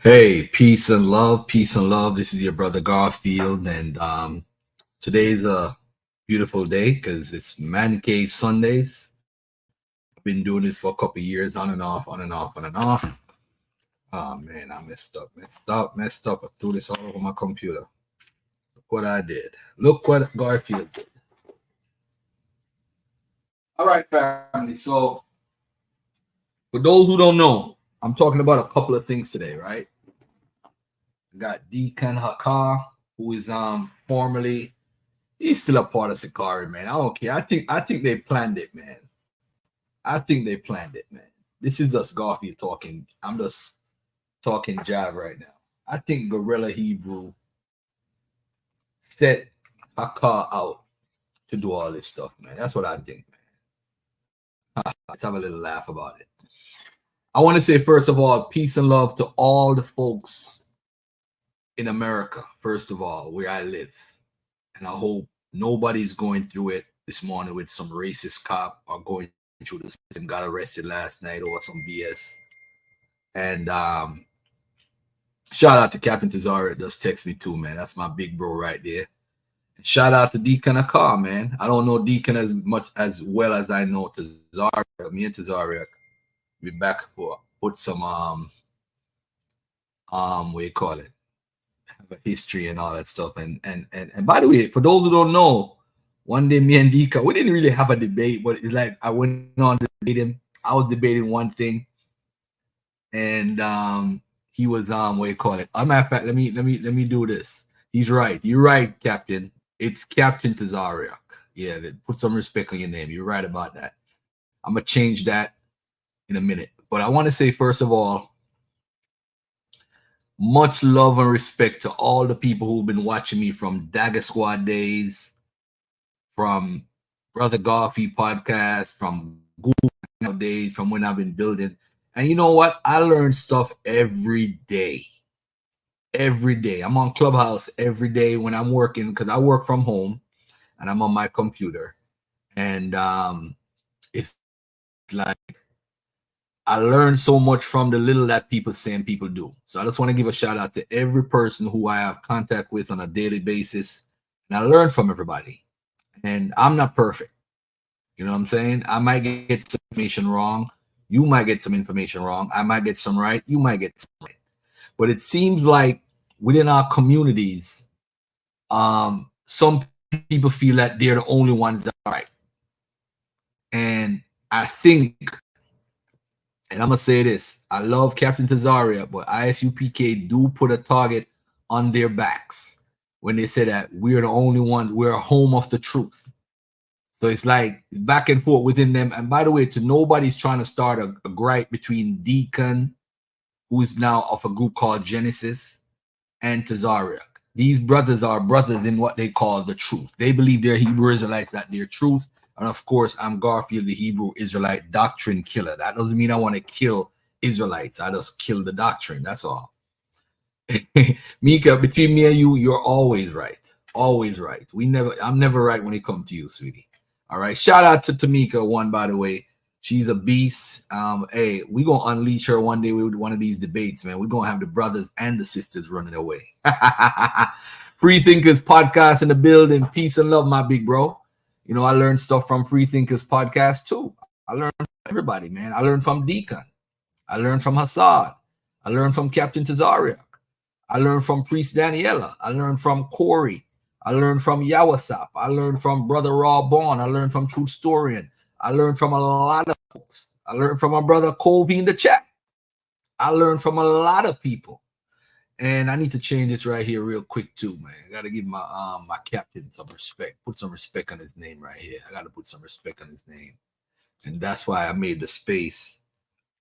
Hey, peace and love, peace and love. This is your brother Garfield, and today's a beautiful day because it's Man Cave Sundays. I've been doing this for a couple of years, on and off, on and off, on and off. Oh man, I messed up. I threw this all over my computer. Look what I did. Look what Garfield did. All right, family. So, for those who don't know, I'm talking about a couple of things today, right? I got Deacon Hakah, who is formerly, he's still a part of Sakari, man. I don't care. I think they planned it, man. I think they planned it, man. This is just Garfield talking. I'm just talking jive right now. I think Guerrilla Hebrew set Hakah out to do all this stuff, man. That's what I think, man. Let's have a little laugh about it. I want to say, first of all, peace and love to all the folks in America, first of all, where I live. And I hope nobody's going through it this morning with some racist cop or going through the system, got arrested last night or some BS. And shout out to Captain Tazarayach, does text me too, man. That's my big bro right there. And shout out to Deacon Hakah, man. I don't know Deacon as much as well as I know Tazarayach. Me and Tazarayach, we back for put some what do you call it? History and all that stuff. And by the way, for those who don't know, one day me and Deacon, we didn't really have a debate, but it's like I went on to debate him. I was debating one thing, and he was what do you call it? As a matter of fact, let me do this. He's right. You're right, Captain. It's Captain Tazarayach. Yeah, put some respect on your name. You're right about that. I'm gonna change that in a minute. But I want to say, first of all, much love and respect to all the people who've been watching me from Dagger Squad days, from Brother Garfield podcast, from Google days, from when I've been building. And you know what? I learn stuff every day. Every day. I'm on Clubhouse every day when I'm working, because I work from home and I'm on my computer. And it's like I learned so much from the little that people say and people do. So I just want to give a shout out to every person who I have contact with on a daily basis. And I learn from everybody. And I'm not perfect. You know what I'm saying? I might get some information wrong. You might get some information wrong. I might get some right. You might get some right. But it seems like within our communities, some people feel that they're the only ones that are right. And I think, and I'm going to say this, I love Captain Tazarayach, but ISUPK do put a target on their backs when they say that we're the only ones, we're a home of the truth. So it's like it's back and forth within them. And by the way, to nobody's trying to start a gripe between Deacon, who is now of a group called Genesis, and Tazarayach. These brothers are brothers in what they call the truth. They believe they're Hebrew Israelites, that they're truth. And of course, I'm Garfield, the Hebrew Israelite doctrine killer. That doesn't mean I want to kill Israelites. I just kill the doctrine. That's all. Mika, between me and you, you're always right. Always right. I'm never right when it comes to you, sweetie. All right. Shout out to Tamika, one, by the way. She's a beast. Hey, we're gonna unleash her one day with one of these debates, man. We're gonna have the brothers and the sisters running away. Free Thinkers podcast in the building. Peace and love, my big bro. You know, I learned stuff from Free Thinkers podcast too. I learned from everybody, man. I learned from Deacon. I learned from Hassad. I learned from Captain Tazarayach. I learned from Priest Daniela. I learned from Corey. I learned from Yawasap. I learned from Brother Raw Bond. I learned from Truth Storian. I learned from a lot of folks. I learned from my brother Colby in the chat. I learned from a lot of people. And I need to change this right here real quick too, man. I got to give my my captain some respect. Put some respect on his name right here. I got to put some respect on his name. And that's why I made the space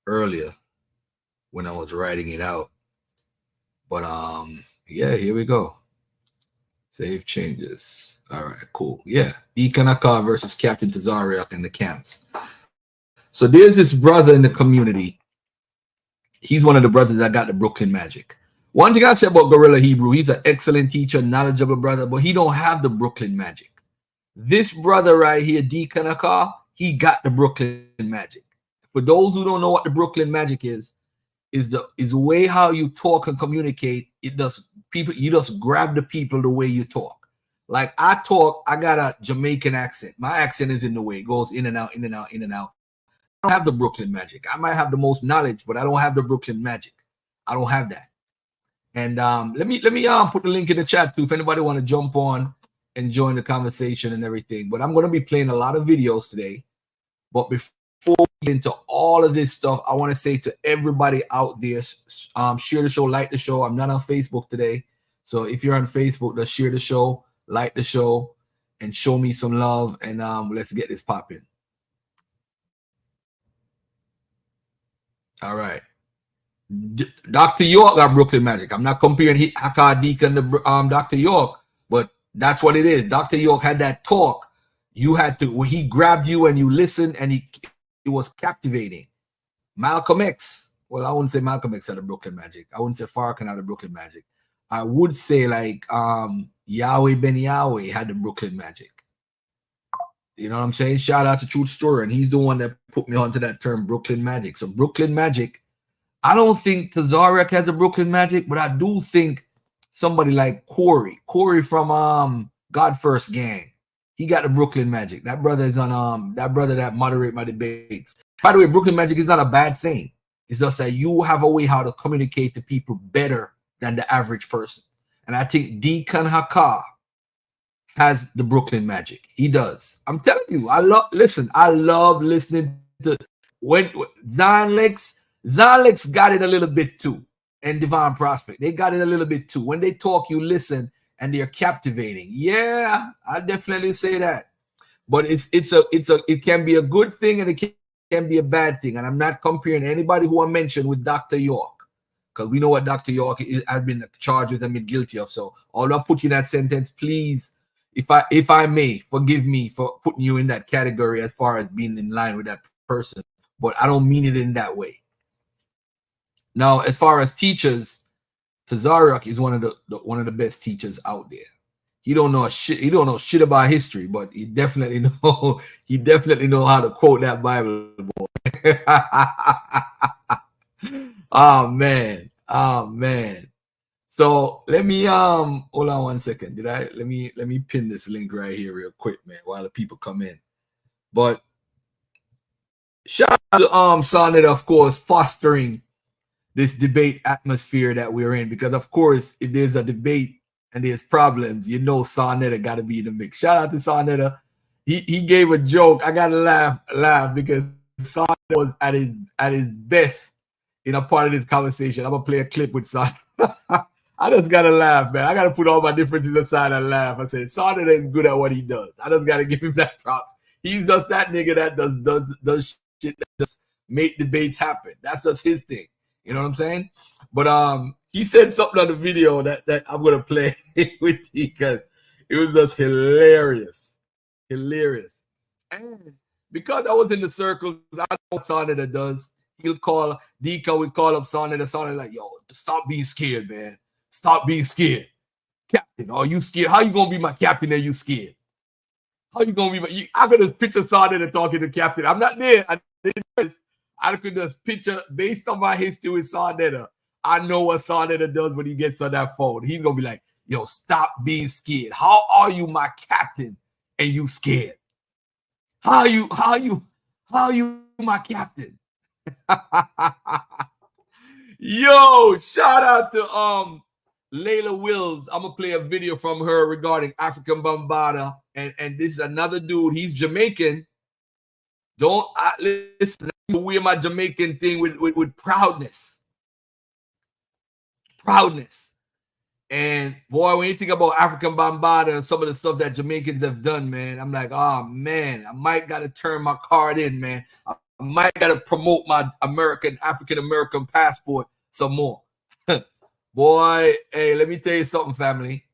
earlier when I was writing it out. But yeah, here we go. Save changes. All right, cool. Yeah, Deacon Hakah versus Captain Tazarayach in the camps. So there's this brother in the community. He's one of the brothers that got the Brooklyn Magic. One thing I say about Guerrilla Hebrew, he's an excellent teacher, knowledgeable brother, but he don't have the Brooklyn Magic. This brother right here, Deacon Hakah, he got the Brooklyn Magic. For those who don't know what the Brooklyn Magic is, is the way how you talk and communicate. It does people, you just grab the people the way you talk. Like I talk, I got a Jamaican accent. My accent is in the way, it goes in and out, in and out, in and out. I don't have the Brooklyn magic. I might have the most knowledge, but I don't have the Brooklyn magic. I don't have that. And let me put the link in the chat too if anybody want to jump on and join the conversation and everything. But I'm going to be playing a lot of videos today. But before we get into all of this stuff, I want to say to everybody out there, share the show, like the show. I'm not on Facebook today. So if you're on Facebook, just share the show, like the show, and show me some love. And let's get this popping. All right. Dr. York got Brooklyn magic. I'm not comparing Hakah, Deacon to Dr. York, but that's what it is. Dr. York had that talk. You had to, when he grabbed you and you listened, and it was captivating. Malcolm X, well, I wouldn't say Malcolm X had a Brooklyn magic. I wouldn't say Farrakhan had a Brooklyn magic. I would say like Yahweh Ben Yahweh had the Brooklyn magic. You know what I'm saying? Shout out to Truth Story, and he's the one that put me onto that term Brooklyn magic. So Brooklyn magic, I don't think Tazarayach has a Brooklyn magic, but I do think somebody like Corey from God First Gang, he got the Brooklyn magic. That brother is on that brother that moderate my debates. By the way, Brooklyn magic is not a bad thing. It's just that you have a way how to communicate to people better than the average person. And I think Deacon Hakah has the Brooklyn magic. He does. I'm telling you, I love listening to when Zalex got it a little bit too, and Divine Prospect, they got it a little bit too. When they talk, you listen, and they're captivating. Yeah, I definitely say that. But it can be a good thing and it can be a bad thing. And I'm not comparing anybody who I mentioned with Dr. York, because we know what Dr. York has been charged with and been guilty of. So although I put you in that sentence, please, if I may, forgive me for putting you in that category as far as being in line with that person. But I don't mean it in that way. Now, as far as teachers, Tazarayach is one of the best teachers out there. He don't know shit. He don't know shit about history, but he definitely know how to quote that Bible, boy. Oh man. So let me hold on one second. Let me pin this link right here real quick, man, while the people come in. But shout out to Sonnet, of course, fostering this debate atmosphere that we're in, because of course, if there's a debate and there's problems, you know Sonetta got to be in the mix. Shout out to Sonetta. He gave a joke. I gotta laugh because Sonetta was at his best in a part of this conversation. I'm gonna play a clip with Sonetta. I just gotta laugh, man. I gotta put all my differences aside and laugh. I said Sonetta is good at what he does. I just gotta give him that props. He's just that nigga that does shit that does make debates happen. That's just his thing. You know what I'm saying? But he said something on the video that I'm gonna play with you because it was just hilarious. And because I was in the circles, I know what Sonetta does. He'll call Deacon, we call up Sonetta like, yo, stop being scared, man. Stop being scared. Captain, are you scared? How you gonna be my captain and you scared? How you gonna be I could just picture Sonetta talking to Captain. I'm not there. I could just picture, based on my history with Sonetta, I know what Sonetta does when he gets on that phone. He's gonna be like, yo, stop being scared. How are you my captain and you scared? How you my captain? Yo, shout out to Layla Wills. I'm gonna play a video from her regarding African Bambaataa, and this is another dude. He's Jamaican. Don't listen. I wear my Jamaican thing with proudness. And boy, when you think about African Bambaataa and some of the stuff that Jamaicans have done, man, I'm like, oh man, I might gotta turn my card in, man. I might gotta promote my African American passport some more. Boy, hey, let me tell you something, family.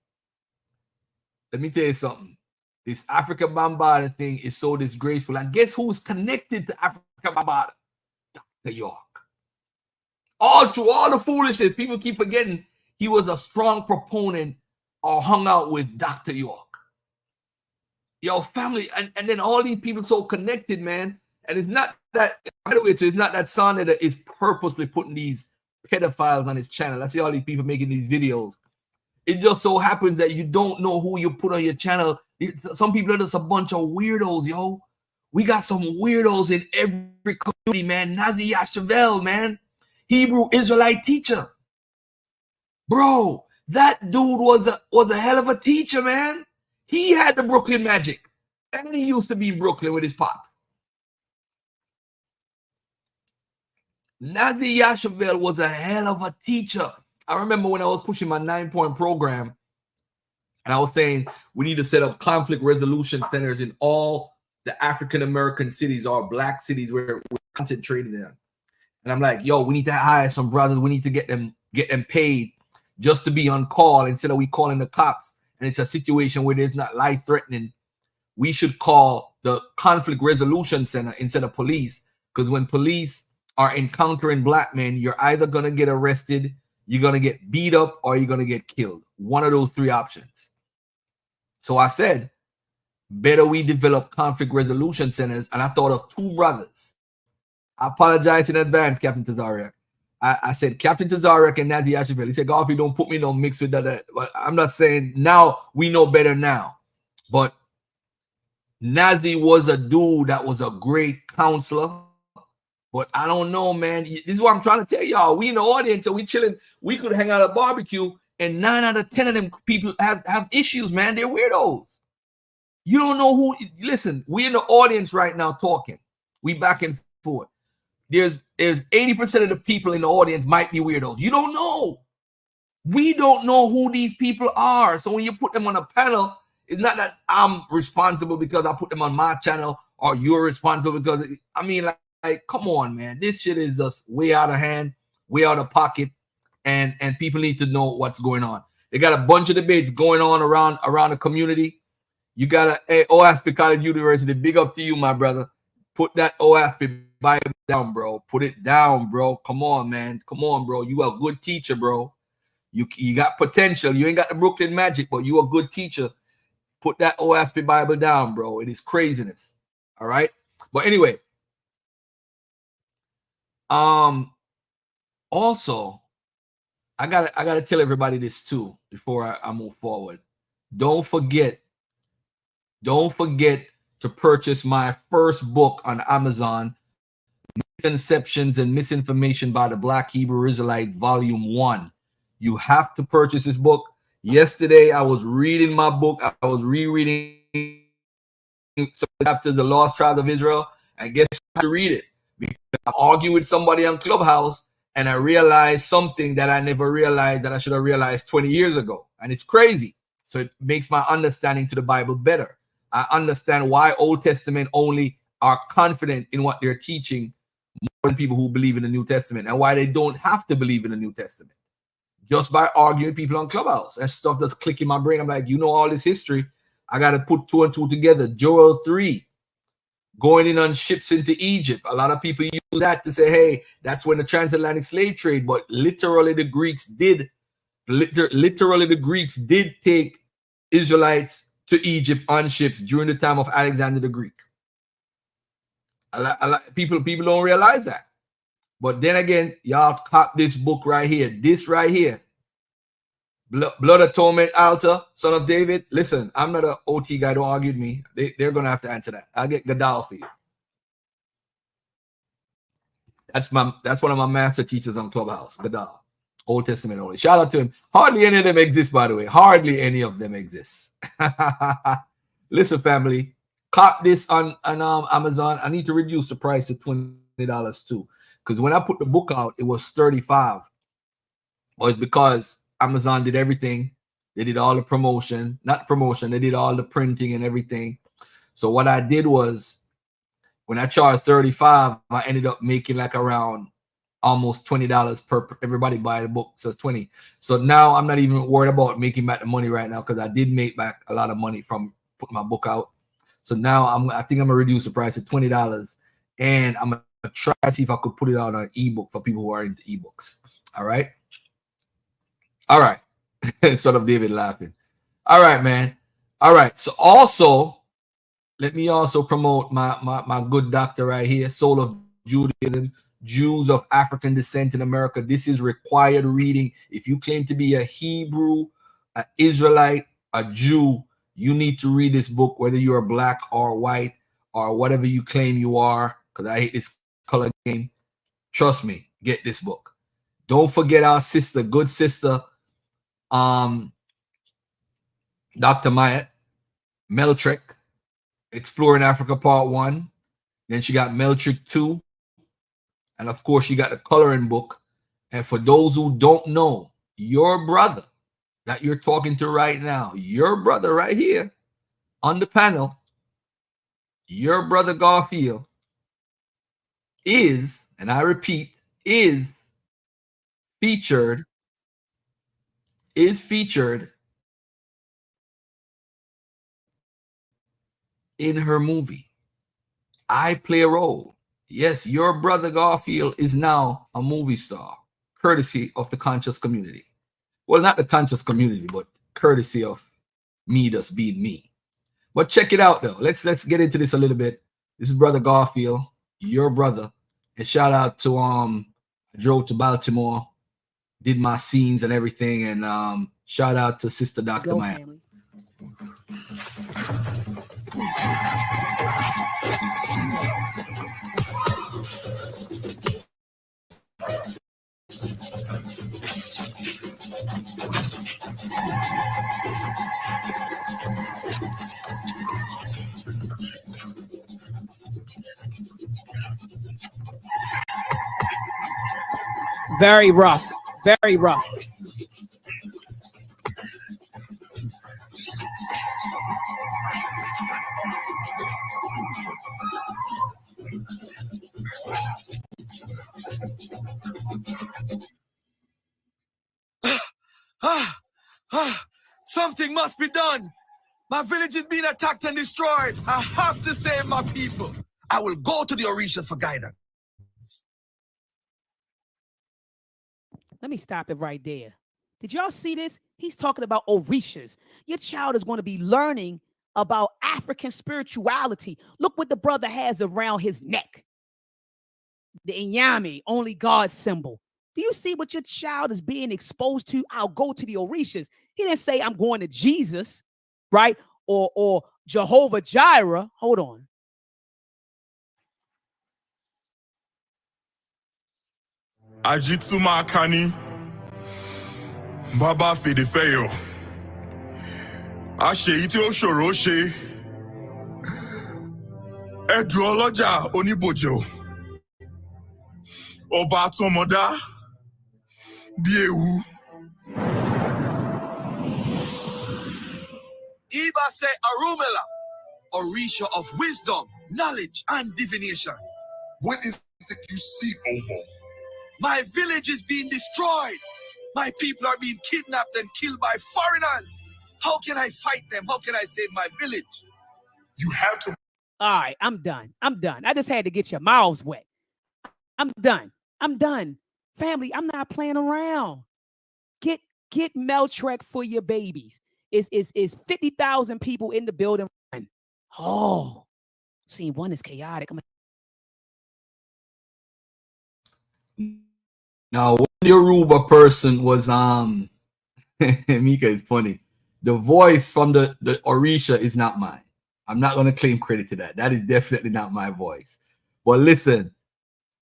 Let me tell you something. This African Bambaataa thing is so disgraceful. And guess who's connected to African Bambaataa? Dr. York. All through all the foolishness, people keep forgetting he was a strong proponent or hung out with Dr. York. Yo, family, and then all these people so connected, man. And it's not that, by the way, it's not that Sonetta is purposely putting these pedophiles on his channel. I see all these people making these videos. It just so happens that you don't know who you put on your channel. Some people are just a bunch of weirdos, yo. We got some weirdos in every community, man. Tazarayach, man. Hebrew Israelite teacher. Bro, that dude was a hell of a teacher, man. He had the Brooklyn magic. And he used to be in Brooklyn with his pops. Tazarayach was a hell of a teacher. I remember when I was pushing my 9-point program, and I was saying we need to set up conflict resolution centers in all the African American cities or black cities where we're concentrating in. And I'm like, yo, we need to hire some brothers. We need to get them paid just to be on call instead of we calling the cops. And it's a situation where there's not life threatening. We should call the conflict resolution center instead of police, because when police are encountering black men, you're either going to get arrested, you're going to get beat up, or you're going to get killed. One of those three options. So I said, better we develop conflict resolution centers. And I thought of two brothers. I apologize in advance, Captain Tazarayach. I said, Captain Tazarayach and Tazarayach. He said, God, if you don't put me no mix with that. But I'm not saying now we know better now. But Nazi was a dude that was a great counselor. But I don't know, man. This is what I'm trying to tell y'all. We in the audience and we chilling. We could hang out at a barbecue and 9 out of 10 of them people have issues, man. They're weirdos. You don't know who. Listen, we in the audience right now talking. We back and forth. There's 80% of the people in the audience might be weirdos. You don't know. We don't know who these people are. So when you put them on a panel, it's not that I'm responsible because I put them on my channel or you're responsible because, I mean, like, come on, man. This shit is just way out of hand, way out of pocket, and people need to know what's going on. They got a bunch of debates going on around the community. You got a OSP College University. Big up to you, my brother. Put that OSP Bible down, bro. Put it down, bro. Come on, man. Come on, bro. You a good teacher, bro. You got potential. You ain't got the Brooklyn magic, but you a good teacher. Put that OSP Bible down, bro. It is craziness. All right. But anyway, also, I gotta tell everybody this too before I move forward. Don't forget to purchase my first book on Amazon, Misconceptions and Misinformation by the Black Hebrew Israelites, Volume 1. You have to purchase this book. Yesterday, I was reading my book. I was rereading some chapters of the Lost Tribes of Israel. And guess what? I have to read it because I argued with somebody on Clubhouse and I realized something that I never realized that I should have realized 20 years ago. And it's crazy. So it makes my understanding to the Bible better. I understand why Old Testament only are confident in what they're teaching more than people who believe in the New Testament, and why they don't have to believe in the New Testament. Just by arguing people on Clubhouse and stuff that's clicking my brain. I'm like, you know, all this history, I got to put 2 and 2 together. Joel 3, going in on ships into Egypt. A lot of people use that to say, hey, that's when the transatlantic slave trade, but literally the Greeks did take Israelites to Egypt on ships during the time of Alexander the Greek. A lot people don't realize that. But then again, y'all cop this book right here. This right here. Blood Atonement Altar, Son of David. Listen, I'm not an OT guy. Don't argue with me. They're going to have to answer that. I'll get Gadal for you. That's one of my master teachers on Clubhouse, Gadal. Old Testament only. Shout out to him. Hardly any of them exist, by the way. Hardly any of them exist. Listen, family. Cop this on Amazon. I need to reduce the price to $20 too. Because when I put the book out, it was $35. Well, it's because Amazon did everything. They did all the promotion. Not promotion. They did all the printing and everything. So what I did was, when I charged $35, I ended up making like around almost $20 per everybody buy the book. So it's 20. So now I'm not even worried about making back the money right now, because I did make back a lot of money from putting my book out. So now I think I'm gonna reduce the price to $20, and I'm gonna try to see if I could put it out on an ebook for people who are into ebooks. All right. Son of David laughing. All right, man. All right. So also, let me also promote my good doctor right here, Soul of Judaism, Jews of African descent in America. This is required reading. If you claim to be a Hebrew, an Israelite, a Jew, you need to read this book, whether you're black or white or whatever you claim you are, because I hate this color game. Trust me, get this book. Don't forget our sister, good sister, Dr. Maya Meltrek, Exploring Africa Part 1. Then she got Meltrek 2. And of course, she got the coloring book. And for those who don't know, your brother that you're talking to right now, your brother right here on the panel, your brother Garfield is, and I repeat, is featured in her movie. I play a role. Yes, your brother Garfield is now a movie star, courtesy of the conscious community. Well, not the conscious community, but courtesy of me just being me. But check it out, though. Let's get into this a little bit. This is Brother Garfield, your brother. And shout out to I drove to Baltimore, did my scenes and everything. And shout out to Sister Dr. Maya. Very rough. Very rough. Something must be done. My village is being attacked and destroyed. I have to save my people. I will go to the Orishas for guidance. Let me stop it right there. Did y'all see this? He's talking about Orishas. Your child is going to be learning about African spirituality. Look what the brother has around his neck. The Inyami, only God symbol. Do you see what your child is being exposed to? I'll go to the Orishas. He didn't say I'm going to Jesus, right? Or Jehovah Jireh. Hold on. Ajitsuma Kani Baba Fedefeyo Ashe iti oshoro she Edu oloja onibojo Oba atomoda Biewu Iba say Arumela, Orisha of wisdom, knowledge, and divination. What is it you see, Omo? My village is being destroyed. My people are being kidnapped and killed by foreigners. How can I fight them? How can I save my village? You have to. All right, I'm done. I'm done. I just had to get your mouths wet. I'm done. I'm done. Family, I'm not playing around. Get Meltrek for your babies. Is 50,000 people in the building. Oh, scene one is chaotic. Now, one Yoruba person was Mika is funny. The voice from the Orisha is not mine. I'm not gonna claim credit to that. That is definitely not my voice. But listen,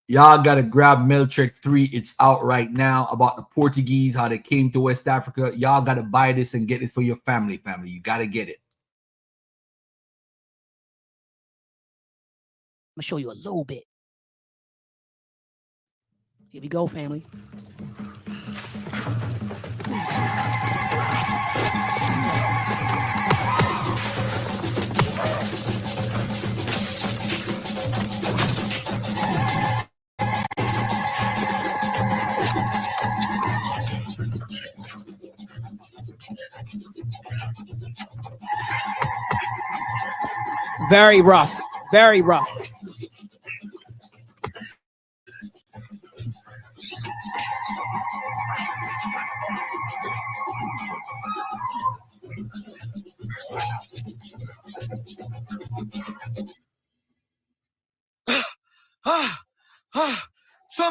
y'all gotta grab Meltrek 3. It's out right now about the Portuguese, how they came to West Africa. Y'all gotta buy this and get this for your family. You gotta get it. I'm gonna show you a little bit. Here we go, family. Very rough. Very rough.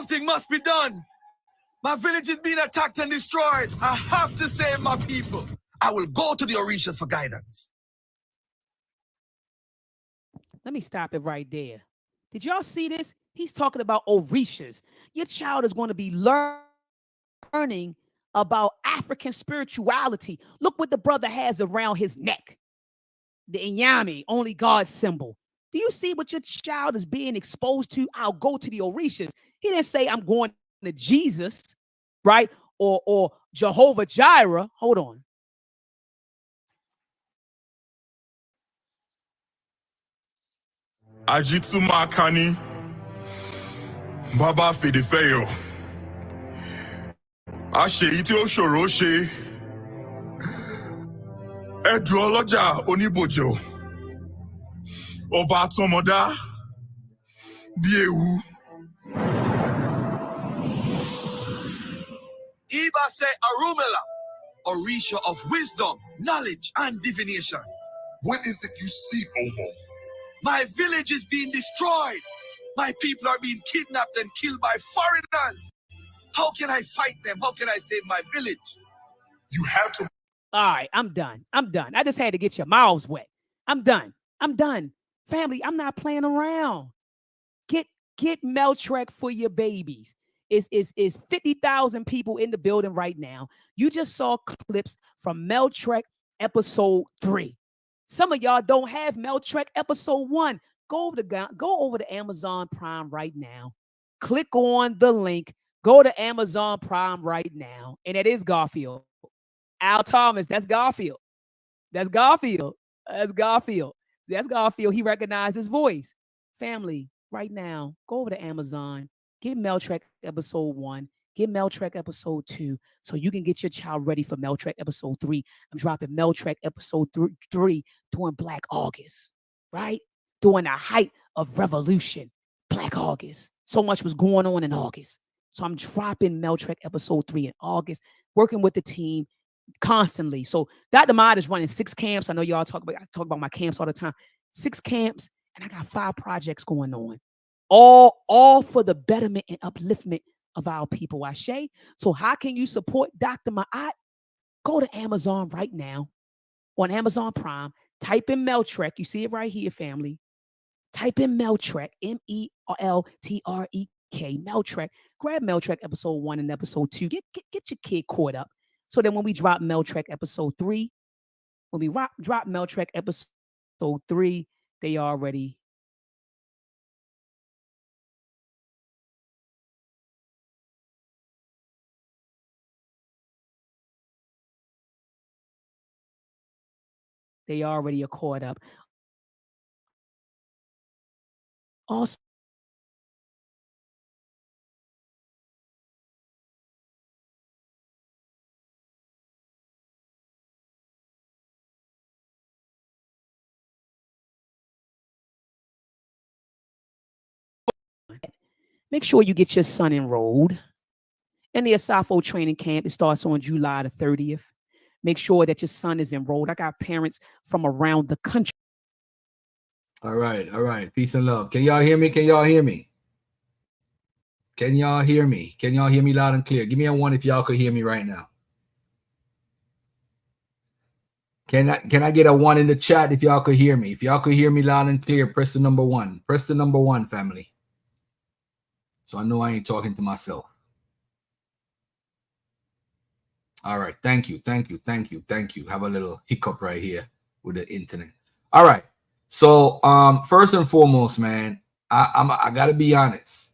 Something must be done. My village is being attacked and destroyed. I have to save my people. I will go to the Orishas for guidance. Let me stop it right there. Did y'all see this? He's talking about Orishas. Your child is going to be learning about African spirituality. Look what the brother has around his neck. The Inyami, only God symbol. Do you see what your child is being exposed to? I'll go to the Orishas. He didn't say I'm going to Jesus, right? Or Jehovah Jireh. Hold on. Ajituma Kani Baba Fedefeyo Ashe Itio Shoroshe Eduoloja Onibojo Oba Tomoda Biewu Iba say Arumela, Orisha of wisdom, knowledge, and divination. What is it you seek, Omo? My village is being destroyed. My people are being kidnapped and killed by foreigners. How can I fight them? How can I save my village? You have to. All right, I'm done. I'm done. I just had to get your mouths wet. I'm done. I'm done. Family, I'm not playing around. Get Meltrek for your babies. Is 50,000 people in the building right now. You just saw clips from Meltrek episode 3. Some of y'all don't have Meltrek episode 1. Go over to Amazon Prime right now. Click on the link. Go to Amazon Prime right now. And it is Garfield. Al Thomas, that's Garfield. That's Garfield. That's Garfield. That's Garfield. He recognized his voice. Family, right now, go over to Amazon. Get Meltrek episode 1. Get Meltrek episode 2 so you can get your child ready for Meltrek episode 3. I'm dropping Meltrek episode 3 during Black August, right? During the height of revolution, Black August. So much was going on in August. So I'm dropping Meltrek episode 3 in August, working with the team constantly. So Dr. Mod is running 6 camps. I know y'all talk about my camps all the time. 6 camps, and I got 5 projects going on. All for the betterment and upliftment of our people, Ashe. So how can you support Dr. Ma'at? Go to Amazon right now on Amazon Prime. Type in Meltrek. You see it right here, family. Type in Meltrek, M-E-L-T-R-E-K, Meltrek. Grab Meltrek episode 1 and episode 2. Get your kid caught up. So then when we drop Meltrek episode 3, when we drop Meltrek episode 3, they already are caught up. Also, make sure you get your son enrolled in the Asafo training camp. It starts on July the 30th. Make sure that your son is enrolled. I got parents from around the country. All right. Peace and love. Can y'all hear me? Can y'all hear me? Can y'all hear me? Can y'all hear me loud and clear? Give me a 1 if y'all could hear me right now. Can I get a 1 in the chat if y'all could hear me? If y'all could hear me loud and clear, press the number 1. Press the number 1, family. So I know I ain't talking to myself. All right. Thank you. Have a little hiccup right here with the internet. All right. So first and foremost, man, I gotta be honest.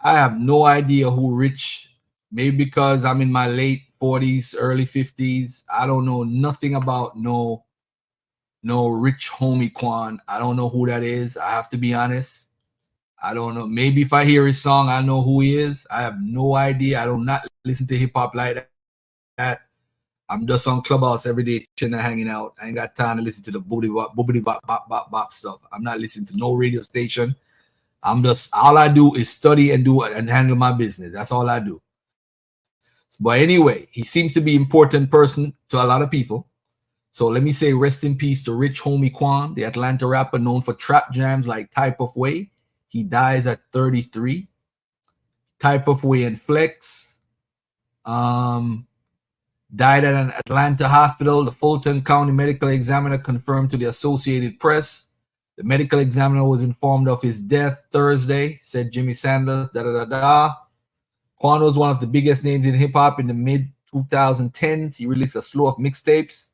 I have no idea who Rich. Maybe because I'm in my late 40s, early 50s. I don't know nothing about no Rich Homie Quan. I don't know who that is. I have to be honest. I don't know. Maybe if I hear his song, I know who he is. I have no idea. I do not listen to hip hop like that. I'm just on Clubhouse every day, chilling and hanging out. I ain't got time to listen to the boobity bop stuff. I'm not listening to no radio station. All I do is study and handle my business. That's all I do. But anyway, he seems to be an important person to a lot of people. So let me say rest in peace to Rich Homie Quan, the Atlanta rapper known for trap jams like Type of Way. He dies at 33. Type of Way and Flex. Died at an Atlanta hospital. The Fulton County medical examiner confirmed to the Associated Press. The medical examiner was informed of his death Thursday, said Jimmy Sanders. Quan was one of the biggest names in hip-hop in the mid-2010s. He released a slew of mixtapes.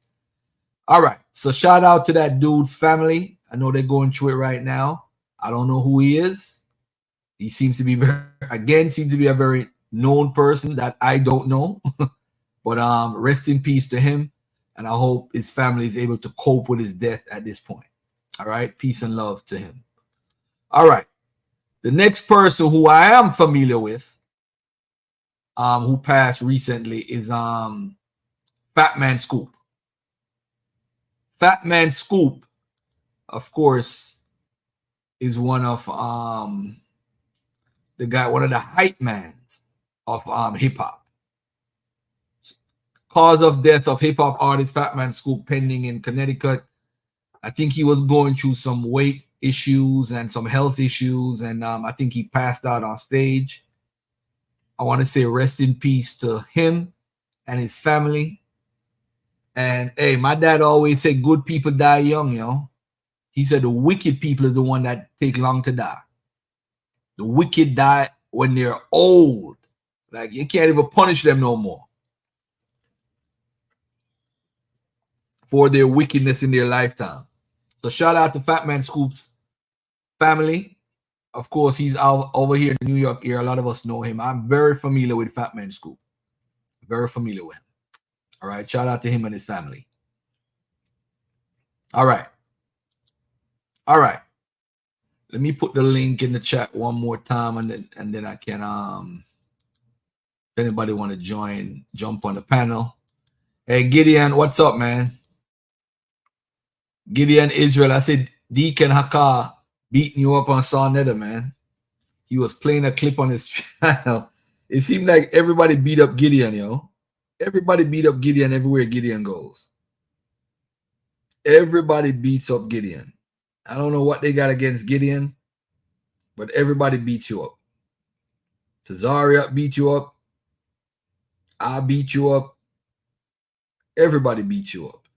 All right, so shout out to that dude's family. I know they're going through it right now. I don't know who he is. He seems to be a very known person that I don't know. But rest in peace to him, and I hope his family is able to cope with his death at this point. All right, peace and love to him. All right, the next person who I am familiar with, who passed recently, is Fat Man Scoop. Fat Man Scoop, of course, is one of one of the hype mans of hip hop. Cause of death of hip-hop artist Fat Man Scoop pending in Connecticut. I think he was going through some weight issues and some health issues, and I think he passed out on stage. I want to say rest in peace to him and his family. And hey, my dad always said good people die young, you know. He said the wicked people is the one that take long to die. The wicked die when they're old. Like you can't even punish them no more for their wickedness in their lifetime. So shout out to Fat Man Scoop's family. Of course, he's out over here in New York here. A lot of us know him. I'm very familiar with Fat Man Scoop. Very familiar with him. All right. Shout out to him and his family. All right. All right. Let me put the link in the chat one more time, and then I can if anybody want to join, jump on the panel. Hey Gideon, what's up, man? Gideon Israel, I said Deacon Hakah beating you up on Sarnetta, man. He was playing a clip on his channel. It seemed like everybody beat up Gideon, yo. Everybody beat up Gideon everywhere Gideon goes. Everybody beats up Gideon. I don't know what they got against Gideon, but everybody beats you up. Tazarayach beat you up. I beat you up. Everybody beats you up.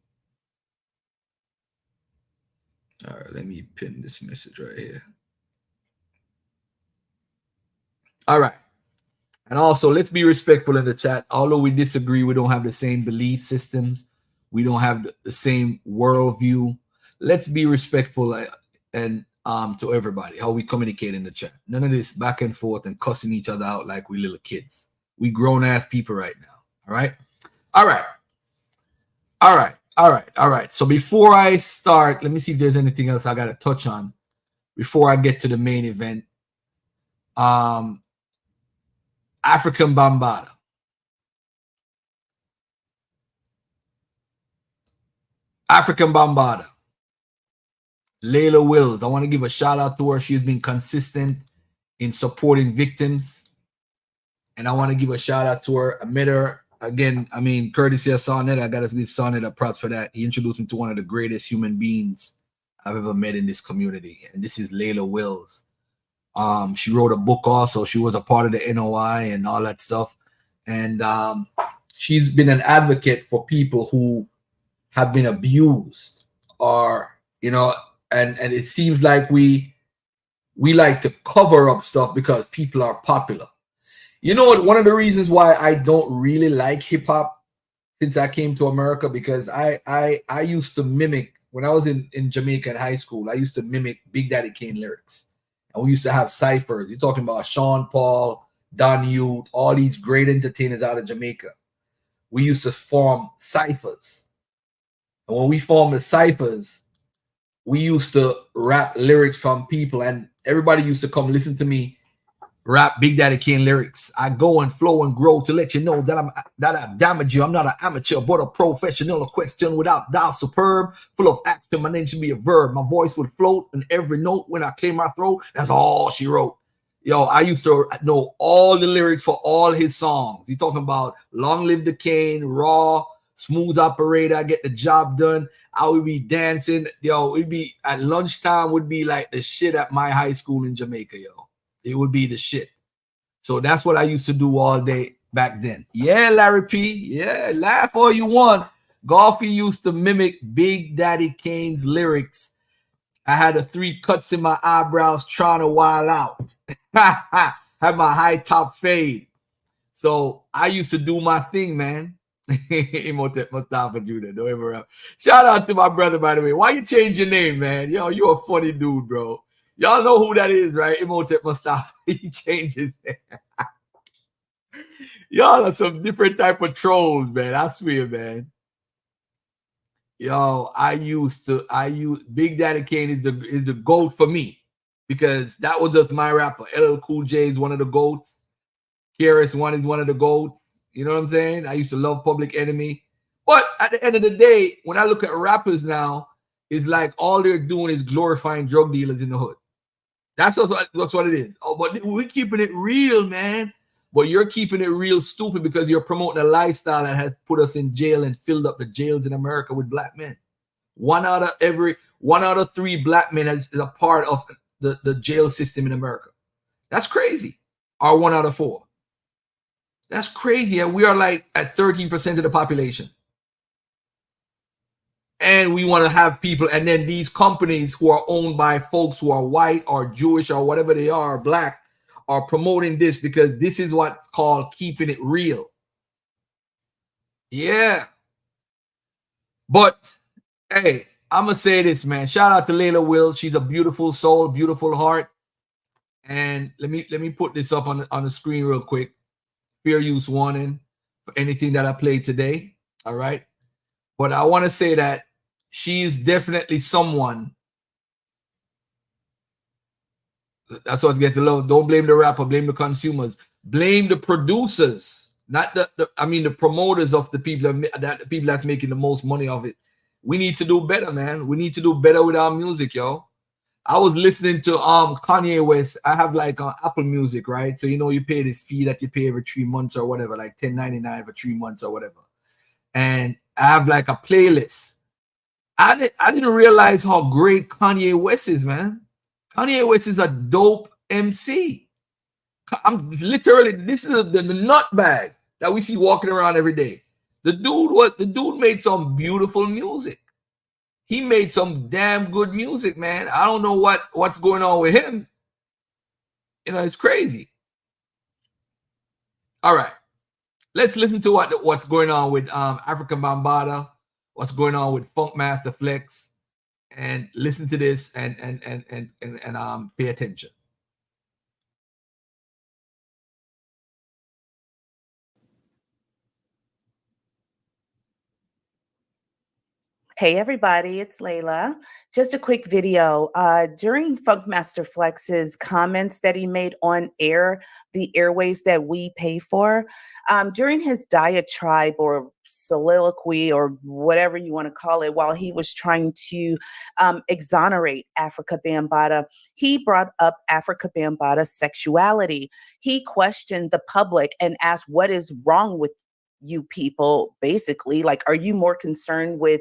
All right, let me pin this message right here. All right. And also, let's be respectful in the chat. Although we disagree, we don't have the same belief systems. We don't have the same worldview. Let's be respectful and to everybody, how we communicate in the chat. None of this back and forth and cussing each other out like we little kids. We grown-ass people right now. All right? All right. All right. All right. All right. So before I start, let me see if there's anything else I got to touch on before I get to the main event. African Bambaataa. African Bambaataa. Layla Wills. I want to give a shout out to her. She's been consistent in supporting victims. And I want to give a shout out to her. I met her again. I mean, courtesy of Sonnet. I got to give Sonnet a props for that. He introduced me to one of the greatest human beings I've ever met in this community. And this is Layla Wills. She wrote a book also. She was a part of the NOI and all that stuff. And she's been an advocate for people who have been abused or, you know, and it seems like we like to cover up stuff because people are popular. You know what? One of the reasons why I don't really like hip hop since I came to America, because I used to mimic when I was in Jamaica in high school. I used to mimic Big Daddy Kane lyrics, and we used to have ciphers. You're talking about Sean Paul, Don Youth, all these great entertainers out of Jamaica. We used to form ciphers, and when we formed the ciphers, we used to rap lyrics from people, and everybody used to come listen to me rap Big Daddy Kane lyrics. I go and flow and grow to let you know that I damage you. I'm not an amateur, but a professional. A question without doubt, superb, full of action. My name should be a verb. My voice would float in every note when I clear my throat. That's all she wrote. Yo, I used to know all the lyrics for all his songs. You're talking about Long Live the Kane, Raw, Smooth Operator, I Get the Job Done. I would be dancing. Yo, it'd be at lunchtime would be like the shit at my high school in Jamaica, yo. It would be the shit. So that's what I used to do all day back then. Yeah, Larry P. Yeah, laugh all you want. Golfy used to mimic Big Daddy Kane's lyrics. I had the 3 cuts in my eyebrows trying to wild out. Had my high top fade. So I used to do my thing, man. Imhotep Mustafa Judah. Don't ever up. Shout out to my brother, by the way. Why you change your name, man? Yo, you're a funny dude, bro. Y'all know who that is, right? Imhotep Mustafa. He changed his name. Y'all are some different type of trolls, man. I swear, man. Yo, I use Big Daddy Kane is the GOAT for me because that was just my rapper. LL Cool J is one of the GOATs. KRS-One is one of the GOATs. You know what I'm saying? I used to love Public Enemy. But at the end of the day, when I look at rappers now, it's like all they're doing is glorifying drug dealers in the hood. That's what it is. Oh, but we're keeping it real, man. But you're keeping it real stupid because you're promoting a lifestyle that has put us in jail and filled up the jails in America with black men. 1 out of 3 black men is a part of the jail system in America. That's crazy. Or 1 out of 4. That's crazy. And we are like at 13% of the population. And we want to have people, and then these companies who are owned by folks who are white or Jewish or whatever they are, black, are promoting this because this is what's called keeping it real. Yeah. But hey, I'm gonna say this, man. Shout out to Layla Will. She's a beautiful soul, beautiful heart. And let me put this up on the screen real quick. Fair use warning for anything that I played today. All right. But I want to say that she is definitely someone. That's what's getting love. Don't blame the rapper, blame the consumers, blame the producers, not the promoters of the people that's making the most money of it. We need to do better, man. We need to do better with our music, yo. I was listening to Kanye West. I have like Apple Music, right? So you pay this fee that you pay every 3 months or whatever, like $10.99 for 3 months or whatever. And I have like a playlist. I didn't realize how great Kanye West is, man. Kanye West is a dope MC. This is the nut bag that we see walking around every day. The dude made some beautiful music. He made some damn good music, man. I don't know what's going on with him. It's crazy. All right. Let's listen to what's going on with Afrika Bambaataa, what's going on with Funkmaster Flex, and listen to this and pay attention. Hey everybody, it's Layla. Just a quick video. During Funkmaster Flex's comments that he made on air, the airwaves that we pay for, during his diatribe or soliloquy or whatever you want to call it, while he was trying to exonerate Afrika Bambaataa, he brought up Afrika Bambaataa's sexuality. He questioned the public and asked, what is wrong with you people? Basically, like, are you more concerned with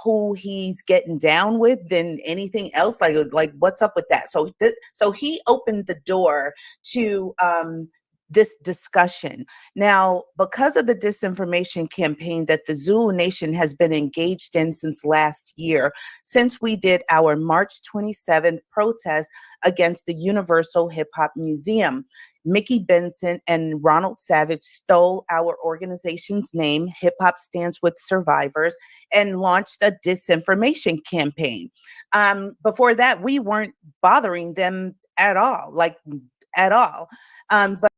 who he's getting down with than anything else? Like what's up with that? So he opened the door to this discussion. Now, because of the disinformation campaign that the Zulu Nation has been engaged in since last year, since we did our March 27th protest against the Universal Hip Hop Museum, Mickey Benson and Ronald Savage stole our organization's name, Hip Hop Stands with Survivors, and launched a disinformation campaign. Before that, we weren't bothering them at all, but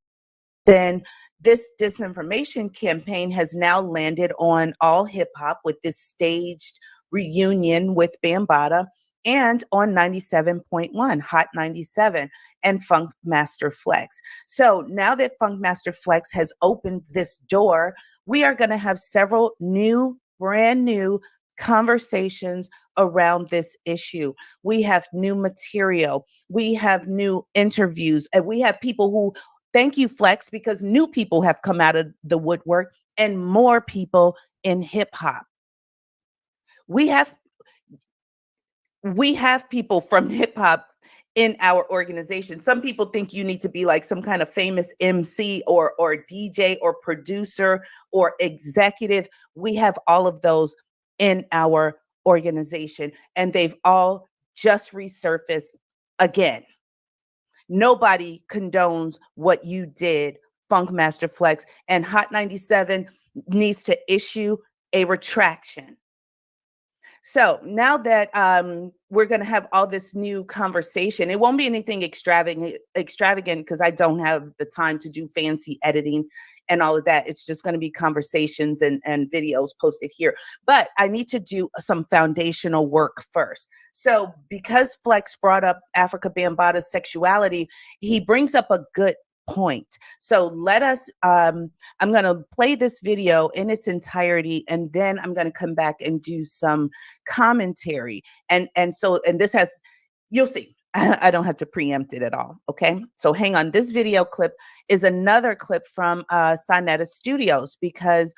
then this disinformation campaign has now landed on all hip hop with this staged reunion with Bambaataa and on 97.1, HOT97 and Funkmaster Flex. So now that Funkmaster Flex has opened this door, we are going to have several brand new conversations around this issue. We have new material. We have new interviews, and we have people who, thank you, Flex, because new people have come out of the woodwork and more people in hip hop. We have people from hip hop in our organization. Some people think you need to be like some kind of famous MC or DJ or producer or executive. We have all of those in our organization, and they've all just resurfaced again. Nobody condones what you did, Funkmaster Flex, and HOT97 needs to issue a retraction. So now that we're going to have all this new conversation, it won't be anything extravagant because I don't have the time to do fancy editing and all of that. It's just going to be conversations and videos posted here. But I need to do some foundational work first. So because Flex brought up Afrika Bambaataa's sexuality, he brings up a good point. So let us, I'm going to play this video in its entirety, and then I'm going to come back and do some commentary. And this has, you'll see, I don't have to preempt it at all. Okay. So hang on. This video clip is another clip from Sonetta Studios, because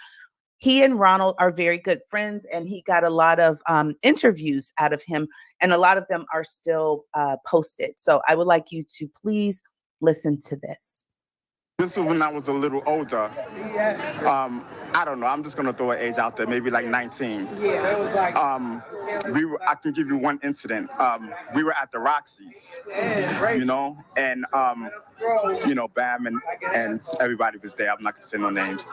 he and Ronald are very good friends, and he got a lot of interviews out of him, and a lot of them are still posted. So I would like you to please listen to this. This was when I was a little older. I don't know. I'm just gonna throw an age out there, maybe like 19. I can give you one incident. We were at the Roxy's, you know, and Bam and everybody was there. I'm not gonna say no names,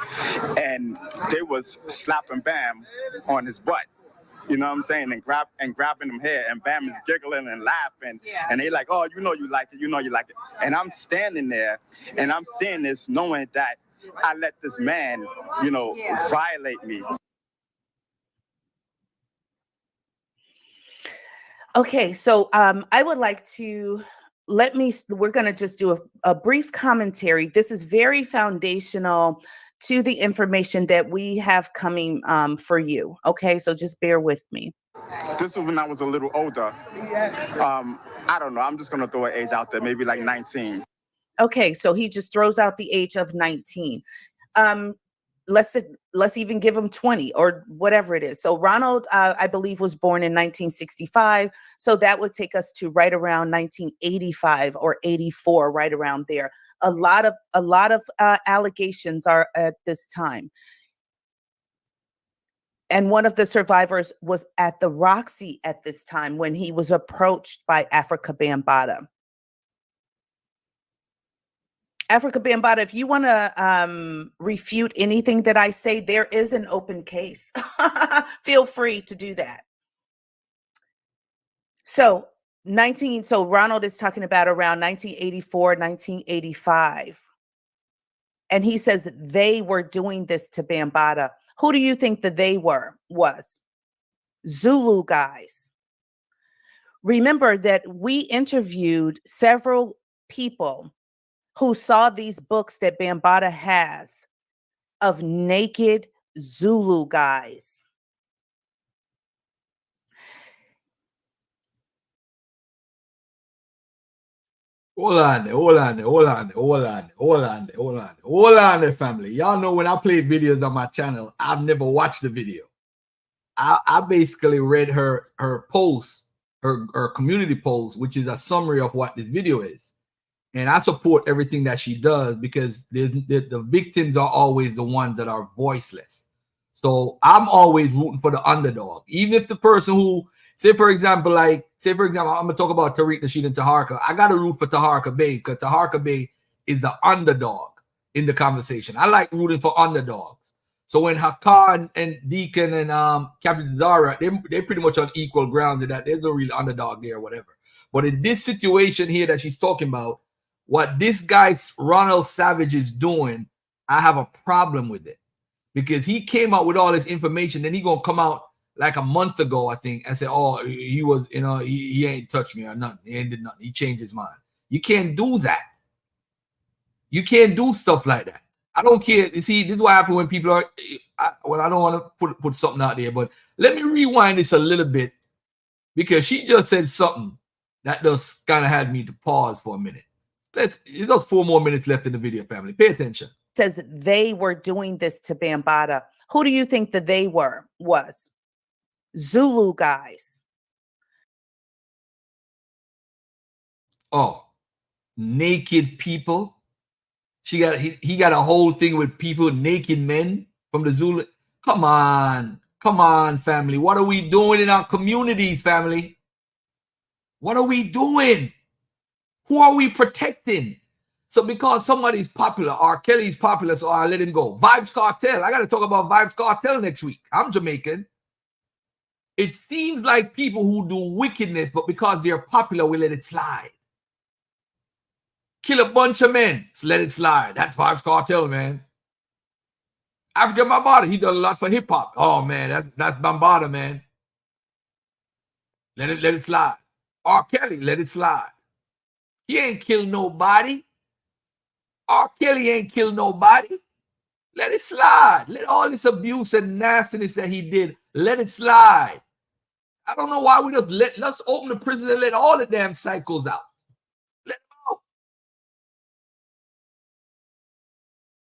and they was slapping Bam on his butt. You know what I'm saying? And grabbing him hair, and Bam is giggling and laughing. Yeah. And they like, oh, you know you like it, you know you like it. And I'm standing there, and I'm seeing this, knowing that I let this man, violate me. Okay, so I would like to, we're going to just do a brief commentary. This is very foundational to the information that we have coming for you. Okay, so just bear with me. This was when I was a little older. I don't know. I'm just going to throw an age out there, maybe like 19. Okay, so he just throws out the age of 19. Let's even give him 20 or whatever it is. So Ronald, I believe, was born in 1965. So that would take us to right around 1985 or 84, right around there. A lot of allegations are at this time. And one of the survivors was at the Roxy at this time when he was approached by Afrika Bambaataa. Afrika Bambaataa, if you want to refute anything that I say, there is an open case. Feel free to do that. So Ronald is talking about around 1984, 1985. And he says they were doing this to Bambaataa. Who do you think that they was? Zulu guys. Remember that we interviewed several people who saw these books that Bambaataa has of naked Zulu guys. Hold on, family. Y'all know when I play videos on my channel, I've never watched the video. I basically read her post, her community post, which is a summary of what this video is. And I support everything that she does, because the victims are always the ones that are voiceless. So I'm always rooting for the underdog. Even if the person who, say for example, I'm gonna talk about Tariq Nasheed and Taharqa. I gotta root for Taharqa Bey, because Taharqa Bey is the underdog in the conversation. I like rooting for underdogs. So when Hakah and Deacon and Capt Tazarayach, they're pretty much on equal grounds in that there's no real underdog there or whatever. But in this situation here that she's talking about, what this guy Ronald Savage is doing, I have a problem with it, because he came out with all this information, then he gonna come out like a month ago, I think, and say, oh, he was, he ain't touched me or nothing. He ain't did nothing. He changed his mind. You can't do that. You can't do stuff like that. I don't care. You see, this is what happens when people are, I don't want to put something out there, but let me rewind this a little bit, because she just said something that just kind of had me to pause for a minute. There's 4 more minutes left in the video, family. Pay attention. Says they were doing this to Bambaataa. Who do you think that they was? Zulu guys. Oh, naked people. He got a whole thing with people, naked men from the Zulu. Come on, family. What are we doing in our communities, family? What are we doing? Who are we protecting? So because somebody's popular, R. Kelly's popular, so I let him go. Vibes Cartel. I got to talk about Vibes Cartel next week. I'm Jamaican. It seems like people who do wickedness, but because they're popular, we let it slide. Kill a bunch of men, let it slide. That's Vibes Cartel, man. Afrika Bambaataa, he done a lot for hip hop. Oh man, that's Bambaataa, man. Let it slide. R. Kelly, let it slide. He ain't killed nobody. R. Kelly ain't killed nobody. Let it slide. Let all this abuse and nastiness that he did, let it slide. I don't know why we just let's open the prison and let all the damn psychos out. Let them out.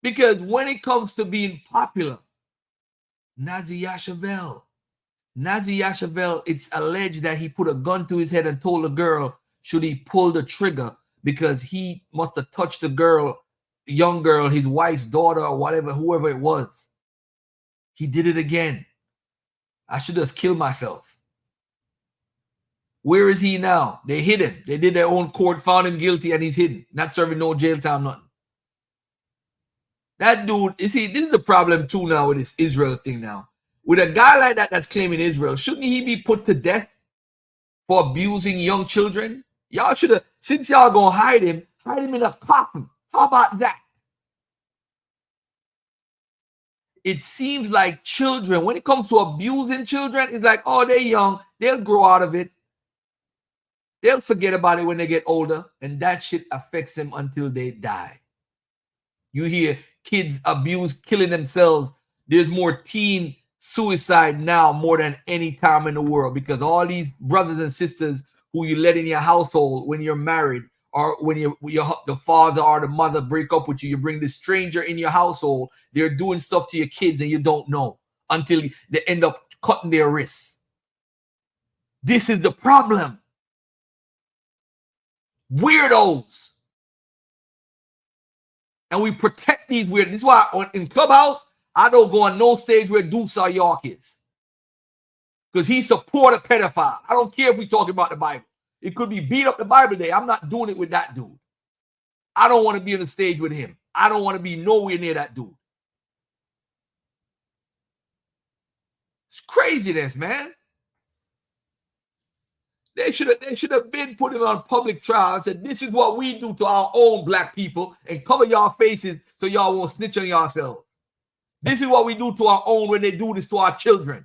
Because when it comes to being popular, Nazi Yashavel, it's alleged that he put a gun to his head and told the girl, should he pull the trigger, because he must have touched the girl, young girl, his wife's daughter or whatever, whoever it was. He did it again. I should just kill myself. Where is he now? They hid him. They did their own court, found him guilty, and he's hidden. Not serving no jail time, nothing. That dude, you see, this is the problem too now with this Israel thing now. With a guy like that that's claiming Israel, shouldn't he be put to death for abusing young children? Y'all should have, since y'all gonna hide him in a coffin. How about that? It seems like children, when it comes to abusing children, it's like, oh, they're young, they'll grow out of it. They'll forget about it when they get older, and that shit affects them until they die. You hear kids abuse, killing themselves. There's more teen suicide now more than any time in the world, because all these brothers and sisters who you let in your household when you're married, or when the father or the mother break up with you, you bring this stranger in your household, they're doing stuff to your kids and you don't know until they end up cutting their wrists. This is the problem. Weirdos. And we protect these weirdos. This is why in Clubhouse, I don't go on no stage where Deuce or York is. Because he support a pedophile. I don't care if we talking about the Bible. It could be beat up the Bible day. I'm not doing it with that dude. I don't want to be on the stage with him. I don't want to be nowhere near that dude. It's craziness, man. They should have been put him on public trial and said, this is what we do to our own black people, and cover y'all faces so y'all won't snitch on yourselves. This is what we do to our own when they do this to our children.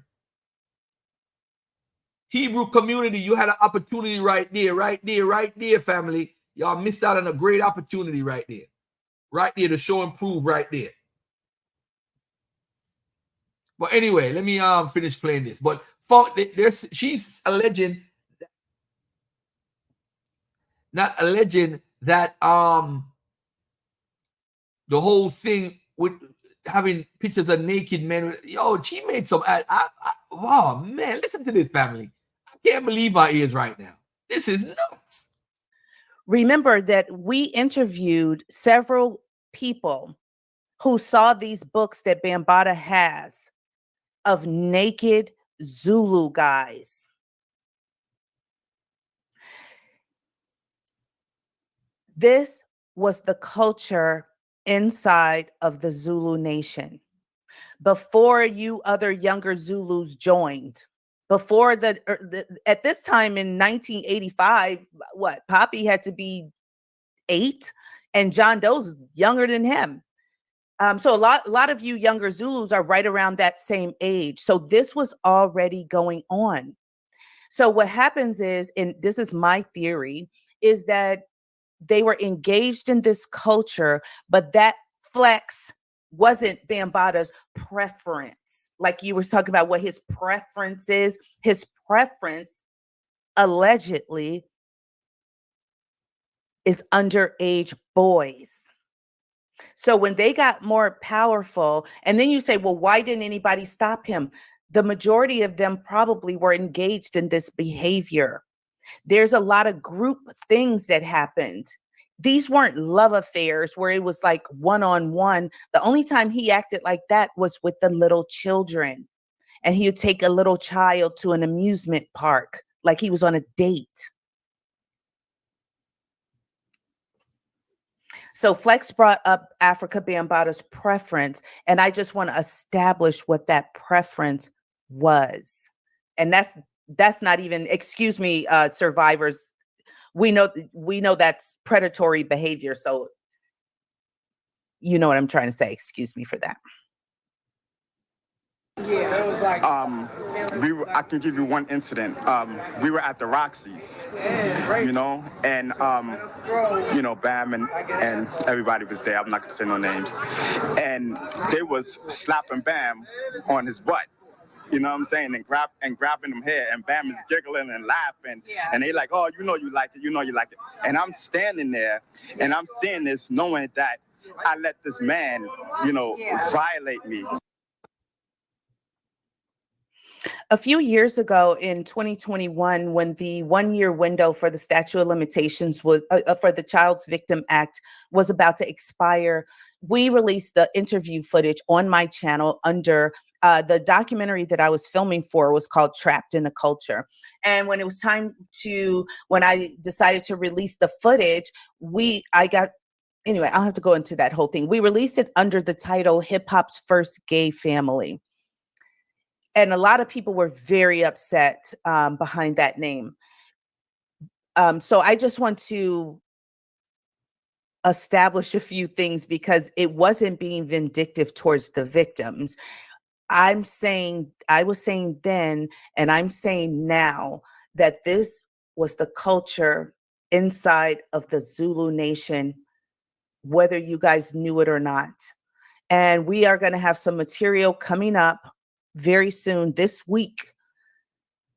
Hebrew community, you had an opportunity right there, family. Y'all missed out on a great opportunity right there to show and prove right there. But anyway, let me finish playing this. But she's alleging, not alleging that the whole thing with having pictures of naked men. Yo, she made some. Oh man, listen to this, family. I can't believe my ears right now. This is nuts. Remember that we interviewed several people who saw these books that Bambaataa has of naked Zulu guys. This was the culture inside of the Zulu Nation before you other younger Zulus joined. Before at this time in 1985, what, Poppy had to be 8 and John Doe's younger than him. So a lot of you younger Zulus are right around that same age. So this was already going on. So what happens is, and this is my theory, is that they were engaged in this culture, but that flex wasn't Bambaataa's preference. Like you were talking about what his preference is. His preference, allegedly, is underage boys. So when they got more powerful, and then you say, well, why didn't anybody stop him? The majority of them probably were engaged in this behavior. There's a lot of group things that happened. These weren't love affairs where it was like one-on-one. The only time he acted like that was with the little children. And he would take a little child to an amusement park like he was on a date. So Flex brought up Afrika Bambaataa's preference, and I just want to establish what that preference was. And that's not even, excuse me, survivors. We know that's predatory behavior. So you know what I'm trying to say. Excuse me for that. I can give you one incident. We were at the Roxy's, you know, and Bam and everybody was there. I'm not gonna say no names, and they was slapping Bam on his butt. You know what I'm saying? And grabbing him hair, and Bam is giggling and laughing. Yeah. And they like, oh, you like it, you like it. And I'm standing there and I'm seeing this, knowing that I let this man, violate me. A few years ago in 2021, when the 1-year window for the statute of limitations was for the Child's Victim Act was about to expire, we released the interview footage on my channel under the documentary that I was filming for was called Trapped in a Culture. And when it was time when I decided to release the footage, anyway, I'll have to go into that whole thing. We released it under the title Hip Hop's First Gay Family. And a lot of people were very upset behind that name. So I just want to establish a few things because it wasn't being vindictive towards the victims. I was saying then, and I'm saying now that this was the culture inside of the Zulu Nation, whether you guys knew it or not. And we are going to have some material coming up very soon this week.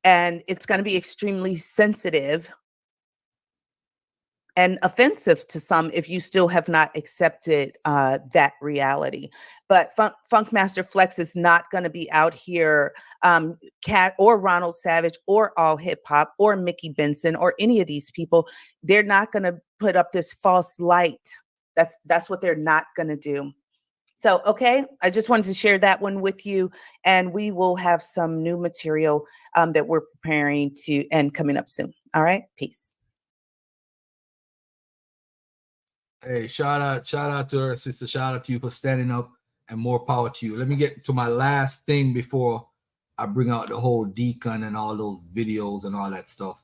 And it's going to be extremely sensitive and offensive to some if you still have not accepted that reality. But Funkmaster Flex is not going to be out here, Cat or Ronald Savage or All Hip Hop or Mickey Benson or any of these people. They're not going to put up this false light. That's what they're not going to do. So, okay, I just wanted to share that one with you, and we will have some new material that we're preparing and coming up soon. All right, peace. Hey, shout out to her, sister. Shout out to you for standing up, and more power to you. Let me get to my last thing before I bring out the whole Deacon and all those videos and all that stuff.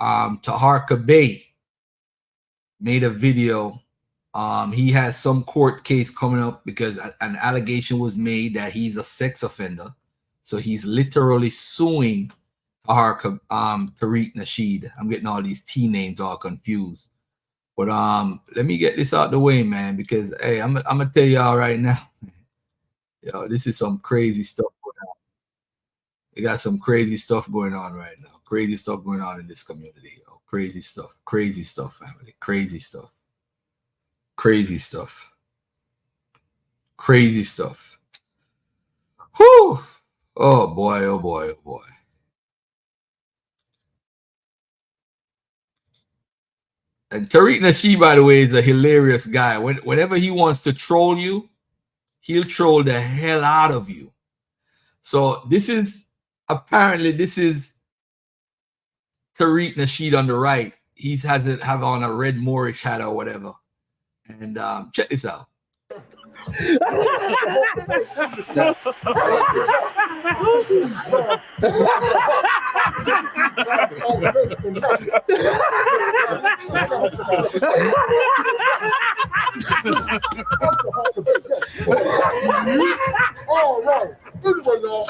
Taharqa Bay made a video. He has some court case coming up because an allegation was made that he's a sex offender. So he's literally suing Taharqa, Tariq Nasheed. I'm getting all these T names all confused. But let me get this out the way, man, because hey, I'm gonna tell y'all right now, yo, this is some crazy stuff going on. We got some crazy stuff going on right now. Crazy stuff going on in this community, yo. Crazy stuff, family, crazy stuff. Crazy stuff. Crazy stuff. Whew. Oh boy, oh boy, oh boy. And Tariq Nasheed, by the way, is a hilarious guy. Whenever he wants to troll you, he'll troll the hell out of you. So this is Tariq Nasheed on the right. He has it have on a red Moorish hat or whatever. And check this out. All right. Anyway, y'all.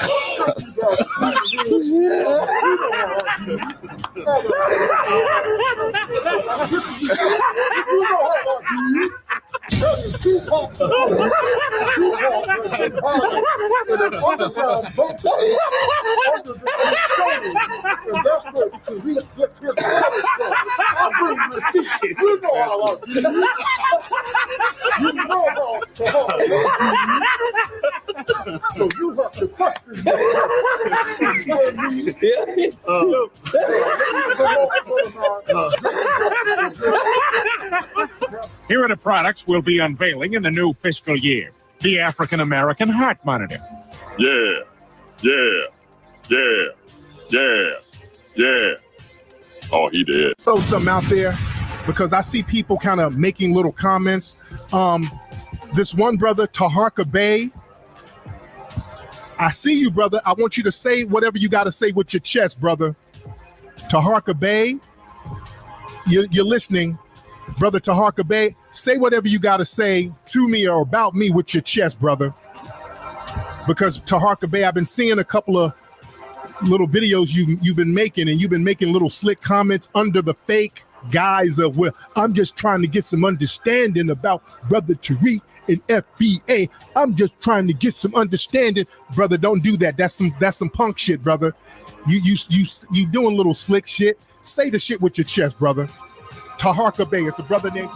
That is 2 pumps of water. 2 pumps and an underground bunker under the stone. And that's where he gets his water from. I bring receipts. You know how I do. You know how to hold. So you have to question Here are the products we'll be unveiling in the new fiscal year. The African American Heart Monitor. Yeah, yeah, yeah, yeah, yeah. Oh, he did. Throw something out there because I see people kind of making little comments. This one brother, Taharqa Bay, I see you, brother. I want you to say whatever you got to say with your chest, brother. Taharqa Bay, you're listening. Brother Taharqa Bay, say whatever you got to say to me or about me with your chest, brother. Because Taharqa Bay, I've been seeing a couple of little videos you've been making, and you've been making little slick comments under the fake guise of, well, I'm just trying to get some understanding about Brother Tariq and FBA. I'm just trying to get some understanding. Brother, don't do that. That's some punk shit, brother. You doing little slick shit. Say the shit with your chest, brother. Taharqa Bay, it's a brother named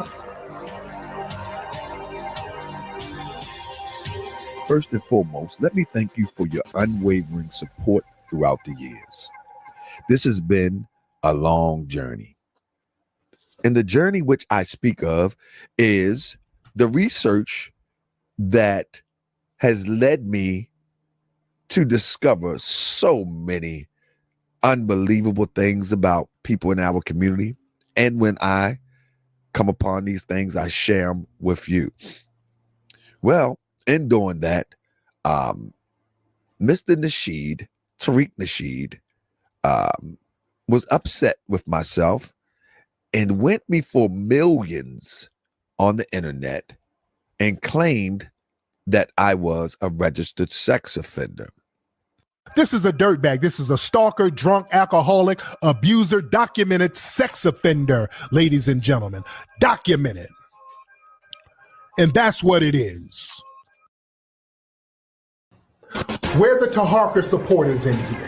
First and foremost, let me thank you for your unwavering support throughout the years. This has been a long journey. And the journey which I speak of is the research that has led me to discover so many unbelievable things about people in our community. And when I come upon these things, I share them with you. Well, in doing that, Mr. Nasheed, Tariq Nasheed, was upset with myself and went before millions on the internet and claimed that I was a registered sex offender. This is a dirtbag. This is a stalker, drunk, alcoholic, abuser, documented sex offender, ladies and gentlemen. Documented. And that's what it is. Where are the Taharqa supporters in here?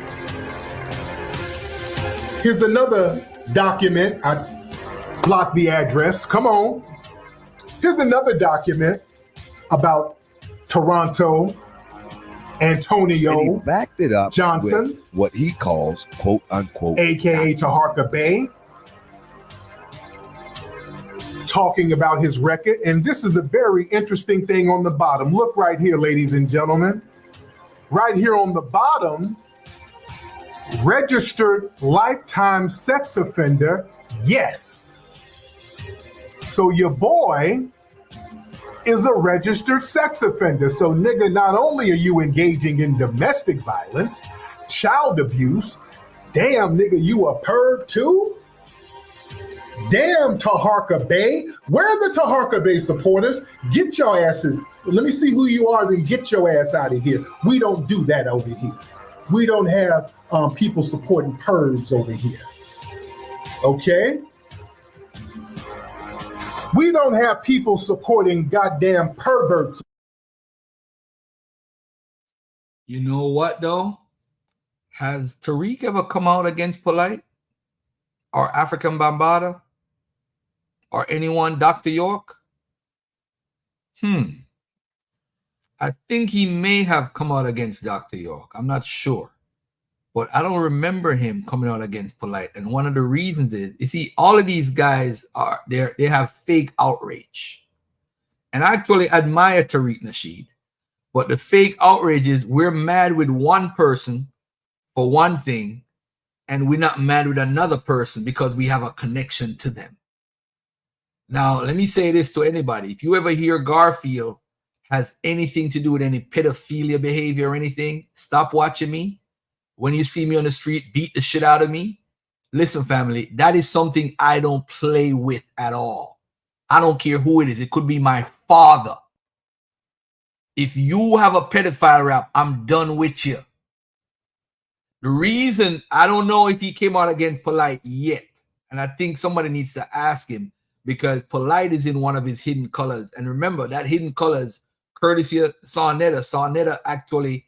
Here's another document. I blocked the address. Come on. Here's another document about Toronto, Antonio, and he backed it up Johnson, with what he calls, quote unquote, aka Taharqa Bay, talking about his record. And this is a very interesting thing on the bottom. Look right here, ladies and gentlemen. Right here on the bottom, registered lifetime sex offender, yes. So your boy is a registered sex offender. So nigga, not only are you engaging in domestic violence, child abuse, damn nigga, you a perv too? Damn, Taharqa Bay. Where are the Taharqa Bay supporters? Get your asses. Let me see who you are, then get your ass out of here. We don't do that over here. We don't have people supporting pervs over here. Okay? We don't have people supporting goddamn perverts. You know what, though? Has Tariq ever come out against Polite or African Bambaataa or anyone, Dr. York? I think he may have come out against Dr. York. I'm not sure. But I don't remember him coming out against Polite. And one of the reasons is, you see, all of these guys they have fake outrage. And I actually admire Tariq Nasheed. But the fake outrage is we're mad with one person for one thing, and we're not mad with another person because we have a connection to them. Now, let me say this to anybody. If you ever hear Garfield has anything to do with any pedophilia behavior or anything, stop watching me. When you see me on the street, beat the shit out of me. Listen, family, that is something I don't play with at all. I don't care who it is. It could be my father. If you have a pedophile rap, I'm done with you. The reason, I don't know if he came out against Polite yet. And I think somebody needs to ask him, because Polite is in one of his hidden colors. And remember, that hidden colors, courtesy of Sarnetta. Sarnetta actually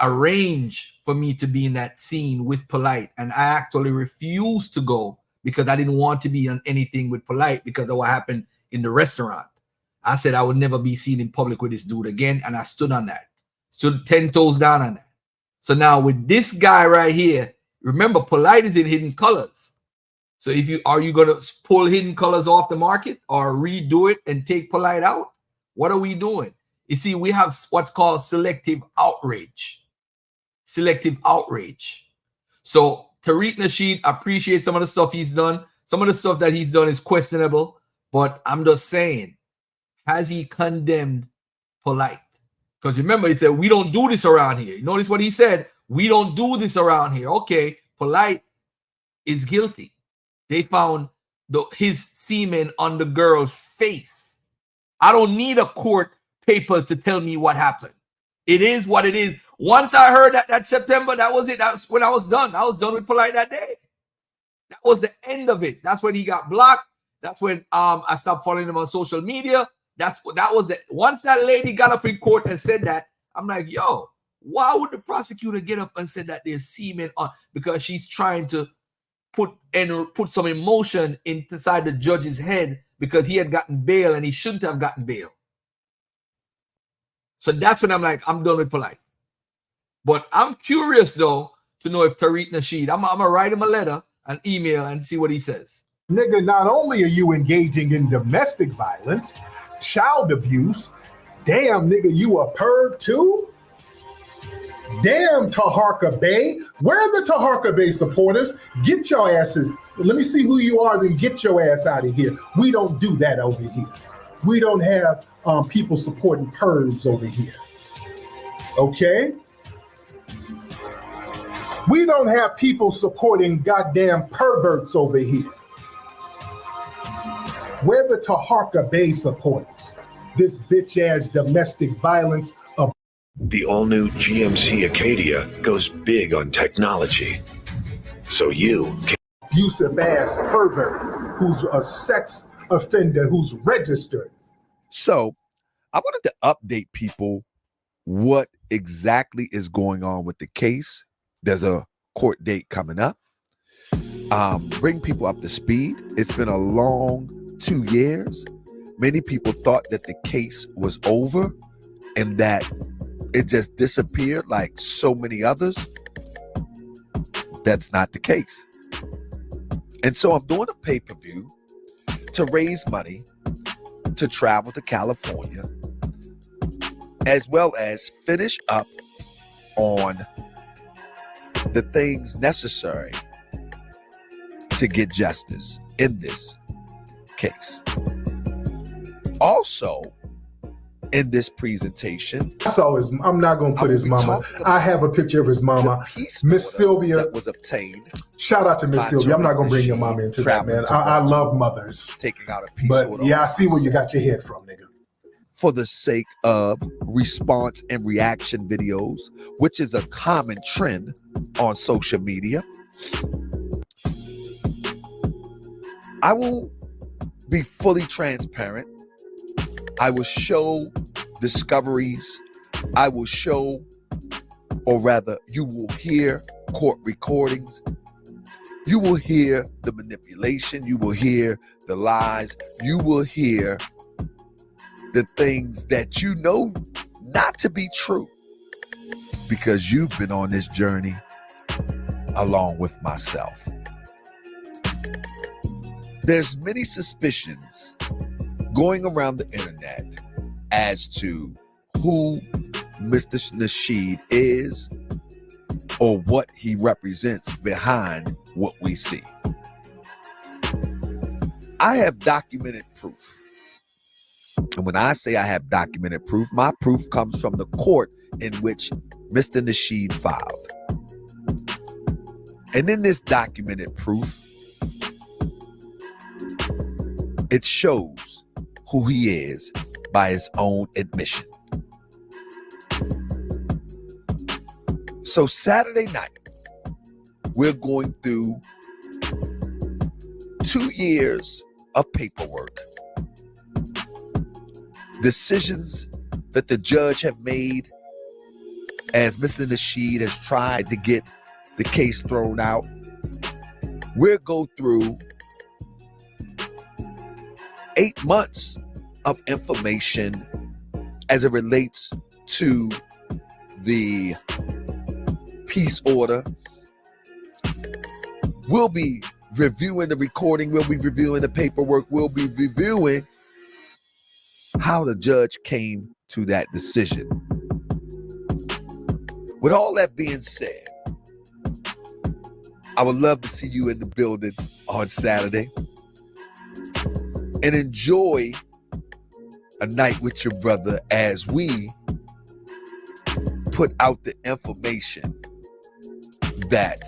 arranged for me to be in that scene with Polite. And I actually refused to go because I didn't want to be on anything with Polite because of what happened in the restaurant. I said I would never be seen in public with this dude again, and I stood on that. So 10 toes down on that. So now with this guy right here, remember, polite is in hidden colors. So are you gonna pull hidden colors off the market or redo it and take polite out? What are we doing? You see, we have what's called selective outrage. Selective outrage. So Tariq Nasheed appreciates some of the stuff he's done. Some of the stuff that he's done is questionable, but I'm just saying, has he condemned polite? Because remember, he said, we don't do this around here. You notice what he said? We don't do this around here. Okay, polite is guilty. They found his semen on the girl's face. I don't need a court papers to tell me what happened. It is what it is. Once I heard that September, that was it. That's when I was done. I was done with polite that day. That was the end of it. That's when he got blocked. That's when I stopped following him on social media. That was the once that lady got up in court and said that, I'm like, yo, why would the prosecutor get up and say that there's semen on? Because she's trying to put some emotion inside the judge's head because he had gotten bail and he shouldn't have gotten bail. So that's when I'm like, I'm done with polite. But I'm curious though to know if Tariq Nasheed, I'm gonna write him a letter, an email, and see what he says. Nigga, not only are you engaging in domestic violence, child abuse, damn nigga, you a perv too? Damn, Taharqa Bay. Where are the Taharqa Bay supporters? Get your asses. Let me see who you are, then get your ass out of here. We don't do that over here. We don't have people supporting pervs over here. Okay? We don't have people supporting goddamn perverts over here. Where the Taharqa Bay supporters? This bitch-ass domestic violence of the all-new GMC Acadia goes big on technology. So you can abusive-ass pervert who's a sex offender who's registered. So I wanted to update people what exactly is going on with the case. There's a court date coming up. Bring people up to speed. It's been a long 2 years. Many people thought that the case was over and that it just disappeared like so many others. That's not the case. And so I'm doing a pay-per-view to raise money to travel to California, as well as finish up on the things necessary to get justice in this case. Also, in this presentation, I saw his. I'm not gonna put his mama. I have a picture of his mama, Miss Sylvia. That was obtained. Shout out to Miss Sylvia. I'm not gonna bring your mama into that, man. I love mothers. Taking out a piece. But yeah, I see where you got your head from, nigga. For the sake of response and reaction videos, which is a common trend on social media, I will be fully transparent. I will show discoveries. I will show, or rather, you will hear court recordings. You will hear the manipulation. You will hear the lies. You will hear the things that you know not to be true because you've been on this journey along with myself. There's many suspicions going around the internet as to who Mr. Nasheed is or what he represents behind what we see. I have documented proof. And when I say I have documented proof, my proof comes from the court in which Mr. Nasheed filed. And in this documented proof, it shows who he is by his own admission. So Saturday night, we're going through 2 years of paperwork, decisions that the judge have made as Mr. Nasheed has tried to get the case thrown out. We'll go through 8 months of information as it relates to the peace order. We'll be reviewing the recording. We'll be reviewing the paperwork. We'll be reviewing how the judge came to that decision. With all that being said, I would love to see you in the building on Saturday and enjoy a night with your brother as we put out the information that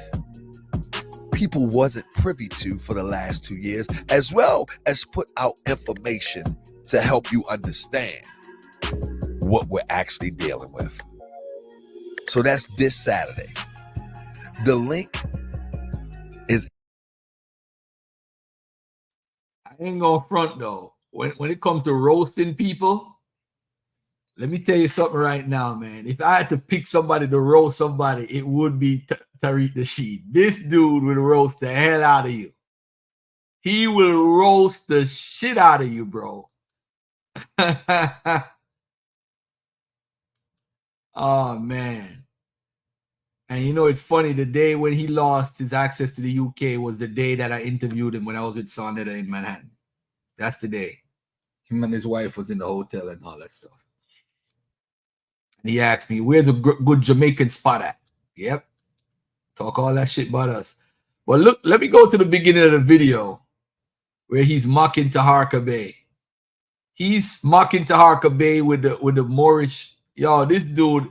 people wasn't privy to for the last 2 years, as well as put out information to help you understand what we're actually dealing with. So that's this Saturday. The link is... I ain't gonna front though. When it comes to roasting people, let me tell you something right now, man. If I had to pick somebody to roast somebody, it would be Tariq Nasheed. This dude will roast the hell out of you. He will roast the shit out of you, bro. Oh, man. And you know, it's funny, the day when he lost his access to the UK was the day that I interviewed him when I was with Sonetta in Manhattan. That's the day. Him and his wife was in the hotel and all that stuff. And he asked me, where's a good Jamaican spot at? Yep. Talk all that shit about us. But look, let me go to the beginning of the video where he's mocking Taharqa Bay. He's mocking Taharqa Bay with the Moorish. Yo, this dude,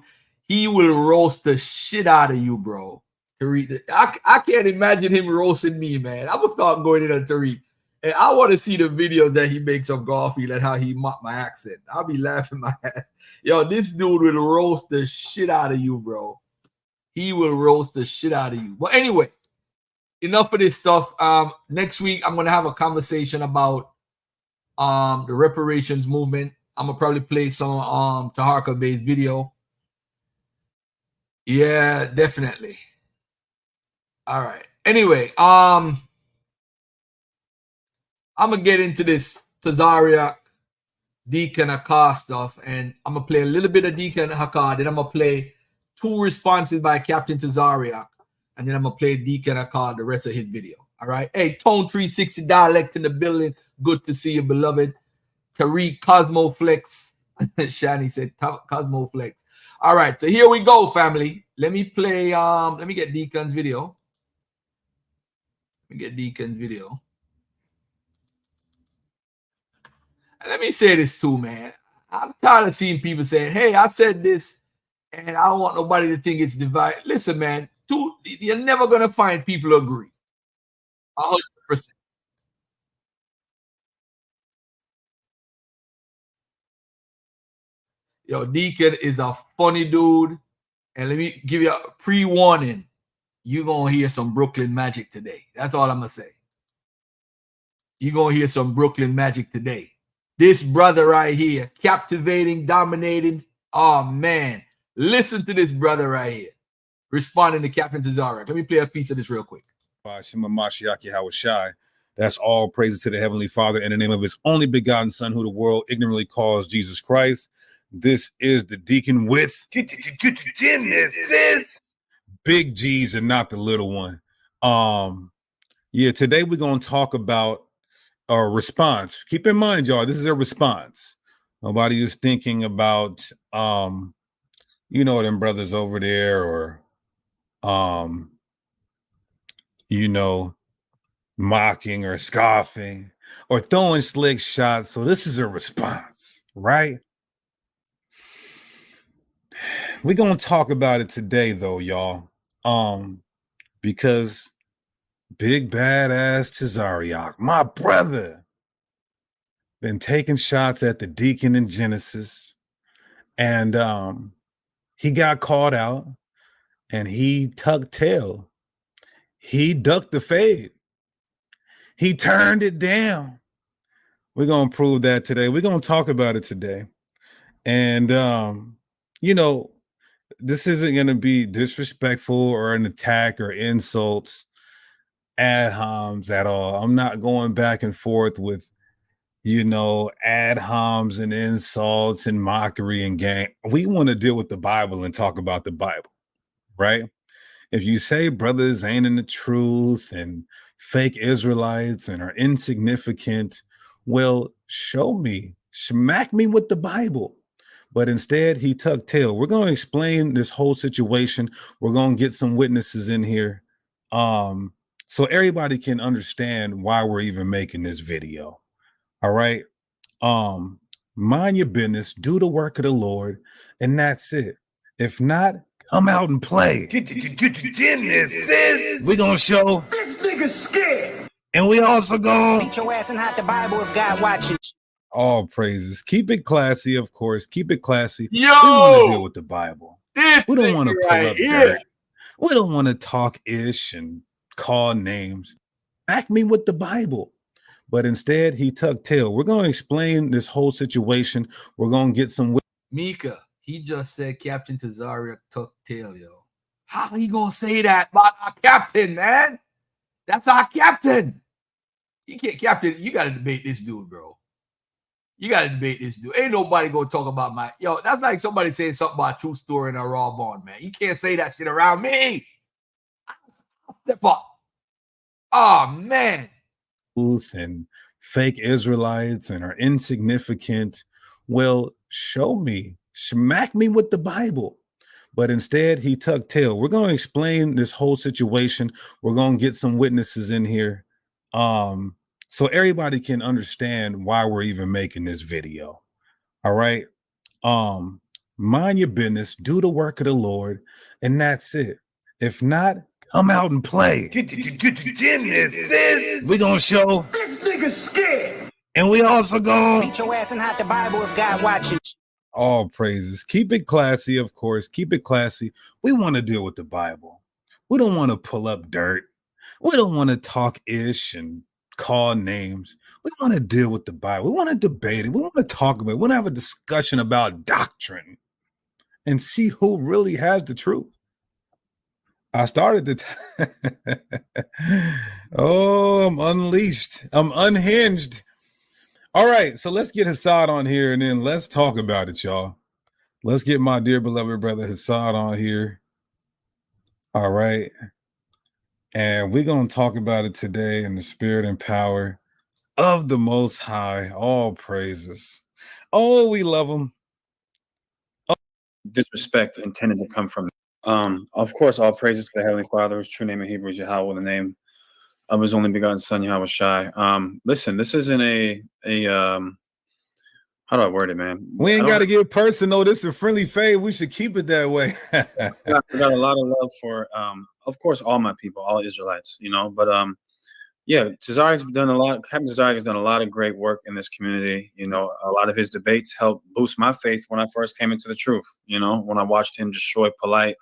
he will roast the shit out of you, bro. Tariq, I can't imagine him roasting me, man. I'm gonna start going in on Tariq. And I want to see the videos that he makes of Garfield and how he mocked my accent. I'll be laughing my ass. Yo, this dude will roast the shit out of you, bro. He will roast the shit out of you. But anyway, enough of this stuff. Next week, I'm going to have a conversation about the reparations movement. I'm going to probably play some Taharqa-based video. Yeah, definitely. All right. Anyway, I'm going to get into this Tazarayach, Deacon, Hakah stuff, and I'm going to play a little bit of Deacon, Hakah, then I'm going to play 2 responses by Captain Tazarayach, and then I'm going to play Deacon, Hakah, the rest of his video. All right? Hey, Tone 360 Dialect in the building. Good to see you, beloved. Tariq, Cosmo Flex. Shani said Cosmo Flex. All right, so here we go, family. Let me play, let me get Deacon's video. Let me get Deacon's video. Let me say this too, man. I'm tired of seeing people saying, hey, I said this, and I don't want nobody to think it's divided. Listen, man, you're never going to find people who agree. 100%. Yo, Deacon is a funny dude. And let me give you a pre-warning. You're going to hear some Brooklyn magic today. That's all I'm going to say. You're going to hear some Brooklyn magic today. This brother right here, captivating, dominating. Oh, man. Listen to this brother right here. Responding to Captain Tazarayach. Let me play a piece of this real quick. That's all praises to the Heavenly Father in the name of his only begotten Son, who the world ignorantly calls Jesus Christ. This is the Deacon with Genesis. Big G's and not the little one. Yeah, today we're going to talk about a response. Keep in mind, y'all, this is a response. Nobody is thinking about, you know, them brothers over there or, you know, mocking or scoffing or throwing slick shots. So this is a response, right? We're going to talk about it today, though, y'all, because big badass Tazarayach, my brother, been taking shots at the Deacon in Genesis, and he got caught out, and he tucked tail. He ducked the fade. He turned it down. We're going to prove that today. We're going to talk about it today. And, you know, this isn't going to be disrespectful or an attack or insults ad homs at all. I'm not going back and forth with you know, ad homs and insults and mockery and gang. We want to deal with the Bible and talk about the Bible, right? If you say brothers ain't in the truth and fake Israelites and are insignificant, well, show me, smack me with the Bible. But instead, he tucked tail. We're going to explain this whole situation. We're going to get some witnesses in here, so everybody can understand why we're even making this video. All right. Mind your business, do the work of the Lord, and that's it. If not, come out and play. Genesis. We're gonna show This nigga's scared. and we also gonna Beat your ass and hide the Bible if God watching. all praises. Keep it classy, of course. Keep it classy. Yo, we want to deal with the Bible. This We don't want to nigga pull right up here. dirt. We don't want to talk ish and call names. Act me with the Bible. But instead, he tucked tail. We're going to explain this whole situation. We're going to get some. Mika, he just said Captain Tazarayach tucked tail, yo. How he gonna say that about our captain, man? That's our captain. You can't, Captain. You gotta debate this dude, bro. You gotta debate this dude. Ain't nobody gonna talk about my yo. That's like somebody saying something about a true story in a raw bond, man. You can't say that shit around me. I'll step up. Oh man. And fake Israelites and are insignificant. Well, show me, smack me with the Bible. But instead, he tucked tail. We're going to explain this whole situation. We're going to get some witnesses in here, so everybody can understand why we're even making this video. All right. Mind your business, do the work of the Lord, and that's it. If not, come out and play. Genesis. We're gonna show This nigga's scared. and we also gonna Beat your ass and hide the Bible if God watching. all praises. Keep it classy, of course. Keep it classy. We want to deal with the Bible. We don't want to pull up dirt. We don't want to talk ish and call names. We want to deal with the Bible. We want to debate it. We want to talk about it. We want to have a discussion about doctrine and see who really has the truth. I started the oh, I'm unleashed. I'm unhinged. All right, so let's get Hassad on here and then let's talk about it, y'all. Let's get my dear beloved brother Hassad on here. All right. And we're going to talk about it today in the spirit and power of the Most High. All praises. Oh, we love him. Disrespect intended to come from. Of course, all praises to the Heavenly Father, whose true name in Hebrew is Yahweh, the name of his only begotten Son, Yahweh Shai. Listen, this isn't a how do I word it, man? We ain't got to get personal. This is a friendly fade. We should keep it that way. I got a lot of love for, of course, all my people, all Israelites, you know. But yeah, Tazarayach's done a lot. Captain Tazarayach has done a lot of great work in this community. You know, a lot of his debates helped boost my faith when I first came into the truth. You know, when I watched him destroy polite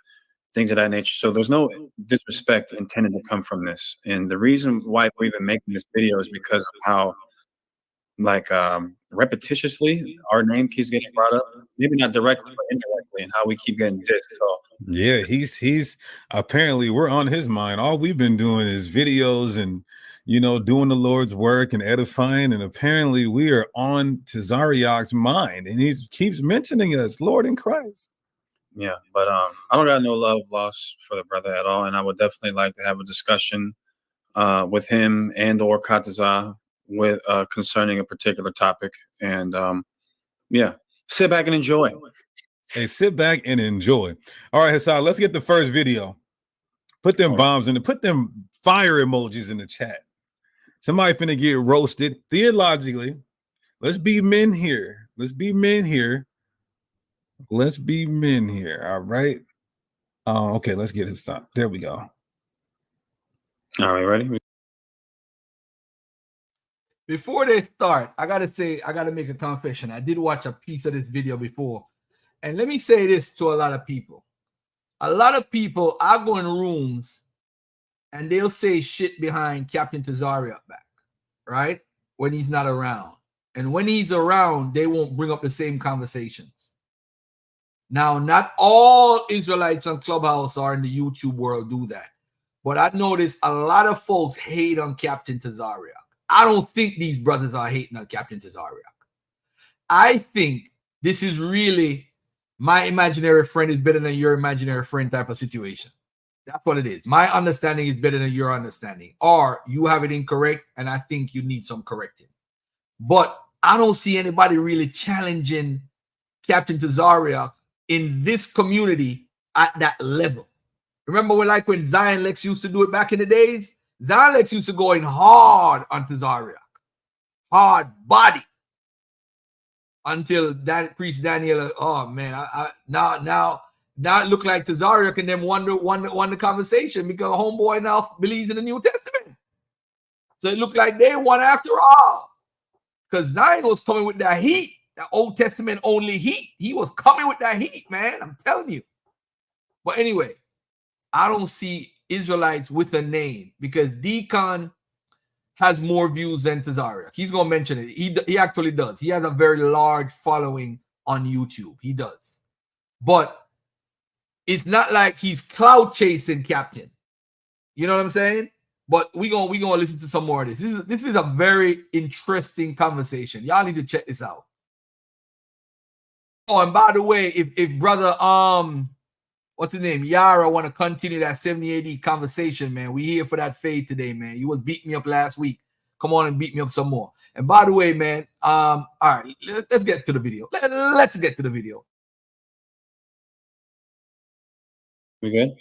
things of that nature. So there's no disrespect intended to come from this. And the reason why we're even making this video is because of how, like, repetitiously our name keeps getting brought up, maybe not directly but indirectly, and how we keep getting dissed. So yeah, he's apparently we're on his mind. All we've been doing is videos and, you know, doing the Lord's work and edifying, and apparently we are on Tazarayach's mind, and he keeps mentioning us, Lord in Christ. Yeah, but I don't got no love lost for the brother at all, and I would definitely like to have a discussion with him and or Kataza with concerning a particular topic. And yeah, sit back and enjoy. Hey, sit back and enjoy. All right, Hassan, let's get the first video. Put them bombs in put them fire emojis in the chat. Somebody finna get roasted theologically. Let's be men here. Let's be men here. Let's be men here. All right. Okay, let's get it stopped. There we go. All right, ready? Before they start, I gotta make a confession. I did watch a piece of this video before. And let me say this to a lot of people. A lot of people, I go in rooms and they'll say shit behind Captain Tazarayach back, right? When he's not around. And when he's around, they won't bring up the same conversations. Now, not all Israelites on Clubhouse or in the YouTube world do that. But I noticed a lot of folks hate on Captain Tazarayach. I don't think these brothers are hating on Captain Tazarayach. I think this is really my imaginary friend is better than your imaginary friend type of situation. That's what it is. My understanding is better than your understanding. Or you have it incorrect, and I think you need some correcting. But I don't see anybody really challenging Captain Tazarayach in this community at that level. Remember when Zion Lex used to do it back in the days? Zion Lex used to go in hard on Tazarayach. Hard body. Until that priest Daniel, oh man, now it look like Tazarayach and them won the conversation because homeboy now believes in the New Testament. So it looked like they won after all. Because Zion was coming with that heat, that Old Testament only heat. He was coming with that heat, man. I'm telling you. But anyway, I don't see Israelites with a name because Deacon has more views than Tazarayach. He's going to mention it. He actually does. He has a very large following on YouTube. He does. But it's not like he's cloud chasing Captain. You know what I'm saying? But we're gonna listen to some more of this. This is a very interesting conversation. Y'all need to check this out. Oh, and by the way, if brother what's his name? Yara want to continue that 70 AD conversation, man. We here for that fade today, man. You was beating me up last week. Come on and beat me up some more. And by the way, man, all right, let's get to the video. Let's get to the video. We good?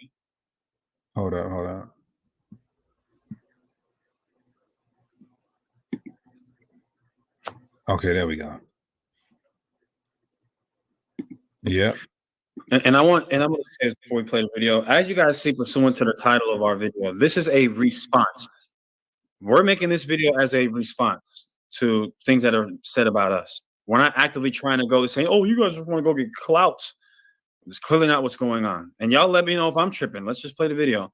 Hold on. Okay, there we go. Yeah. And I'm going to say this before we play the video. As you guys see, pursuant to the title of our video, this is a response. We're making this video as a response to things that are said about us. We're not actively trying to go to saying, oh, you guys just want to go get clout. It's clearly not what's going on. And y'all let me know if I'm tripping. Let's just play the video.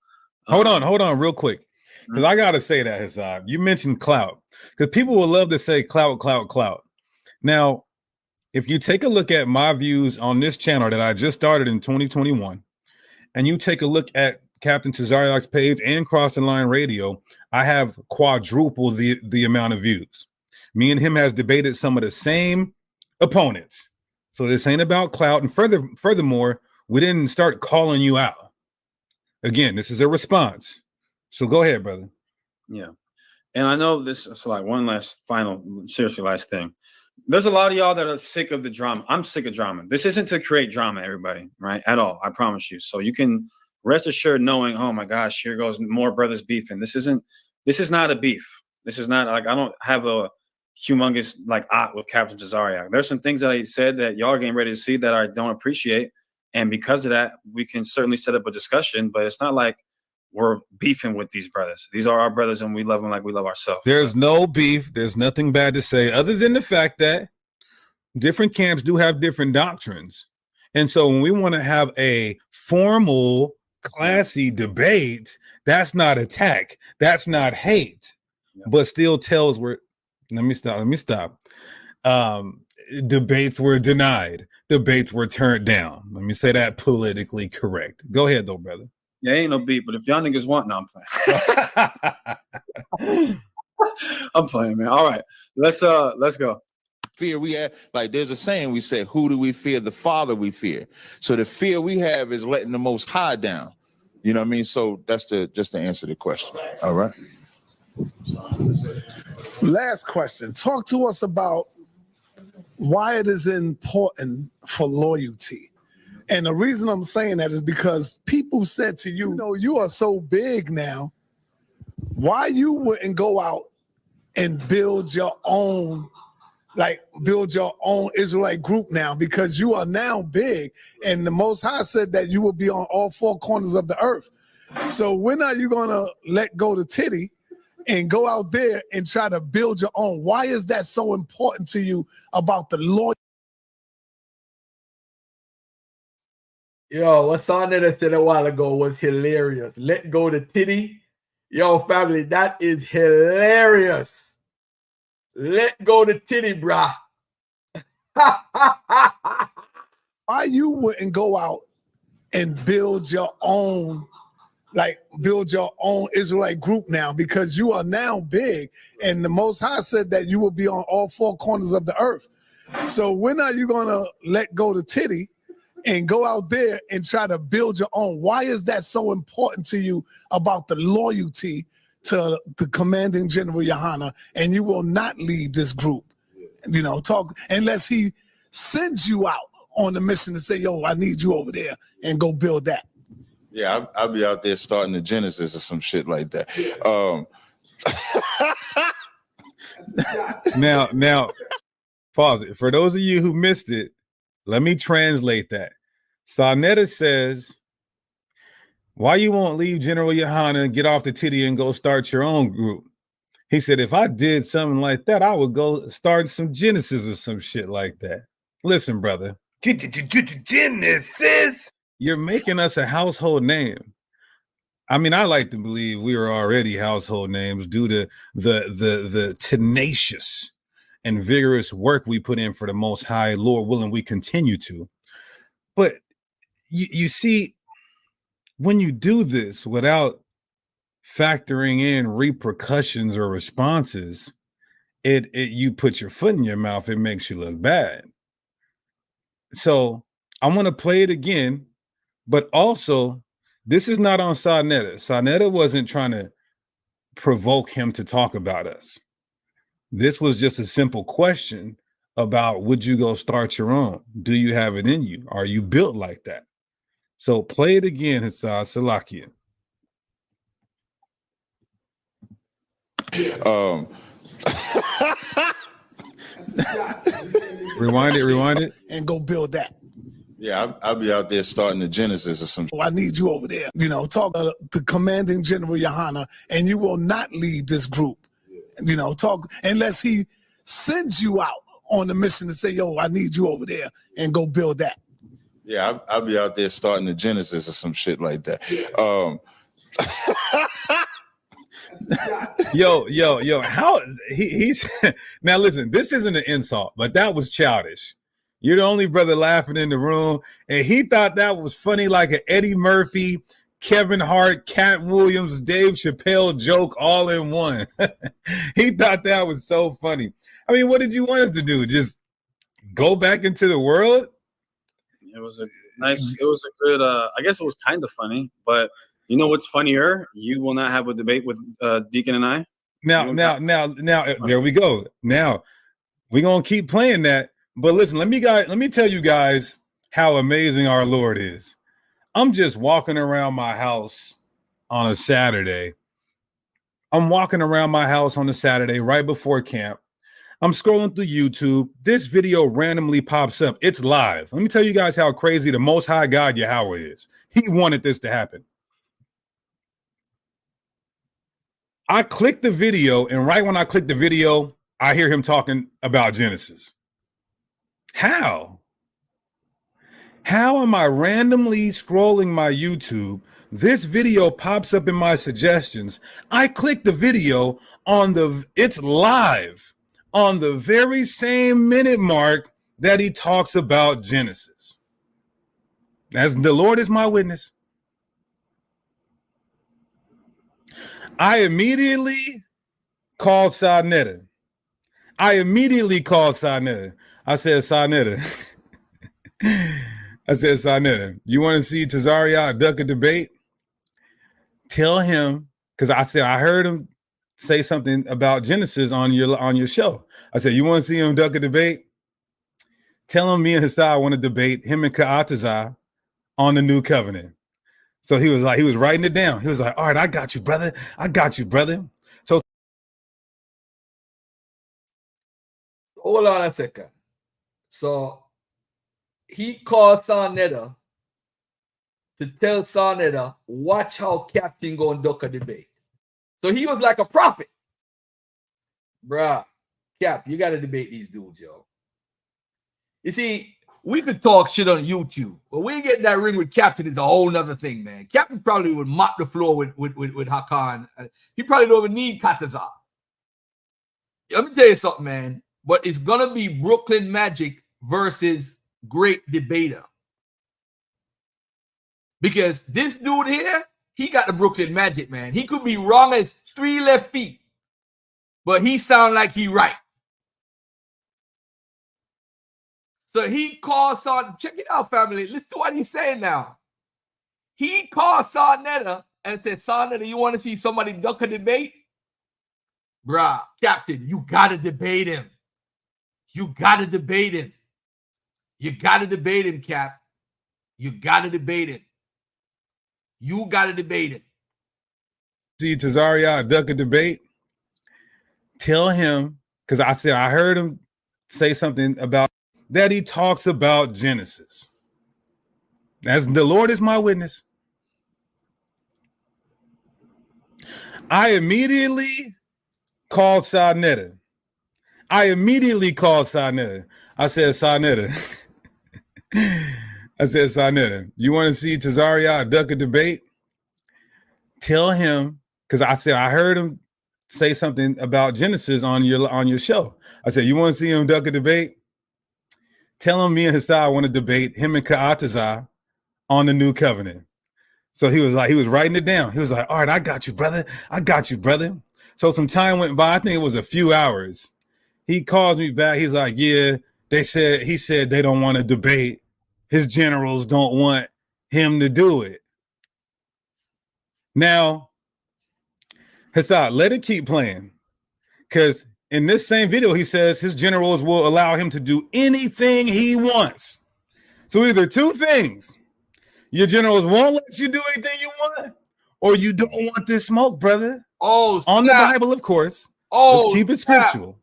Hold on real quick. Because I got to say that, Hassad. You mentioned clout. Because people will love to say clout. Now, if you take a look at my views on this channel that I just started in 2021, and you take a look at Captain Tazarayach's page and Crossing Line Radio, I have quadrupled the amount of views. Me and him has debated some of the same opponents. So this ain't about clout. And furthermore, we didn't start calling you out. Again, this is a response. So go ahead, brother. Yeah. And I know this is like one last thing. There's a lot of y'all that are sick of the drama. I'm sick of drama. This isn't to create drama, everybody, right? At all. I promise you. So you can rest assured knowing, oh my gosh, here goes more brothers beefing. This is not a beef. This is not like, I don't have a humongous like with Captain Tazarayach. There's some things that I said that y'all are getting ready to see that I don't appreciate. And because of that, we can certainly set up a discussion, but it's not like we're beefing with these brothers. These are our brothers and we love them like we love ourselves. There's no beef. There's nothing bad to say other than the fact that different camps do have different doctrines. And so when we want to have a formal, classy debate, that's not attack. That's not hate, but still tells we're, let me stop. Debates were denied. Debates were turned down. Let me say that politically correct. Go ahead though, brother. Yeah, ain't no beef, but if y'all niggas want, no, I'm playing. I'm playing, man. All right, let's go. Fear we have, like there's a saying we say, who do we fear? The Father we fear. So the fear we have is letting the Most High down. You know what I mean? So that's just to answer the question. All right. Last question. Talk to us about why it is important for loyalty. And the reason I'm saying that is because people said to you, you are so big now. Why you wouldn't go out and build your own Israelite group now? Because you are now big. And the Most High said that you will be on all four corners of the earth. So when are you going to let go the titty and go out there and try to build your own? Why is that so important to you about the loyalty? Yo, what's on that I said a while ago was hilarious. Let go the titty. Yo, family, that is hilarious. Let go the titty, brah. Why you wouldn't go out and build your own like build your own Israelite group now, because you are now big, and the Most High said that you will be on all four corners of the earth. So when are you gonna let go the titty and go out there and try to build your own? Why is that so important to you about the loyalty to the commanding general Yohana, and you will not leave this group, you know, talk unless he sends you out on the mission to say, yo, I need you over there, and go build that. Yeah, I'll be out there starting the Genesis or some shit like that. Now, pause it. For those of you who missed it, let me translate that. Sarnetta says, why you won't leave General Yohana and get off the titty and go start your own group? He said, if I did something like that, I would go start some Genesis or some shit like that. Listen, brother. Genesis. You're making us a household name. I mean, I like to believe we are already household names due to the tenacious and vigorous work we put in for the Most High. Lord willing, we continue to. But you see, when you do this without factoring in repercussions or responses, you put your foot in your mouth, it makes you look bad. So I'm going to play it again, but also this is not on Sarnetta. Sarnetta wasn't trying to provoke him to talk about us. This was just a simple question about, would you go start your own? Do you have it in you? Are you built like that? So play it again, Hassad Salakia. Rewind it. And go build that. Yeah, I'll be out there starting the Genesis or some. I need you over there, you know, talk to the commanding general Yohana, and you will not leave this group, you know, talk unless he sends you out on the mission to say, yo, I need you over there, and go build that. Yeah, I'll be out there starting the Genesis or some shit like that. Yo, how is he's now listen, this isn't an insult, but that was childish. You're the only brother laughing in the room, and he thought that was funny, like an Eddie Murphy, Kevin Hart, Cat Williams, Dave Chappelle joke all in one. He thought that was so funny. I mean, what did you want us to do? Just go back into the world? It was a good, I guess it was kind of funny, but you know what's funnier? You will not have a debate with Deacon and I. Now, there we go. Now, we're going to keep playing that. But listen, let me tell you guys how amazing our Lord is. I'm just walking around my house on a Saturday. Right before camp. I'm scrolling through YouTube. This video randomly pops up. It's live. Let me tell you guys how crazy the Most High God Yahweh is. He wanted this to happen. I clicked the video, and right when I clicked the video, I hear him talking about Genesis. How am I randomly scrolling my YouTube? This video pops up in my suggestions. I click the video it's live on the very same minute mark that he talks about Genesis. As the Lord is my witness. I immediately called Sarnetta. I said, Sarnetta, you want to see Tazarayach duck a debate? Tell him, because I said I heard him say something about Genesis on your show. I said, you want to see him duck a debate? Tell him me and Hassad want to debate him and Ka'atazah on the new covenant. So he was writing it down. He was like, all right, I got you, brother. So hold on a second. So he called Sarnetta to tell Sarnetta, watch how Captain go and duck a debate. So he was like a prophet. Bruh, Cap, you got to debate these dudes, yo. You see, we could talk shit on YouTube, but we get that ring with Captain is a whole nother thing, man. Captain probably would mop the floor with Hakah. He probably don't even need Kataza. Let me tell you something, man. But it's going to be Brooklyn Magic versus Great Debater. Because this dude here he got the Brooklyn magic, man. He could be wrong as 3 left feet, but he sound like he right. So he called Son. Check it out, family. Listen to what he's saying now. He called Sarnetta and said, Sarnetta, you want to see somebody duck a debate? Bruh, Captain, you got to debate him. You got to debate him. You got to debate him, Cap. You got to debate him. You got to debate him. See Tazarayach duck a debate? Tell him, because I heard him say something about that he talks about Genesis. As the Lord is my witness. I immediately called Sarnetta. I said, Sarnetta. I said, Sarnetta, you want to see Tazarayach duck a debate? Tell him, because I heard him say something about Genesis on your show. I said, you want to see him duck a debate? Tell him me and Hassad want to debate him and Ka'atazar on the new covenant. So he was writing it down. He was like, all right, I got you, brother. So some time went by. I think it was a few hours. He calls me back. He's like, yeah, he said they don't want to debate. His generals don't want him to do it. Now, Hassad, let it keep playing. Because in this same video, he says his generals will allow him to do anything he wants. So either two things. Your generals won't let you do anything you want, or you don't want this smoke, brother. Oh, snap. On the Bible, of course. Oh, let's keep it scriptural.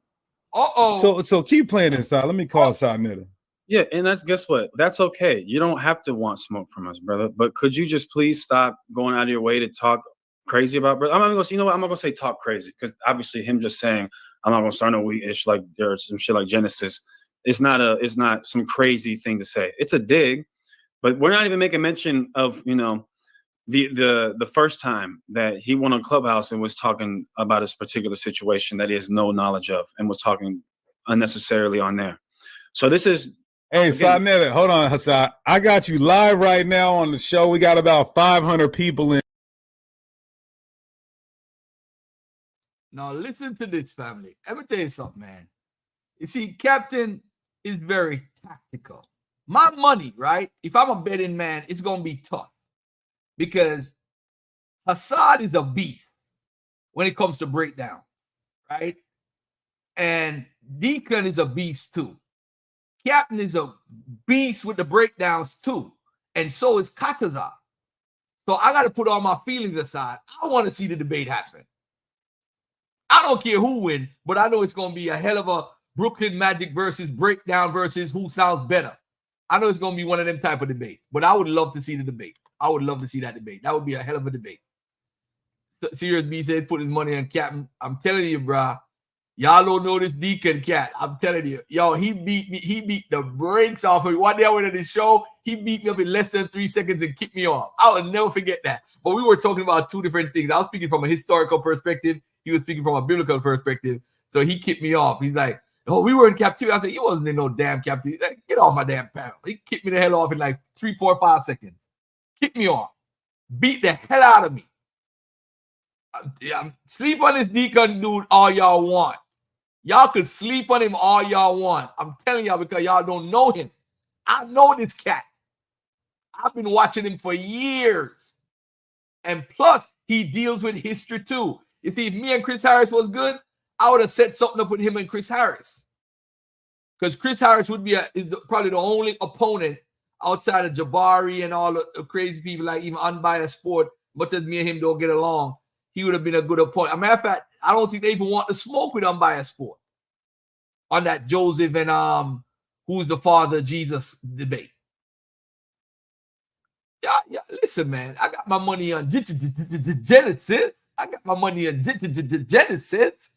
Uh-oh. So keep playing inside. Let me call Sarnetta. Yeah, and guess what? That's okay. You don't have to want smoke from us, brother. But could you just please stop going out of your way to talk crazy about brother? I'm not gonna say, you know what? I'm not gonna say talk crazy, because obviously him just saying I'm not gonna start no weak-ish like there's some shit like Genesis. It's not some crazy thing to say. It's a dig, but we're not even making mention of, you know, the first time that he went on Clubhouse and was talking about this particular situation that he has no knowledge of and was talking unnecessarily on there. So this is. Hey, Sarnetta, hold on, Hassad. I got you live right now on the show. We got about 500 people in. Now listen to this, family. Let me tell you something, man. You see, Captain is very tactical. My money, right? If I'm a betting man, it's going to be tough. Because Hassad is a beast when it comes to breakdown, right? And Deacon is a beast too. Captain is a beast with the breakdowns too. And so is Ka'atazar. So I got to put all my feelings aside. I want to see the debate happen. I don't care who wins, but I know it's going to be a hell of a Brooklyn Magic versus breakdown versus who sounds better. I know it's going to be one of them type of debates, but I would love to see the debate. I would love to see that debate. That would be a hell of a debate. Serious B said put his money on Captain. I'm telling you, bro. Y'all don't know this Deacon cat. I'm telling you. Yo, he beat me. He beat the brakes off of me. One day I went to the show. He beat me up in less than 3 seconds and kicked me off. I will never forget that. But we were talking about two different things. I was speaking from a historical perspective. He was speaking from a biblical perspective. So he kicked me off. He's like, oh, we were in captivity. I said, you wasn't in no damn captivity. Like, get off my damn panel. He kicked me the hell off in like 3, 4, 5 seconds. Kicked me off. Beat the hell out of me. Sleep on this Deacon dude all y'all want. Y'all could sleep on him all y'all want. I'm telling y'all because y'all don't know him. I know this cat. I've been watching him for years. And plus, he deals with history too. You see, if me and Chris Harris was good, I would have set something up with him and Chris Harris. Because Chris Harris would be probably the only opponent outside of Jabari and all the crazy people like even Unbiased Sport, much as me and him don't get along. He would have been a good opponent. As a matter of fact, I don't think they even want to smoke with Unbiased Sport on that Joseph and who's the father of Jesus debate. Yeah, listen, man. I got my money on Genesis. I got my money on Genesis.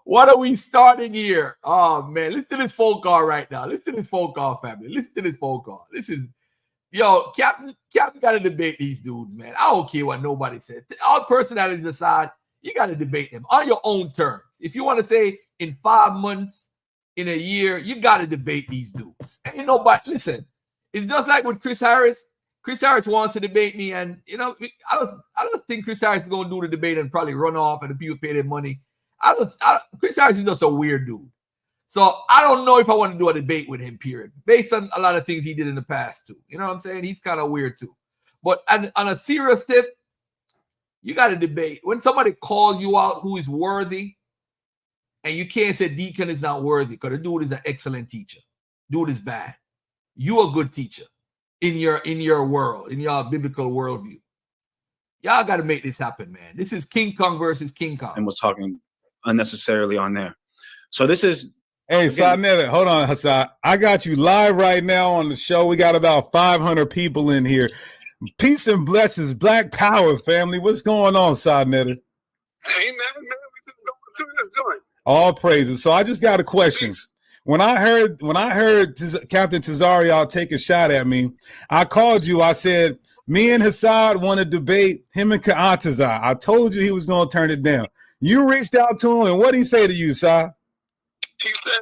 What are we starting here? Oh, man. Listen to this phone call right now. Listen to this phone call, family. Listen to this phone call. This is, yo, Captain got to debate these dudes, man. I don't care what nobody says. All personalities aside, you got to debate them on your own terms. If you want to say in 5 months, in a year, you got to debate these dudes. Ain't nobody, listen, it's just like with Chris Harris. Chris Harris wants to debate me, and you know, I don't think Chris Harris is going to do the debate and probably run off and the people pay their money. Chris Harris is just a weird dude. So I don't know if I want to do a debate with him, period, based on a lot of things he did in the past too. You know what I'm saying? He's kind of weird too. But on a serious tip, you got to debate. When somebody calls you out who is worthy, and you can't say Deacon is not worthy because the dude is an excellent teacher. Dude is bad. You a good teacher in your world, in your biblical worldview. Y'all got to make this happen, man. This is King Kong versus King Kong. And was talking unnecessarily on there. So this is... Hey, Sarnetta, hold on, Hassan. I got you live right now on the show. We got about 500 people in here. Peace and blessings, Black Power family. What's going on, Sarnetta? Hey, man, we just going through this joint. All praises. So I just got a question. When I heard Captain Tazarayach take a shot at me, I called you. I said, me and Hassad want to debate him and Ka'atazar. I told you he was going to turn it down. You reached out to him, and what did he say to you, Sa? He said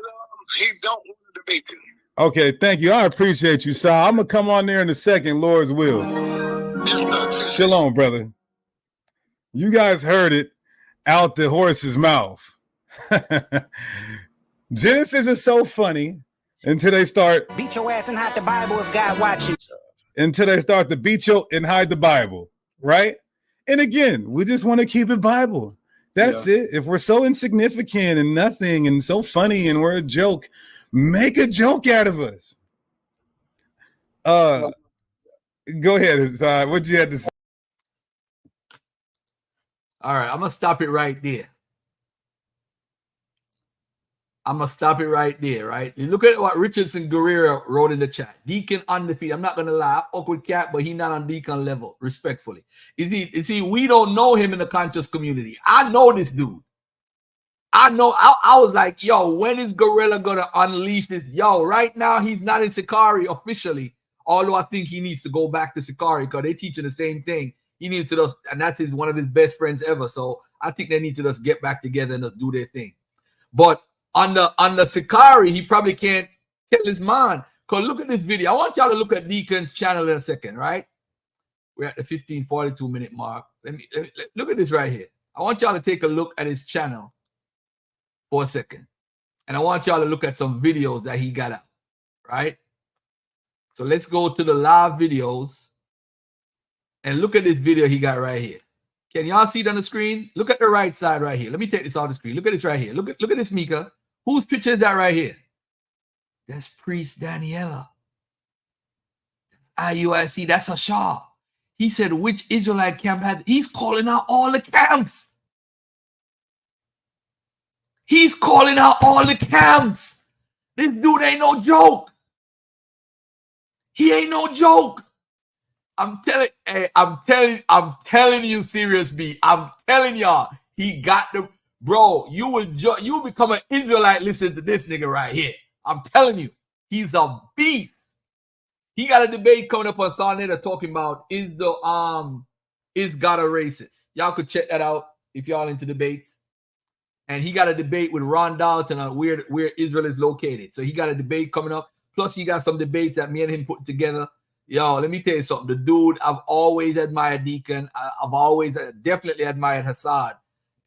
he don't want to debate you. Okay, thank you. I appreciate you, Sa. I'm going to come on there in a second, Lord's will. Shalom, brother. You guys heard it out the horse's mouth. Genesis is so funny until they start beat your ass and hide the Bible if God watching. Until they start to beat you and hide the Bible, right? And again, we just want to keep it Bible. That's it. If we're so insignificant and nothing and so funny and we're a joke, make a joke out of us. Go ahead. What you had to say? All right, I'm gonna stop it right there. Right? You look at what Richardson Guerrero wrote in the chat. Deacon undefeated. I'm not gonna lie, awkward cat, but he's not on Deacon level, respectfully. You see, we don't know him in the conscious community. I know this dude. I know. I was like, yo, when is Gorilla gonna unleash this? Yo, right now he's not in Sakari officially, although I think he needs to go back to Sakari because they're teaching the same thing. He needs to just, and that's one of his best friends ever. So I think they need to just get back together and just do their thing. But on the Sakari, he probably can't tell his mind. Because look at this video. I want y'all to look at Deacon's channel in a second, right? We're at the 15:42 minute mark. Let me look at this right here. I want y'all to take a look at his channel for a second. And I want y'all to look at some videos that he got out, right? So let's go to the live videos and look at this video he got right here. Can y'all see it on the screen? Look at the right side right here. Let me take this off the screen. Look at this right here. Look at this, Mika. Whose picture is that right here? That's Priest Daniela. That's IUIC. That's Ashar. He said, which Israelite camp had? He's calling out all the camps. He's calling out all the camps. This dude ain't no joke. He ain't no joke. I'm telling you, Serious B. I'm telling y'all, he got the bro. You will become an Israelite listening to this nigga right here. I'm telling you, he's a beast. He got a debate coming up on Sunday talking about is God a racist? Y'all could check that out if y'all into debates. And he got a debate with Ron Dalton on where Israel is located. So he got a debate coming up. Plus, he got some debates that me and him put together. Yo, let me tell you something. The dude, I've always admired Deacon. I've always definitely admired Hassad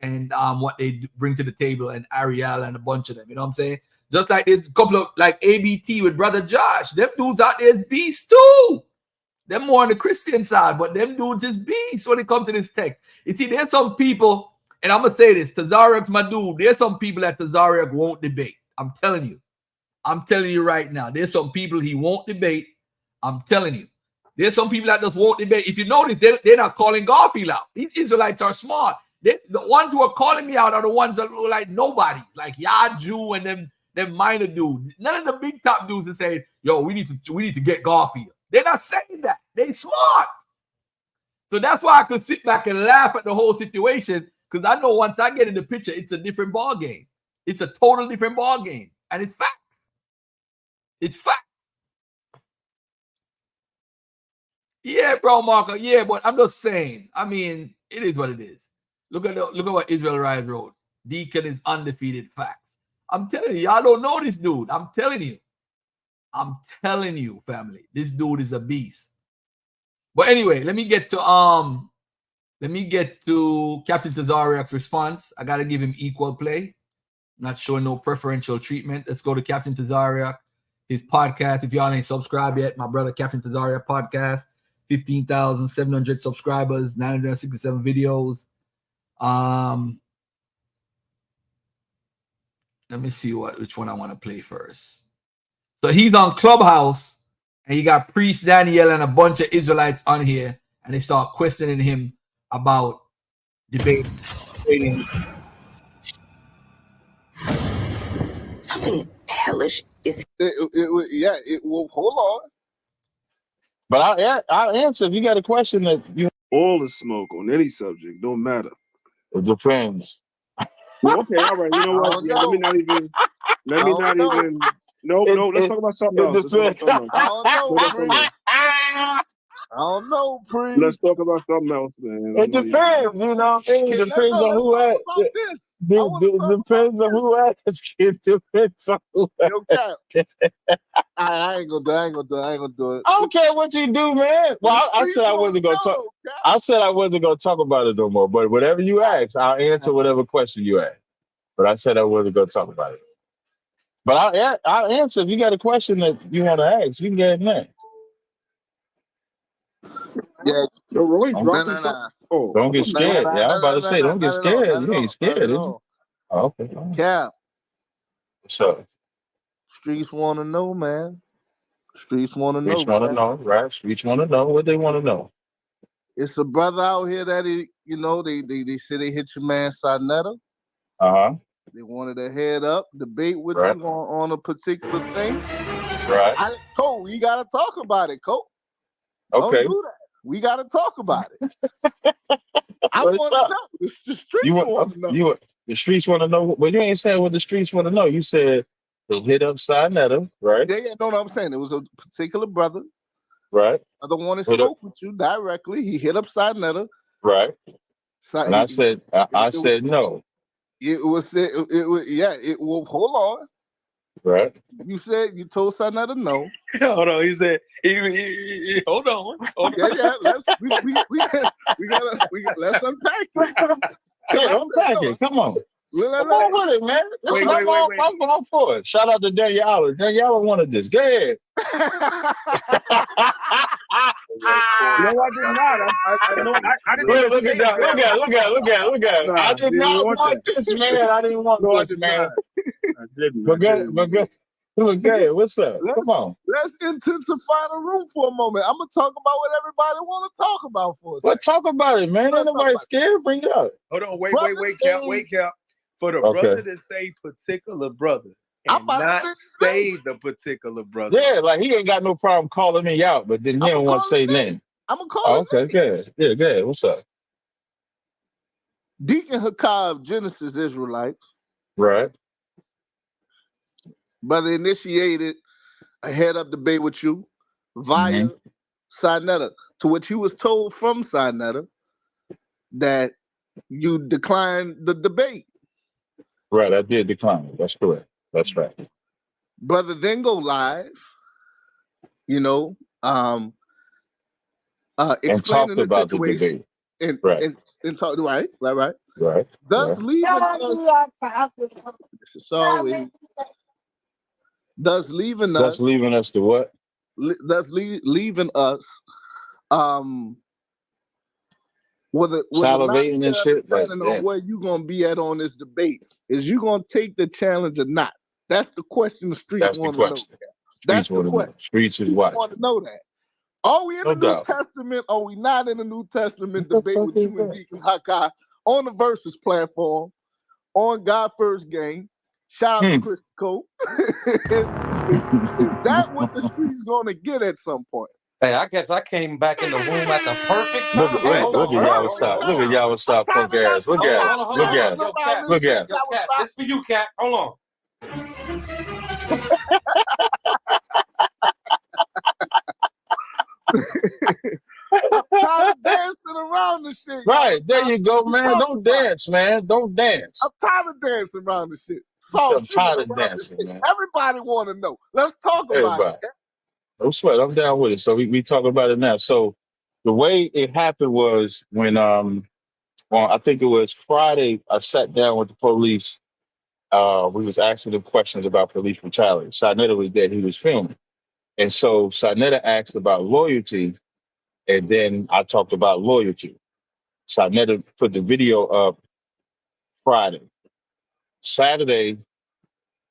and what they bring to the table, and Ariel and a bunch of them. You know what I'm saying? Just like there's a couple of like ABT with Brother Josh. Them dudes out there is beasts too. Them more on the Christian side, but them dudes is beasts when it comes to this text. You see, there's some people, and I'm gonna say this: Tazarayach's my dude. There's some people that Tazarayach won't debate. I'm telling you. I'm telling you right now. There's some people he won't debate. I'm telling you. There's some people that just won't debate. If you notice, they're not calling Garfield out. These Israelites are smart. The ones who are calling me out are the ones that look like nobodies, like Yaju and them minor dudes. None of the big top dudes are saying, yo, we need to get Garfield. They're not saying that. They smart. So that's why I could sit back and laugh at the whole situation, because I know once I get in the picture, it's a different ball game. It's a total different ball game. And it's facts. It's facts. Yeah, bro, Marco. Yeah, but I'm just saying. I mean, it is what it is. Look at what Israel Rise wrote. Deacon is undefeated. Facts. I'm telling you, y'all don't know this dude. I'm telling you. I'm telling you, family. This dude is a beast. But anyway, let me get to Captain Tazarayach's response. I gotta give him equal play, not showing no preferential treatment. Let's go to Captain Tazarayach, his podcast. If y'all ain't subscribed yet, my brother Captain Tazarayach podcast, 15,700 subscribers, 967 videos. Let me see which one I want to play first. So he's on Clubhouse, and you got Priest Daniel and a bunch of Israelites on here, and they start questioning him about debating. Something hellish is. It will. Hold on. But I'll answer if you got a question that you. All the smoke on any subject don't matter. It depends. Well, okay, all right. You know what? Yeah, let me not even. No. Let's talk about something else. I don't know, Pre. Let's talk about something else, man. It depends, you know. It depends on who asks. Depends on who asks. It depends on who asks. I ain't gonna do it. I don't care what you do, man. Well, I said I wasn't gonna talk. I said I wasn't gonna talk about it no more. But whatever you ask, I'll answer whatever question you ask. But I said I wasn't gonna talk about it. But I'll answer if you got a question that you want to ask. You can get it next. Yeah, you're really dropping something. Oh, don't get scared. Yeah, I'm about to say, don't get scared. You ain't scared, is you? Oh, okay. Cap. What's up? Streets want to know, man. Streets want to know. Streets want to know, right? Streets want to know what they want to know. It's a brother out here that they say they hit your man Sarnetta. They wanted to head up, debate with you on a particular thing. Right. Cole, you gotta talk about it, Cole. Okay. Don't do that. We gotta talk about it. I want to know. The streets want to know. The streets want to know. Well, you ain't saying what the streets want to know. You said they hit up Sarnetta, right? Yeah, no, I'm saying it was a particular brother. Right. Other one that spoke with you directly. He hit up Sarnetta. Right. And I said no. It was hold on. Right. You told Sarnetta no. Hold on. He said he hold on. Yeah. Let's unpack it. Yeah, unpack it. Come on. Come on with it, man. I'm going for it. Shout out to Daniela. Daniela wanted this. Go ahead. No, I did not. I didn't look at that. Look at it. I did not want this, man. I didn't want this, man. I didn't. Look, what's up? Come on. Let's intensify the room for a moment. I'm gonna talk about what everybody want to talk about for us. Well, talk about it, man. Ain't nobody scared. Bring it up. Hold on. Wait, Cap. For the brother to say particular brother and not say the particular brother. Yeah, like he ain't got no problem calling me out, but then he don't want to say name. I'm gonna call him. Okay, good. Yeah, good. What's up? Deacon Hakah of Genesis Israelites. Right. Brother initiated a head-up debate with you via Sarnetta, to which he was told from Sarnetta that you declined the debate. Right, I did decline it. That's correct. That's right. Brother then go live, and talked about the debate. And talk right. Thus leaving us to what? Leaving us salivating and shit. Depending on where you gonna be at on this debate, is you gonna take the challenge or not? That's the question the streets want to know. That's the question. Streets is what? Want to know that. Are we in the New Testament? Are we not in the New Testament? Debate with you and Deacon Hakah on the Versus platform on God First Game. Shout out to Chris Cole. Is that what the streets gonna get at some point? Hey, I guess I came back in the room at the perfect time. Look at y'all stop. Look at y'all stop punk ass. Look at it. Look at it. Look at it. This for you, Cap. Hold on. I'm tired of dancing around the shit. Right, there you go, man. Don't dance, man. Don't dance. I'm tired of dancing around the shit. I'm tired of dancing, man. Everybody want to know. Let's talk about it. No sweat. I'm down with it. So we talk about it now. So the way it happened was when I think it was Friday, I sat down with the police. We was asking them questions about police brutality. Sarnetta was there, he was filming. And so Sarnetta asked about loyalty, and then I talked about loyalty. Sarnetta put the video up Friday. Saturday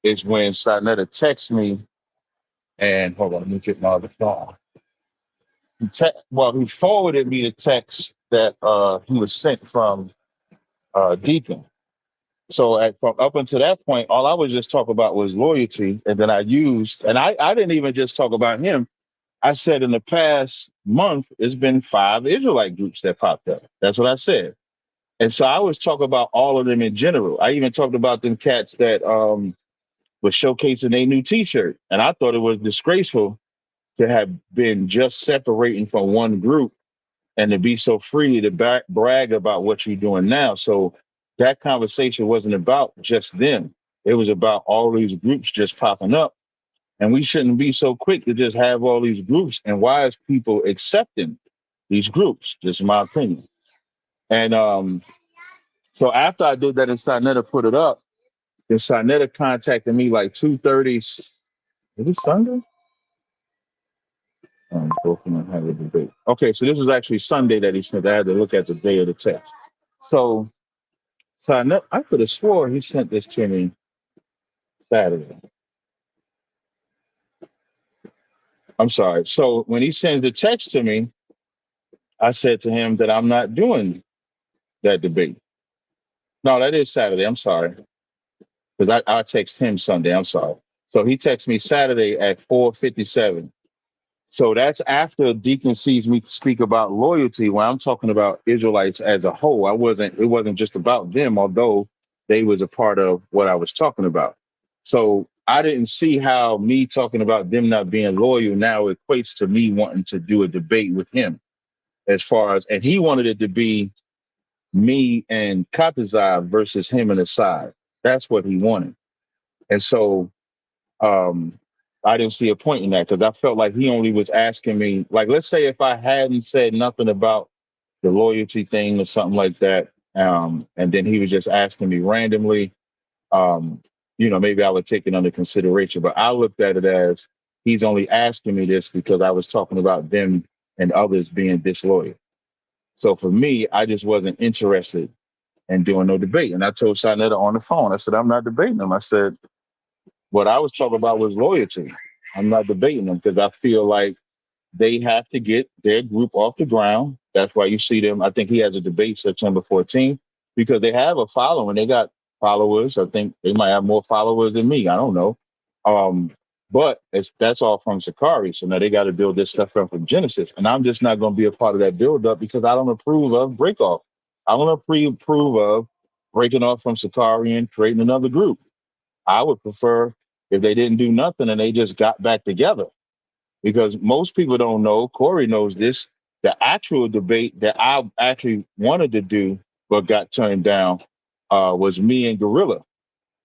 is when Sarnetta texts me, and hold on, let me get my other phone. He forwarded me the text that he was sent from Deacon. So from up until that point, all I was just talking about was loyalty. And then I didn't even just talk about him. I said in the past month, it's been 5 Israelite groups that popped up. That's what I said. And so I was talking about all of them in general. I even talked about them cats that was showcasing a new t-shirt. And I thought it was disgraceful to have been just separating from one group and to be so free to brag about what you're doing now. So that conversation wasn't about just them. It was about all these groups just popping up. And we shouldn't be so quick to just have all these groups. And why is people accepting these groups? Just my opinion. And so after I did that and Sarnetta put it up, then Sarnetta contacted me like 2:30. Is it Sunday? Okay, so this was actually Sunday that he sent. I had to look at the day of the text. So I could have swore he sent this to me Saturday. I'm sorry. So when he sends the text to me, I said to him that I'm not doing that debate. No, that is Saturday. I'm sorry. Because I text him Sunday. I'm sorry. So he texts me Saturday at 4:57. So that's after Deacon sees me speak about loyalty when I'm talking about Israelites as a whole. It wasn't just about them, although they was a part of what I was talking about. So I didn't see how me talking about them not being loyal now equates to me wanting to do a debate with him and he wanted it to be me and Katazai versus him and Asad. That's what he wanted. And so I didn't see a point in that because I felt like he only was asking me, like, let's say if I hadn't said nothing about the loyalty thing or something like that, and then he was just asking me randomly, maybe I would take it under consideration. But I looked at it as he's only asking me this because I was talking about them and others being disloyal. So for me, I just wasn't interested in doing no debate. And I told Sarnetta on the phone, I said, I'm not debating them. I said, what I was talking about was loyalty. I'm not debating them because I feel like they have to get their group off the ground. That's why you see them. I think he has a debate September 14th because they have a following. They got followers. I think they might have more followers than me. I don't know. But that's all from Sakari. So now they got to build this stuff up from Genesis. And I'm just not going to be a part of that build up because I don't approve of break off. I don't approve of breaking off from Sakari and creating another group. I would prefer if they didn't do nothing and they just got back together. Because most people don't know, Corey knows this, the actual debate that I actually wanted to do but got turned down was me and Gorilla.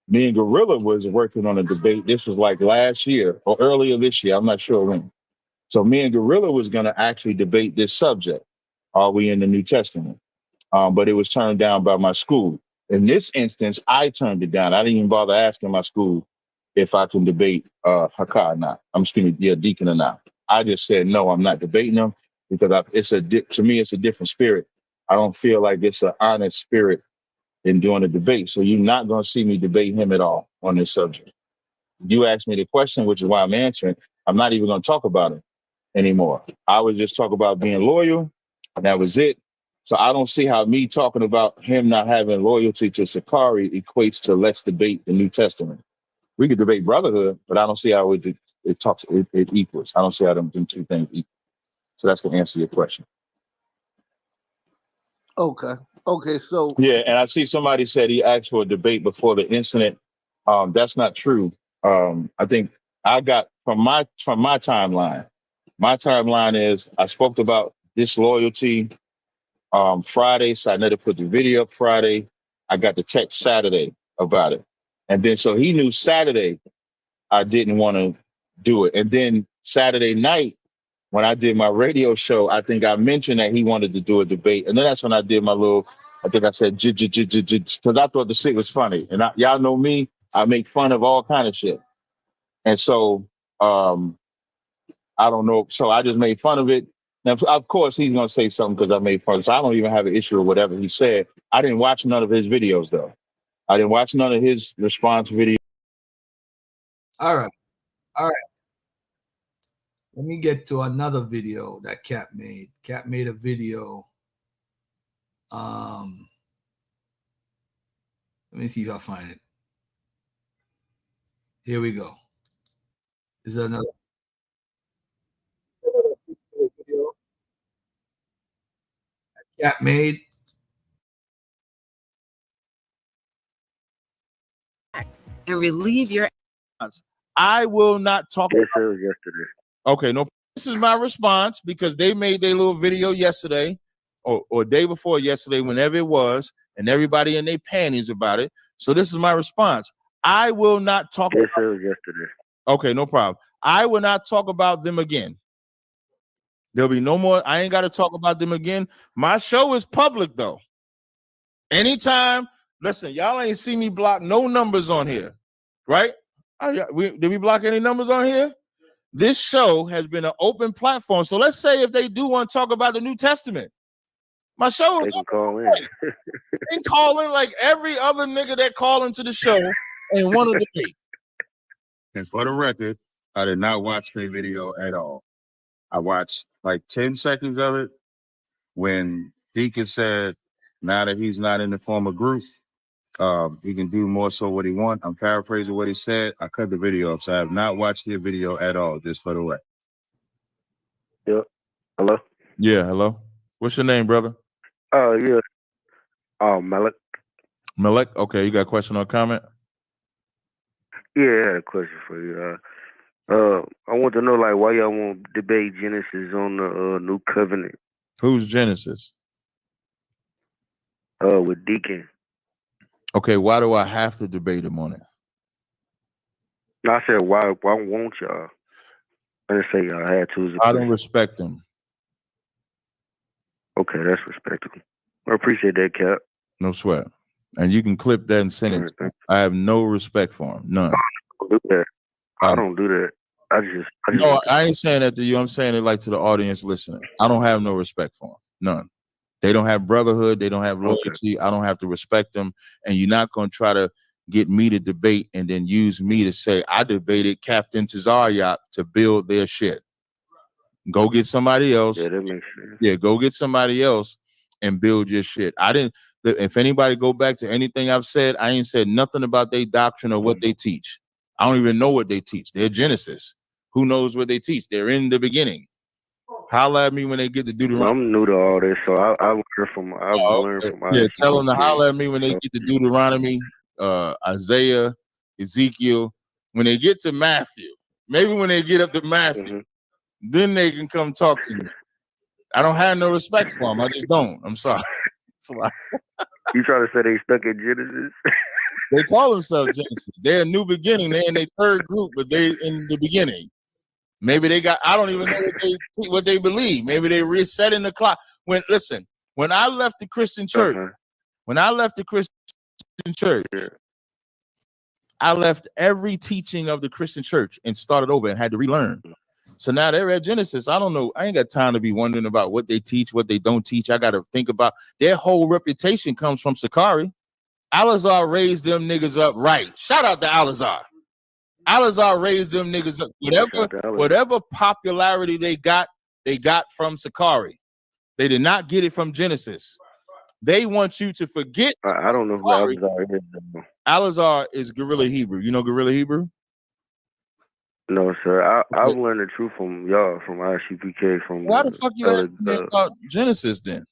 Me and Gorilla was working on a debate. This was like last year or earlier this year. I'm not sure when. So me and Gorilla was going to actually debate this subject. Are we in the New Testament? But it was turned down by my school. In this instance, I turned it down. I didn't even bother asking my school if I can debate Hakah or not. Deacon or not. I just said, no, I'm not debating them because to me, it's a different spirit. I don't feel like it's an honest spirit in doing a debate. So you're not going to see me debate him at all on this subject. You asked me the question, which is why I'm answering. I'm not even going to talk about it anymore. I would just talk about being loyal, and that was it. So I don't see how me talking about him not having loyalty to Sakari equates to let's debate the New Testament. We could debate brotherhood, but I don't see how it equals. I don't see how them two things equal. So that's going to answer your question. Okay. So yeah, and I see somebody said he asked for a debate before the incident. That's not true. I think I got from my timeline. My timeline is I spoke about disloyalty Friday. Sarnetta put the video up Friday. I got the text Saturday about it, and then so he knew Saturday I didn't want to do it, and then Saturday night when I did my radio show, I think I mentioned that he wanted to do a debate, and then that's when I did my little. I think I said because I thought the shit was funny, and y'all know me, I make fun of all kind of shit, and so I don't know, so I just made fun of it. Now, of course, he's gonna say something because I made fun, so I don't even have an issue with whatever he said. I didn't watch none of his videos though. I didn't watch none of his response videos. All right. Let me get to another video that Capt made. Capt made a video. Let me see if I find it. Here we go. This is another video that Capt made. And relieve your. I will not talk. Yes, sir. Yesterday. Okay, no. This is my response because they made their little video yesterday or day before yesterday, whenever it was, and everybody in their panties about it. So this is my response. I will not talk. Yes, sir. Yesterday. Okay, no problem. I will not talk about them again. There'll be no more. I ain't got to talk about them again. My show is public though. Anytime, listen, y'all ain't see me block no numbers on here, right? Did we block any numbers on here? This show has been an open platform. So let's say if they do want to talk about the New Testament, my show is call in. They call in like every other nigga that call into the show and want to debate. And for the record, I did not watch the video at all. I watched like 10 seconds of it when Deacon said, now that he's not in the former group, he can do more so what he wants. I'm paraphrasing what he said. I cut the video up, so I have not watched the video at all, just for the record. Yep. Hello? Yeah, hello. What's your name, brother? Yeah. Melek. Melek? Okay, you got a question or comment? Yeah, I had a question for you. I want to know, like, why y'all won't debate Genesis on the New Covenant? Who's Genesis? With Deacon. Okay, why do I have to debate him on it? I said, why won't y'all? I didn't say y'all had to. I don't respect him. Okay, that's respectable. I appreciate that, Cap. No sweat. And you can clip that and send it. I have no respect for him. None. I don't do that. I don't do that. I just no, I ain't saying that to you. I'm saying it like to the audience listening. I don't have no respect for him. None. They don't have brotherhood. They don't have loyalty. I don't have to respect them. And you're not going to try to get me to debate and then use me to say I debated Captain Tazarayach to build their shit. Go get somebody else. Yeah, that makes sense. Yeah, go get somebody else and build your shit. I didn't. If anybody go back to anything I've said, I ain't said nothing about their doctrine or what they teach. I don't even know what they teach. They're Genesis. Who knows what they teach? They're in the beginning. Holla at me when they get to Deuteronomy. I'm new to all this, so I learn from. Yeah, tell them to holla at me when they get to Deuteronomy, Isaiah, Ezekiel. When they get to Matthew, maybe when they get up to Matthew, then they can come talk to me. I don't have no respect for them. I just don't. I'm sorry. You trying to say they stuck in Genesis? They call themselves Genesis. They're a new beginning. They're in their third group, but they in the beginning. Maybe they got. I don't even know what they believe. Maybe they resetting the clock. When I left the Christian church, I left every teaching of the Christian church and started over and had to relearn. So now they're at Genesis. I don't know. I ain't got time to be wondering about what they teach, what they don't teach. I got to think about their whole reputation comes from Sakari. Alazar raised them niggas up right. Shout out to Alazar. Alazar raised them niggas up. Whatever popularity they got from Sakari. They did not get it from Genesis. They want you to forget. I don't know who Alazar is. Alazar is Guerrilla Hebrew. You know Guerrilla Hebrew? No, sir. I've learned the truth from y'all, from ISUPK. Why the fuck you asking me about Genesis then?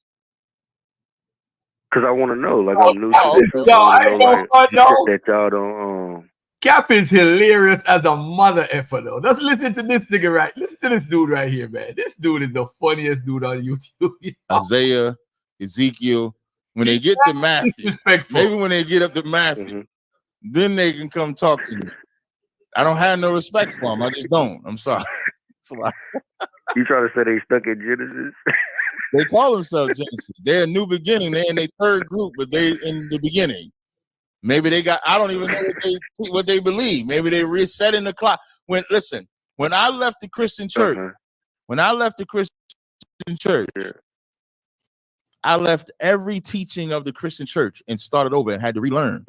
Because I want to know. Like, I'm new to this. That y'all don't. Cap is hilarious as a mother effer though. Let's listen to this nigga right. Listen to this dude right here, man. This dude is the funniest dude on YouTube. Isaiah, Ezekiel. When they get to Matthew, maybe when they get up to Matthew, then they can come talk to me. I don't have no respect for them. I just don't. I'm sorry. It's a lot. You trying to say they stuck in Genesis? They call themselves Genesis. They're a new beginning. They're in their third group, but they in the beginning. Maybe they got, I don't even know what they believe. Maybe they resetting the clock. When I left the Christian church, I left every teaching of the Christian church and started over and had to relearn.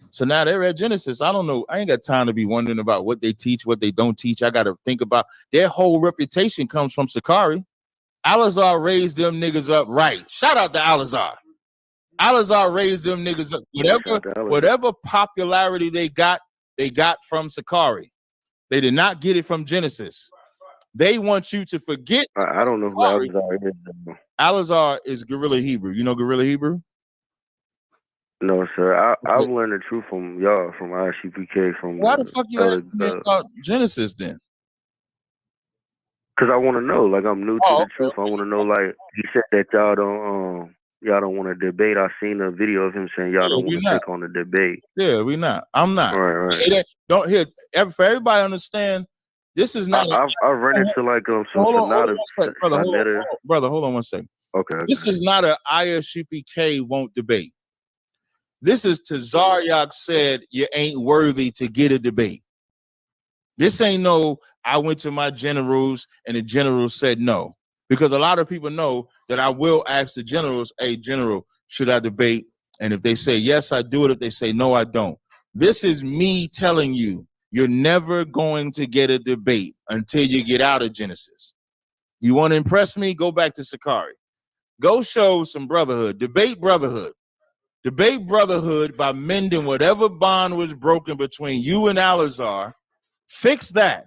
So now they're at Genesis. I don't know. I ain't got time to be wondering about what they teach, what they don't teach. I got to think about their whole reputation comes from Sakari. Alazar raised them niggas up right. Shout out to Alazar. Alazar raised them niggas up. Whatever popularity they got from Sakari. They did not get it from Genesis. They want you to forget. I don't know who Alazar is. Alazar is Guerrilla Hebrew. You know Guerrilla Hebrew? No, sir. I've learned the truth from y'all, from ISUPK. From why the fuck you asking me about Genesis then? Because I want to know. Like, I'm new to the truth. I want to know. Like, he said that y'all don't want to debate. I seen a video of him saying y'all don't want to take on the debate. Yeah, we not. I'm not. Right. Don't hear for everybody understand. This is not. I've run into like some Sonata. Brother, hold on one second. Okay. This is not a ISUPK won't debate. This is Tazarayach said you ain't worthy to get a debate. This ain't no, I went to my generals and the generals said no. Because a lot of people know that I will ask the generals, hey, general, should I debate? And if they say yes, I do it. If they say no, I don't. This is me telling you, you're never going to get a debate until you get out of Genesis. You want to impress me? Go back to Sakari. Go show some brotherhood. Debate brotherhood. Debate brotherhood by mending whatever bond was broken between you and Alazar. Fix that.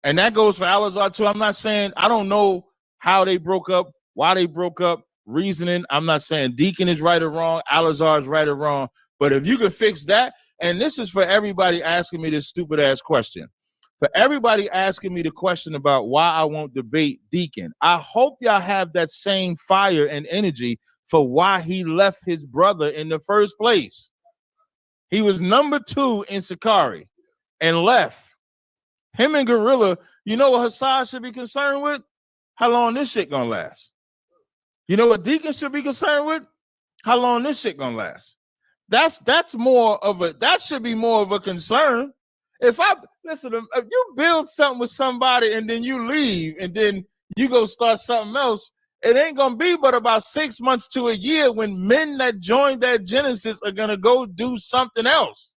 And that goes for Alazar too. I'm not saying, I don't know how they broke up, why they broke up, reasoning. I'm not saying Deacon is right or wrong, Alazar is right or wrong. But if you can fix that, and this is for everybody asking me this stupid ass question. For everybody asking me the question about why I won't debate Deacon, I hope y'all have that same fire and energy for why he left his brother in the first place. He was number 2 in Sakari and left. Him and Gorilla, you know what Hassan should be concerned with? How long this shit gonna last? You know what Deacon should be concerned with? How long this shit gonna last? That's more of a, that should be more of a concern. If you build something with somebody and then you leave and then you go start something else, it ain't gonna be but about 6 months to a year when men that joined that Genesis are gonna go do something else.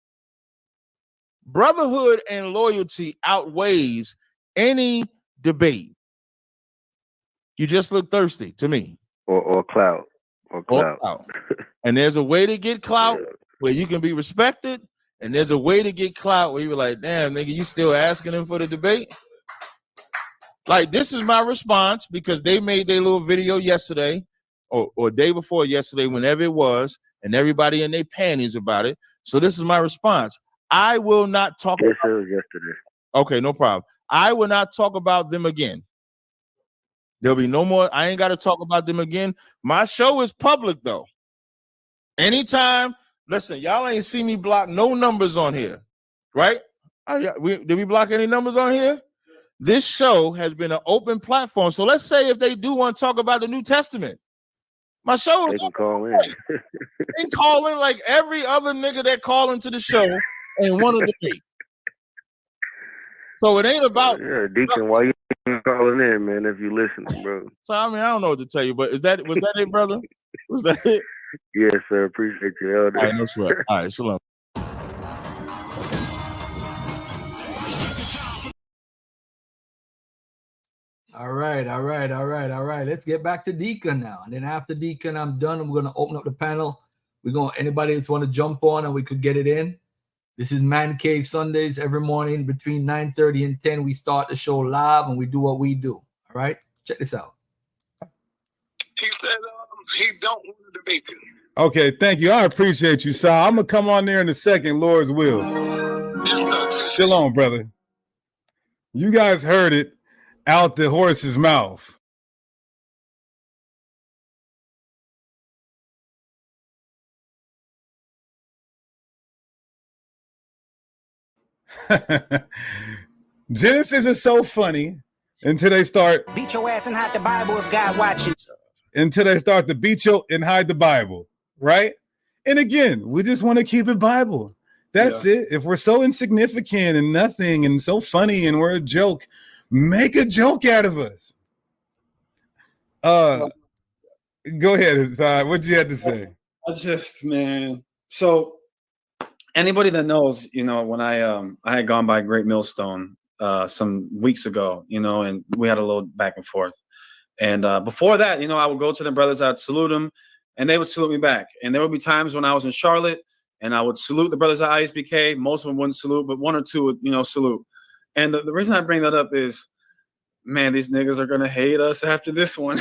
Brotherhood and loyalty outweighs any debate. You just look thirsty to me. Or clout. Or clout. And there's a way to get clout where you can be respected, and there's a way to get clout where you're like, damn, nigga, you still asking him for the debate? Like, this is my response because they made their little video yesterday or day before yesterday, whenever it was, and everybody in their panties about it. So this is my response. I will not talk about it was yesterday. Okay, no problem. I will not talk about them again. There'll be no more. I ain't got to talk about them again. My show is public, though. Anytime, listen, y'all ain't see me block no numbers on here, right? Did we block any numbers on here? This show has been an open platform. So let's say if they do want to talk about the New Testament, my show they can call in. They call in like every other nigga that call into the show and want to debate. So it ain't about Deacon, why you calling in, man, if you listening, bro? So I mean, I don't know what to tell you, but was that it, brother? Was that it? Yes, sir. Appreciate you, Elder. All right, no sweat. All right, shalom. All right. Let's get back to Deacon now. And then after Deacon, I'm done. I'm going to open up the panel. Anybody that's want to jump on and we could get it in. This is Man Cave Sundays every morning between 9:30 and 10. We start the show live and we do what we do. All right. Check this out. He said he don't want to debate you. Okay, thank you. I appreciate you, Sal. I'm going to come on there in a second, Lord's will. Shalom, brother. You guys heard it out the horse's mouth. Genesis is so funny. until they start beat your ass and hide the Bible if God watching. Until they start to beat you and hide the Bible, right? And again, we just want to keep it Bible. That's it. If we're so insignificant and nothing and so funny and we're a joke, make a joke out of us. Go ahead, Hassan. What you had to say? I just, man. So anybody that knows, you know, when I had gone by Great Millstone some weeks ago, you know, and we had a little back and forth. And before that, you know, I would go to the brothers, I'd salute them, and they would salute me back. And there would be times when I was in Charlotte, and I would salute the brothers at ISUPK. Most of them wouldn't salute, but one or two would, you know, salute. And the reason I bring that up is, man, these niggas are gonna hate us after this one.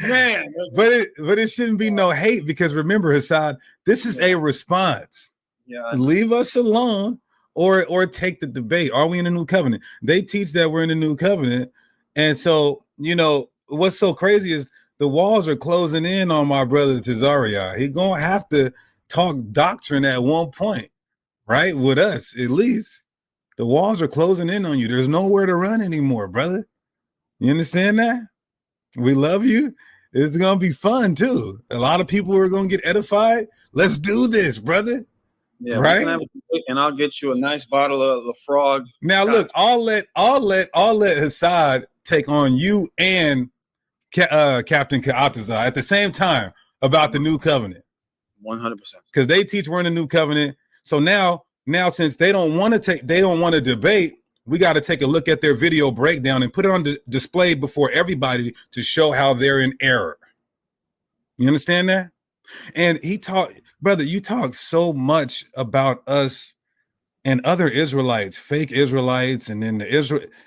Man, but it shouldn't be no hate, because remember, Hassan, this is a response. Yeah, leave us alone, or take the debate. Are we in the new covenant? They teach that we're in the new covenant, and so, you know, what's so crazy is the walls are closing in on my brother Tazarayach. He's gonna have to talk doctrine at one point, right? With us, at least. The walls are closing in on you. There's nowhere to run anymore, brother. You understand that? We love you. It's gonna be fun too. A lot of people are gonna get edified. Let's do this, brother. Yeah, right. And I'll get you a nice bottle of the Frog. Now, look, I'll let Hassan take on you and Captain Capt at the same time about the new covenant. 100%. Because they teach we're in the new covenant. So now since they don't want to debate, we got to take a look at their video breakdown and put it on display before everybody to show how they're in error. You understand that? And brother, you talk so much about us and other Israelites, fake Israelites, and then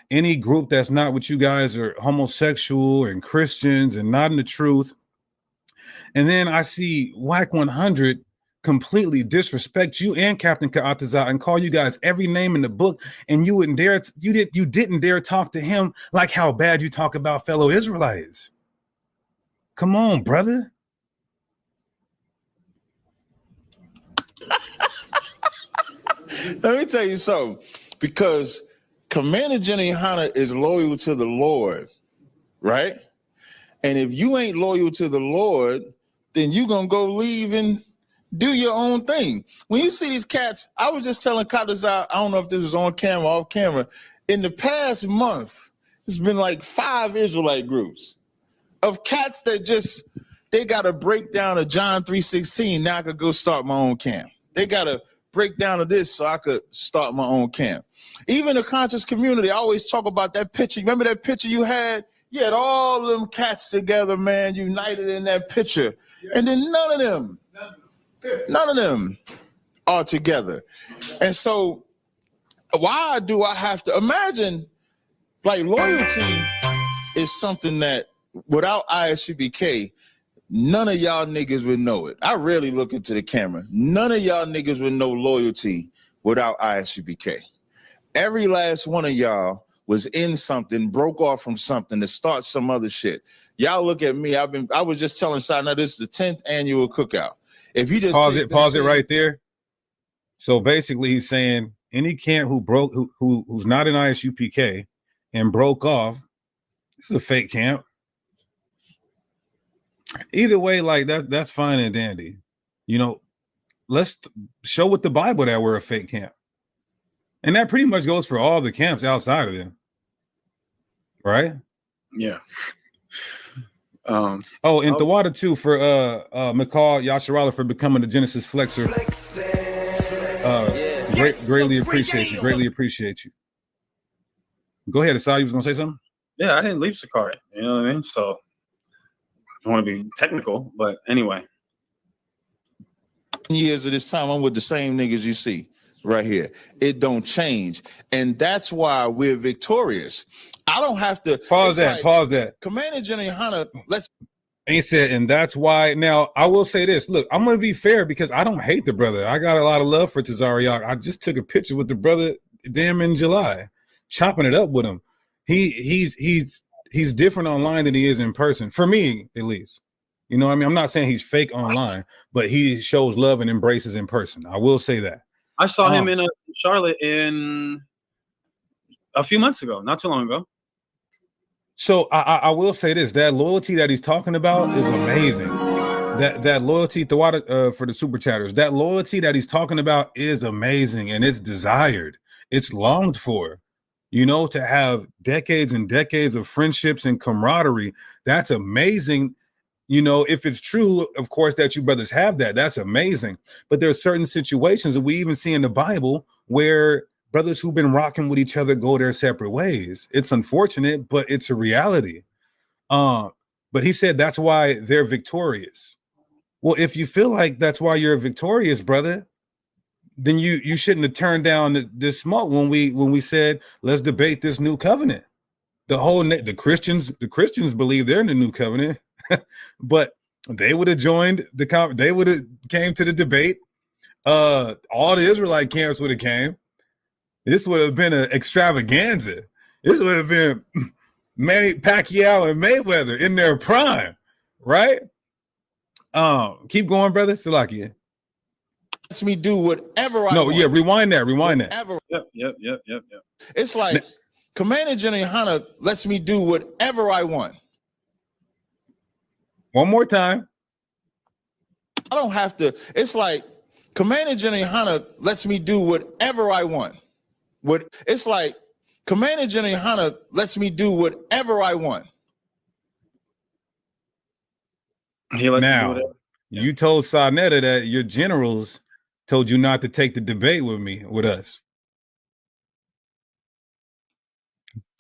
any group that's not what you guys are, homosexual and Christians and not in the truth. And then I see WAC 100 completely disrespect you and Captain Capt and call you guys every name in the book, and you didn't dare talk to him like how bad you talk about fellow Israelites. Come on, brother. Let me tell you something, because Commander Jenny Hanna is loyal to the Lord, right? And if you ain't loyal to the Lord, then you gonna go leave and do your own thing. When you see these cats, I was just telling Capt, I don't know if this was on camera, off camera. In the past month, it's been like 5 Israelite groups of cats that they got a breakdown of John 3:16. Now I could go start my own camp. They got a breakdown of this so I could start my own camp. Even the conscious community, I always talk about that picture. Remember that picture you had? You had all of them cats together, man, united in that picture. And then none of them are together. And so why do I have to imagine, like, loyalty is something that without ISUPK, none of y'all niggas would know it. I rarely look into the camera. None of y'all niggas would know loyalty without ISUPK. Every last one of y'all was in something, broke off from something to start some other shit. Y'all look at me. I was just telling Sai, now this is the 10th annual cookout. If you just pause it right there. So basically he's saying any camp who's not in ISUPK and broke off, this is a fake camp. Either way, like that's fine and dandy. You know, let's show with the Bible that we're a fake camp. And that pretty much goes for all the camps outside of them. Right? Yeah. And the water too for McCall Yasharala for becoming the Genesis Flexer. Greatly appreciate you. Greatly appreciate you. Go ahead, Asai. You was gonna say something? Yeah, I didn't leave Sakari. You know what I mean? So I don't want to be technical, but anyway. Years of this time, I'm with the same niggas you see right here. It don't change. And that's why we're victorious. I don't have to pause that. Commander Jenny Hanna, He said, and that's why. Now, I will say this. Look, I'm going to be fair because I don't hate the brother. I got a lot of love for Tazarayach. I just took a picture with the brother damn in July, chopping it up with him. He's different online than he is in person, for me at least. You know what I mean? I'm not saying he's fake online, but he shows love and embraces in person. I will say that. I saw him in Charlotte in A few months ago, not too long ago. So I will say this: that loyalty that he's talking about is amazing. That loyalty, for the super chatters, that loyalty that he's talking about is amazing, and it's desired, it's longed for. You know, to have decades and decades of friendships and camaraderie, that's amazing. You know, if it's true, of course, that you brothers have that, that's amazing. But there are certain situations that we even see in the Bible where brothers who've been rocking with each other go their separate ways. It's unfortunate, but it's a reality. But he said that's why they're victorious. Well, if you feel like that's why you're victorious, brother, then you shouldn't have turned down this smoke when we said let's debate this new covenant. The Christians believe they're in the new covenant, but they would have joined they would have came to the debate. All the Israelite camps would have came. This would have been an extravaganza. This would have been Manny Pacquiao and Mayweather in their prime, right? Keep going, brother. Salakia. Lets me do whatever I want. want. Yeah, rewind that. Yep. It's like Commander General Hunter lets me do whatever I want. One more time. I don't have to. It's like Commander General Hunter lets me do whatever I want. It's like Commander General Hunter lets me do whatever I want. Now, you told Sarnetta that your generals told you not to take the debate with us.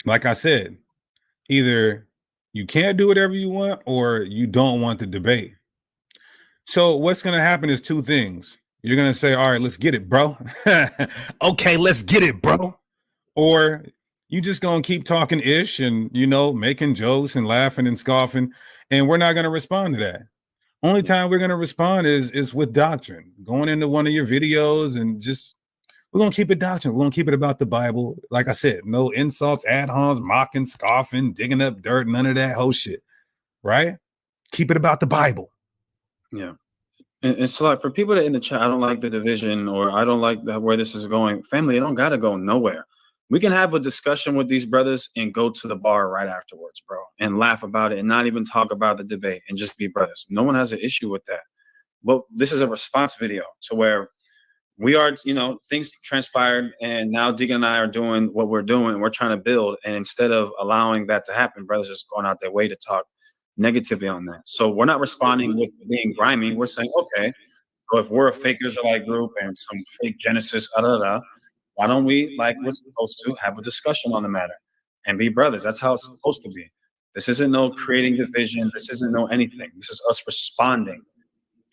Like I said, either you can't do whatever you want or you don't want the debate. So what's going to happen is two things. You're going to say, all right, let's get it, bro. Okay, let's get it, bro. Or you just going to keep talking ish and, you know, making jokes and laughing and scoffing. And we're not going to respond to that. Only time we're going to respond is with doctrine, going into one of your videos and just, we're going to keep it doctrine. We're going to keep it about the Bible. Like I said, no insults, ad-homs, mocking, scoffing, digging up dirt, none of that whole shit, right? Keep it about the Bible. Yeah. And it's like for people that in the chat, I don't like the division or I don't like where this is going. Family, it don't got to go nowhere. We can have a discussion with these brothers and go to the bar right afterwards, bro, and laugh about it and not even talk about the debate and just be brothers. No one has an issue with that. But this is a response video to where we are, you know, things transpired and now Deacon and I are doing what we're doing. We're trying to build. And instead of allowing that to happen, brothers just going out their way to talk negatively on that. So we're not responding with being grimy. We're saying, okay, so if we're a fake Israelite group and some fake Genesis, why don't we, like we're supposed to, have a discussion on the matter and be brothers? That's how it's supposed to be. This isn't no creating division. This isn't no anything. This is us responding.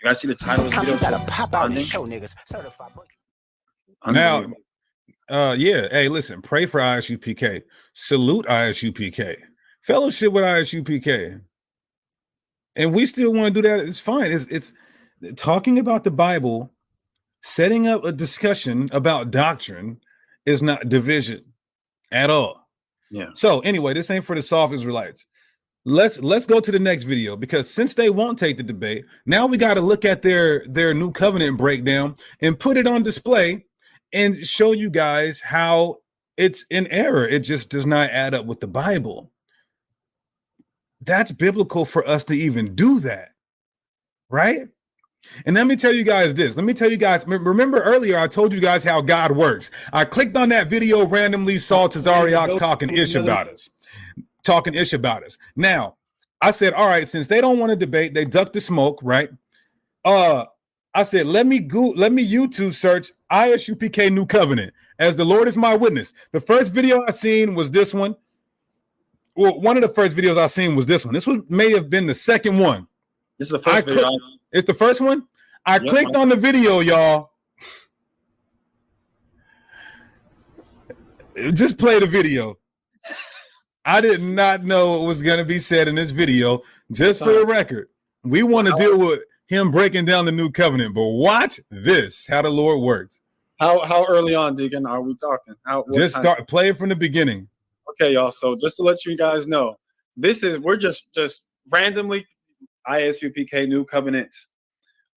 You guys see the title of the video? Sometimes you gotta pop out and show niggas. Certified. Now, yeah, hey, listen, pray for ISUPK. Salute ISUPK. Fellowship with ISUPK. And we still want to do that. It's fine. It's talking about the Bible. Setting up a discussion about doctrine is not division at all. Yeah. So anyway, this ain't for the soft Israelites. Let's go to the next video, because since they won't take the debate, now we got to look at their new covenant breakdown and put it on display and show you guys how it's in error. It just does not add up with the Bible. That's biblical for us to even do that, right? And let me tell you guys this. Let me tell you guys, remember earlier I told you guys how God works. I clicked on that video, randomly saw Tazarayach talking ish about us. Now, I said, all right, since they don't want to debate, they duck the smoke, right? I said, let me YouTube search ISUPK New Covenant, as the Lord is my witness. The first video I seen was this one. Well, one of the first videos I seen was this one. This one may have been the second one. This is the first video. It's the first one. I clicked on the video, y'all. Just play the video. I did not know what was going to be said in this video. Just for the record, we want to deal with him breaking down the new covenant, but watch this, how the Lord works. How early on, Deacon, are we talking? Just play it from the beginning. Okay, y'all. So just to let you guys know, we're just randomly ISUPK New Covenant.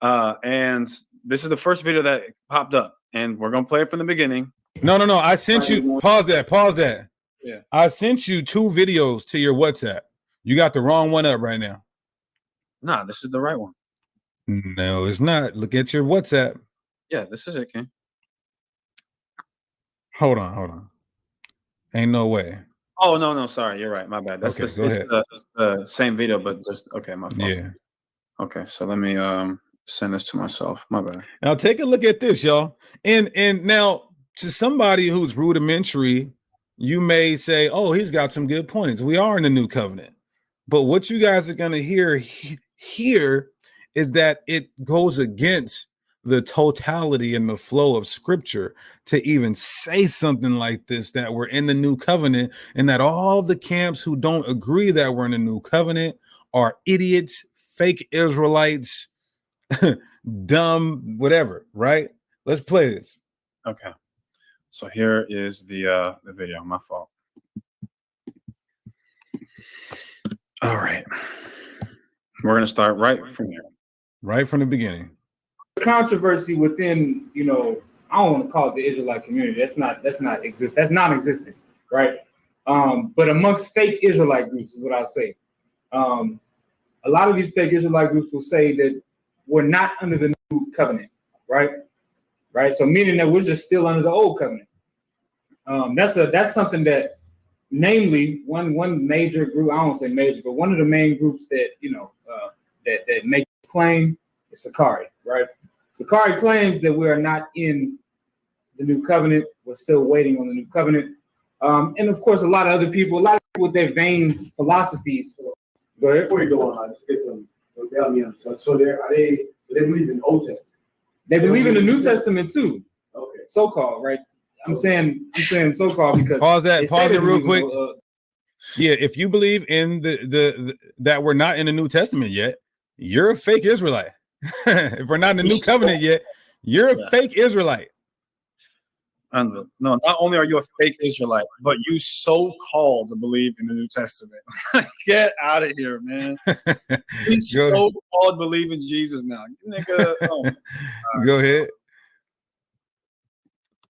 And this is the first video that popped up, and we're gonna play it from the beginning. No. I sent you. Pause that. Yeah. I sent you 2 videos to your WhatsApp. You got the wrong one up right now. Nah, this is the right one. No, it's not. Look at your WhatsApp. Yeah, this is it, King. Hold on. Ain't no way. Oh no, sorry, you're right. My bad. That's Okay, go ahead. the same video, but just okay, my fault. Yeah. Okay, so let me send this to myself. My bad. Now take a look at this, y'all. And now to somebody who's rudimentary, you may say, "Oh, he's got some good points. We are in the new covenant." But what you guys are going to hear here is that it goes against the totality and the flow of scripture to even say something like this, that we're in the new covenant, and that all the camps who don't agree that we're in the new covenant are idiots, fake Israelites, dumb, whatever, right? Let's play this. Okay. So here is the video. My fault. All right. We're going to start right from here. Right from the beginning. Controversy within, I don't want to call it the Israelite community. That's non-existent, right? But amongst fake Israelite groups is what I'll say. A lot of these fake Israelite groups will say that we're not under the new covenant, right? Right. So meaning that we're just still under the old covenant. That's something that, namely, one major group, I don't say major, but one of the main groups that that make the claim is Sakari, right? Sakari claims that we are not in the new covenant. We're still waiting on the new covenant. And of course, a lot of people with their vain philosophies. Go ahead. Before you go on, just get some. So they believe in the Old Testament. They believe in the New Testament too. Okay. So-called, right? I'm saying so-called because pause it real quick. Yeah, if you believe in the that we're not in the New Testament yet, you're a fake Israelite. If we're not in the New Covenant yet, you're a fake Israelite. And no, not only are you a fake Israelite, but you so-called to believe in the New Testament. Get out of here, man. You so-called believe in Jesus now. Nigga, Go ahead.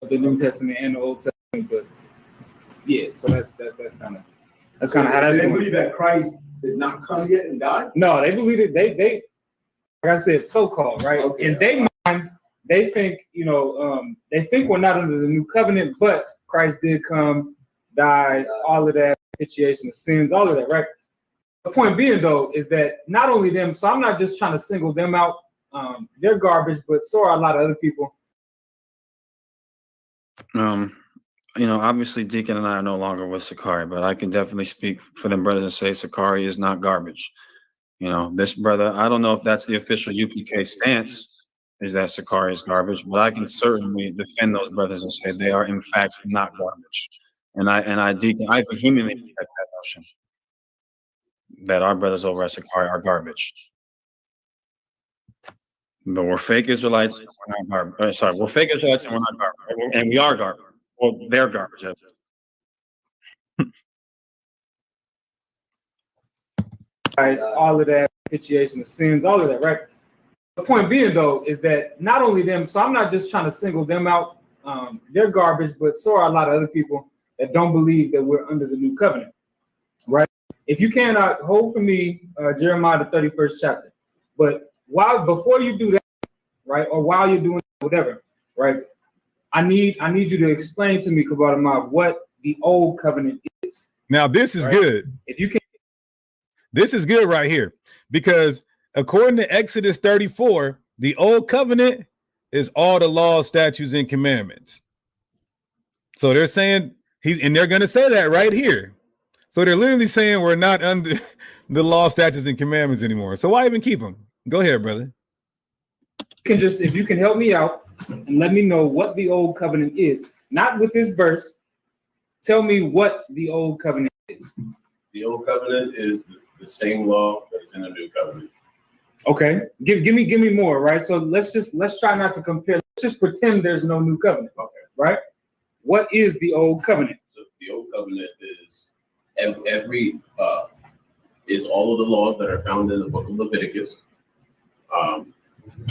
The New Testament and the Old Testament, but yeah, so that's kind of how that's. They believe that Christ did not come yet and died. No, they believe it. They like I said, so-called, right? Okay. In their minds, they think they think we're not under the new covenant, but Christ did come, died, all of that, propitiation of sins, all of that, right? The point being, though, is that not only them. So I'm not just trying to single them out. They're garbage, but so are a lot of other people. Obviously Deacon and I are no longer with Sakari, but I can definitely speak for them brothers and say Sakari is not garbage. This brother, I don't know if that's the official UPK stance, is that Sakari is garbage, but I can certainly defend those brothers and say they are in fact not garbage. And I vehemently reject that notion that our brothers over at Sakari are garbage. But we're fake Israelites, and we're not garbage. Sorry, we're fake Israelites and we're not garbage. And we are garbage. Well, they're garbage. Right, all of that, propitiation of sins, all of that, right? The point being, though, is that not only them, so I'm not just trying to single them out. They're garbage, but so are a lot of other people that don't believe that we're under the new covenant, right? If you cannot hold for me, Jeremiah the 31st chapter, but before you do that, right, or while you're doing whatever, right, I need you to explain to me, Kabbalah, what the old covenant is. Now this is good. If you can, this is good right here, because according to Exodus 34, the old covenant is all the laws, statutes, and commandments. So they're saying they're going to say that right here. So they're literally saying we're not under the law, statutes, and commandments anymore. So why even keep them? Go ahead, brother. If you can help me out and let me know what the old covenant is, not with this verse. Tell me what the old covenant is. The old covenant is the same law that's in the new covenant. Okay, give me more, right? So let's try not to compare. Let's just pretend there's no new covenant. Okay, right? What is the old covenant? So the old covenant is is all of the laws that are found in the book of Leviticus,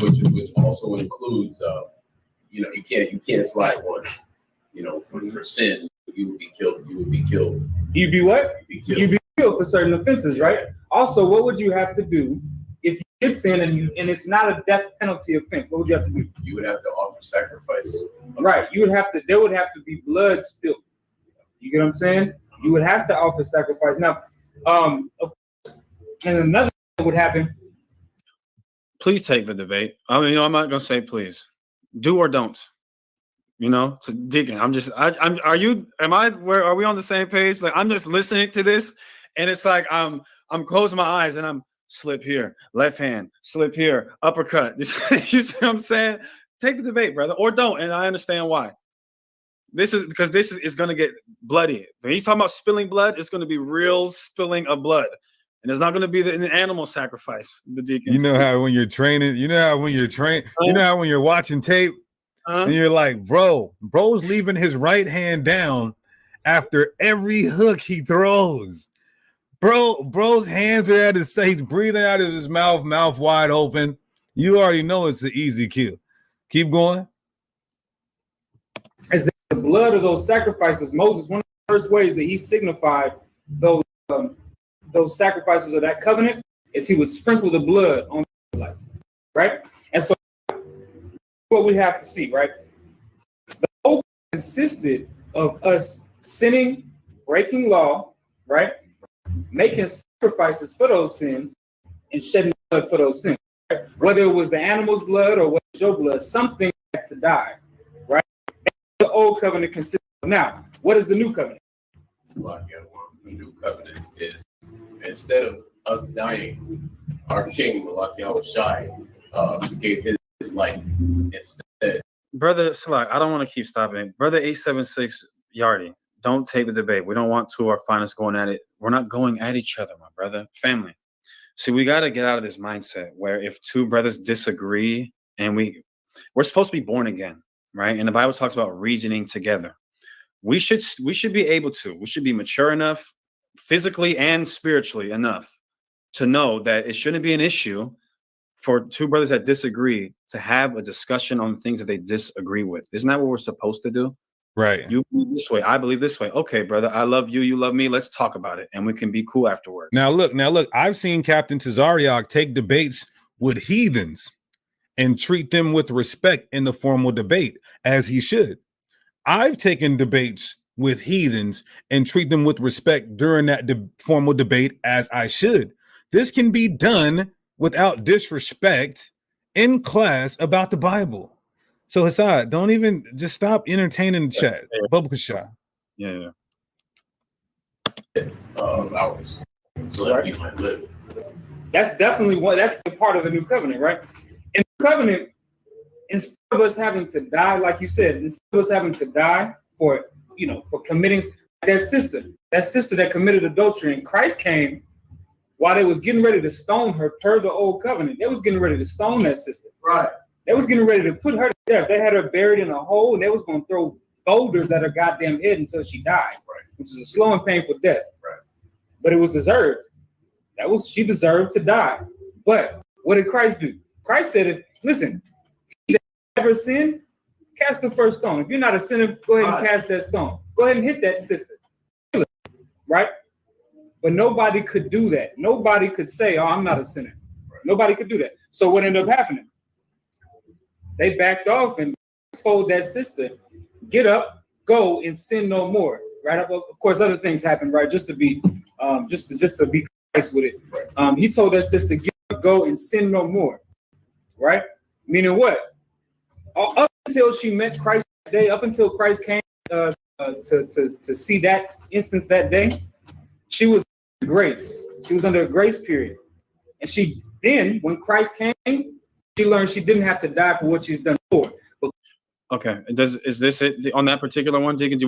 which also includes you can't slide once, for sin. you would be killed. You would be killed. You'd be what? You'd be killed for certain offenses, right? Also, what would you have to do if you did sin and it's not a death penalty offense? What would you have to do? You would have to offer sacrifice. Right. You would have to. There would have to be blood spilled. You get what I'm saying? You would have to offer sacrifice. Now, and another thing would happen. Please take the debate. I mean, I'm not gonna say please. Do or don't. To Deacon. Are we on the same page? Like, I'm just listening to this, and it's like I'm closing my eyes and I'm slip here, left hand, slip here, uppercut. You see what I'm saying? Take the debate, brother, or don't. And I understand why. This is going to get bloody. When he's talking about spilling blood, it's going to be real spilling of blood. And it's not going to be an animal sacrifice, the Deacon. You know how when you're training, you know how when you're watching tape, and you're like, bro's leaving his right hand down after every hook he throws. Bro's hands are at his face, breathing out of his mouth wide open. You already know it's an easy kill. Keep going. As the blood of those sacrifices, Moses, one of the first ways that he signified those sacrifices of that covenant is he would sprinkle the blood on the Israelites, right? And so what we have to see, right? The whole consisted of us sinning, breaking law, right? Making sacrifices for those sins and shedding blood for those sins. Right? Whether it was the animal's blood or whether it was your blood, something had to die, right? That's the old covenant consisted of. Now, what is the new covenant? The new covenant is, instead of us dying, our king, Malak Yahushai, gave his life instead. Brother Salak, I don't want to keep stopping. Brother 876 Yardi, don't take the debate. We don't want two of our finalists going at it. We're not going at each other, my brother. Family. See, we got to get out of this mindset where if two brothers disagree and we're supposed to be born again, right? And the Bible talks about reasoning together. We should be mature enough, physically and spiritually enough, to know that it shouldn't be an issue for two brothers that disagree to have a discussion on things that they disagree with. Isn't that what we're supposed to do? Right. You believe this way, I believe this way. Okay, brother, I love you, you love me. Let's talk about it, and we can be cool afterwards. Now look. I've seen Captain Tazarayach take debates with heathens and treat them with respect in the formal debate, as he should. I've taken debates with heathens and treat them with respect during that formal debate, as I should. This can be done without disrespect in class about the Bible. So Hassad, don't even just stop entertaining the chat. Bubble shot. Yeah. Ours. So that we might live. That's definitely that's the part of the new covenant, right? In the covenant, instead of us having to die, like you said, instead of us having to die for committing that sister that committed adultery, and Christ came while they was getting ready to stone her per the old covenant. They was getting ready to stone that sister. Right. They was getting ready to put her to death. They had her buried in a hole, and they was going to throw boulders at her goddamn head until she died, right? Which is a slow and painful death. Right. But it was deserved. She deserved to die. But what did Christ do? Christ said, listen, he that ever sinned, cast the first stone. If you're not a sinner, go ahead and cast that stone. Go ahead and hit that sister. Right? But nobody could do that. Nobody could say, oh, I'm not a sinner. Right. Nobody could do that. So what ended up happening? They backed off and told that sister, get up, go, and sin no more. Right? Of course, other things happened, right? Just to be Christ with it. Right. He told that sister, get up, go, and sin no more. Right? Meaning what? Up until she met Christ that day, up until Christ came to see that instance that day, she was under grace. She was under a grace period. And when Christ came, she learned she didn't have to die for what she's done before. Okay. Is this it on that particular one, Deacon?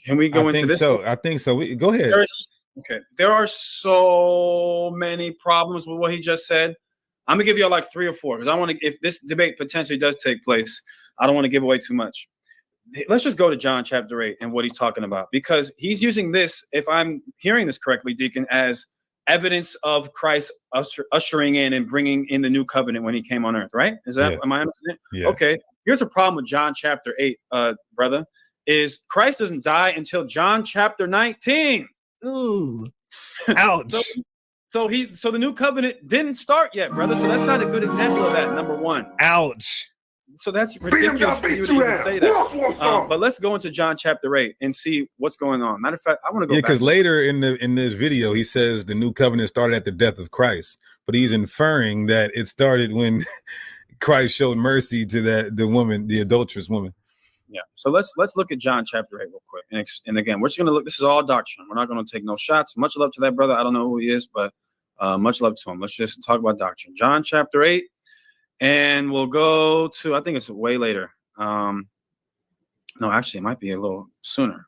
Can we go into this? I think so. Go ahead. There are so many problems with what he just said. I'm gonna give you like 3 or 4 because I want to. If this debate potentially does take place, I don't want to give away too much. Let's just go to John chapter 8 and what he's talking about, because he's using this, if I'm hearing this correctly, Deacon, as evidence of Christ ushering in and bringing in the new covenant when he came on earth, right? Am I understanding? Yes. Okay. Here's a problem with John chapter 8, brother. is Christ doesn't die until John chapter 19. Ooh, ouch. So the new covenant didn't start yet, brother. So that's not a good example of that. Number one. Ouch. So that's ridiculous for you to even say that. But let's go into John chapter 8 and see what's going on. Matter of fact, I want to go back. Because later in this video, he says the new covenant started at the death of Christ, but he's inferring that it started when Christ showed mercy to the adulterous woman. Yeah. So let's look at John chapter 8 real quick. And again, we're just going to look. This is all doctrine. We're not going to take no shots. Much love to that brother. I don't know who he is, but much love to him. Let's just talk about doctrine. John chapter 8. And we'll go to, I think it's way later. No, actually, it might be a little sooner.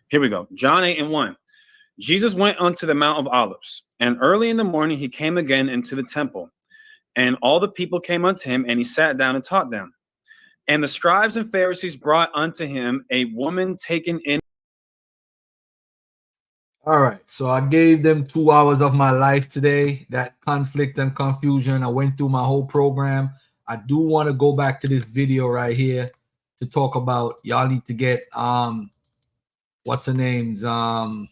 Here we go. John 8:1. Jesus went unto the Mount of Olives, and early in the morning he came again into the temple. And all the people came unto him, and he sat down and taught them. And the scribes and Pharisees brought unto him a woman taken in. All right, so I gave them 2 hours of my life today. That conflict and confusion. I went through my whole program. I do want to go back to this video right here to talk about. Y'all need to get what's the names for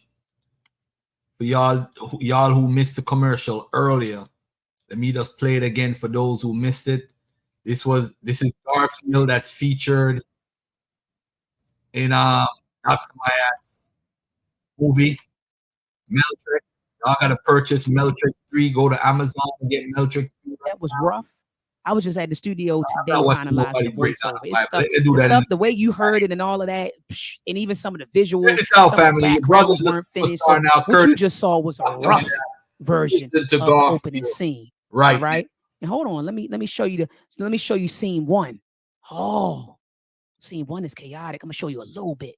y'all who missed the commercial earlier. Let me just play it again for those who missed it. This is Garfield that's featured in Dr. Mayat's movie. Meltrek. Y'all gotta purchase Meltrek 3. Go to Amazon and get Meltrek 3. That was rough. I was just at the studio today finalizing the voiceover. It's stuff, the way you heard it and all of that, and even some of the visuals. Check this out, family. Your brothers weren't finished. So what you just saw was a rough version of the opening scene. Right. Right. And hold on, let me show you scene 1. Oh, scene 1 is chaotic. I'm gonna show you a little bit.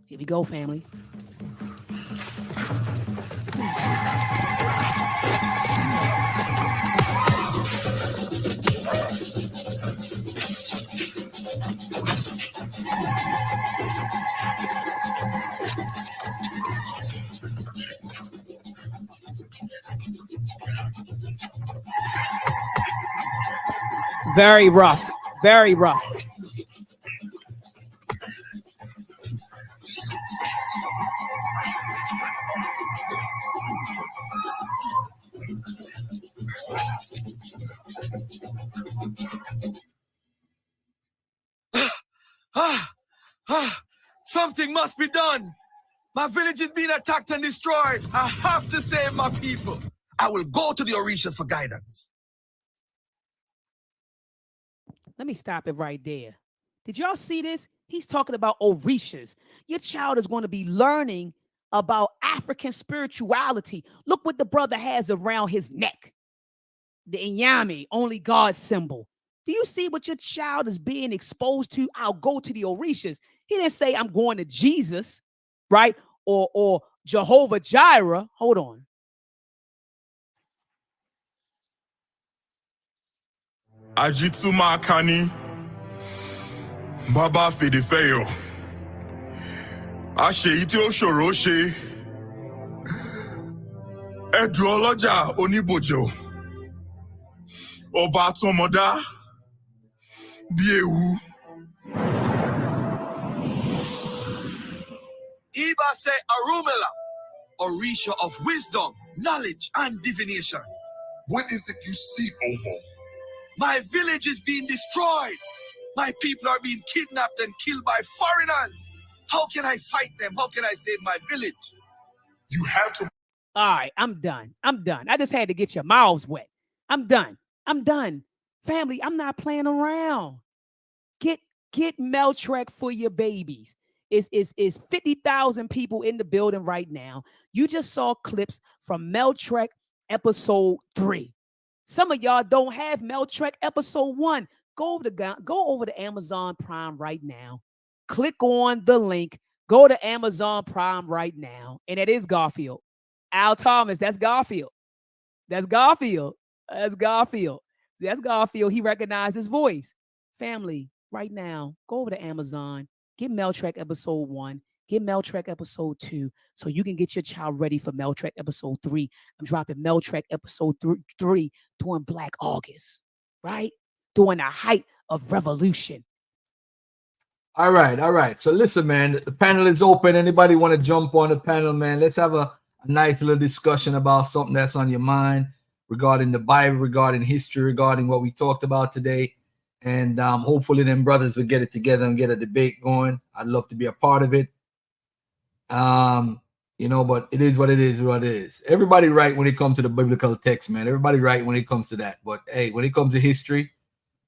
Here we go, family. Very rough. Very rough. Something must be done. My village is being attacked and destroyed. I have to save my people. I will go to the Orishas for guidance. Let me stop it right there. Did y'all see this? He's talking about Orishas. Your child is going to be learning about African spirituality. Look what the brother has around his neck. The Inyami, only God symbol. Do you see what your child is being exposed to? I'll go to the Orishas. He didn't say I'm going to Jesus, right? Or Jehovah Jireh. Hold on. Ajitsu Makani Baba Fedefeyo Ashe iti Oshoroshe Eduoloja Onibojo Oba Tomoda Biewu Iba say Arumela, Orisha of wisdom, knowledge, and divination. What is it you see, Omo? My village is being destroyed. My people are being kidnapped and killed by foreigners. How can I fight them? How can I save my village? You have to. All right, I'm done. I just had to get your mouths wet. I'm done. Family, I'm not playing around. Get Meltrek for your babies. It's 50,000 people in the building right now. You just saw clips from Meltrek episode 3. Some of y'all don't have Meltrek episode 1. Go over to Amazon Prime right now. Click on the link. Go to Amazon Prime right now. And it is Garfield. Al Thomas, that's Garfield. That's Garfield. He recognized his voice. Family, right now, go over to Amazon. Get Meltrek episode 1. Get Meltrek episode 2 so you can get your child ready for Meltrek episode 3. I'm dropping Meltrek episode 3 during Black August, right? During the height of revolution. All right. So listen, man, the panel is open. Anybody want to jump on the panel, man? Let's have a nice little discussion about something that's on your mind regarding the Bible, regarding history, regarding what we talked about today. And hopefully them brothers will get it together and get a debate going. I'd love to be a part of it. You know, but it is what it is. Everybody right when it comes to the biblical text, man. Everybody right when it comes to that. But hey, when it comes to history,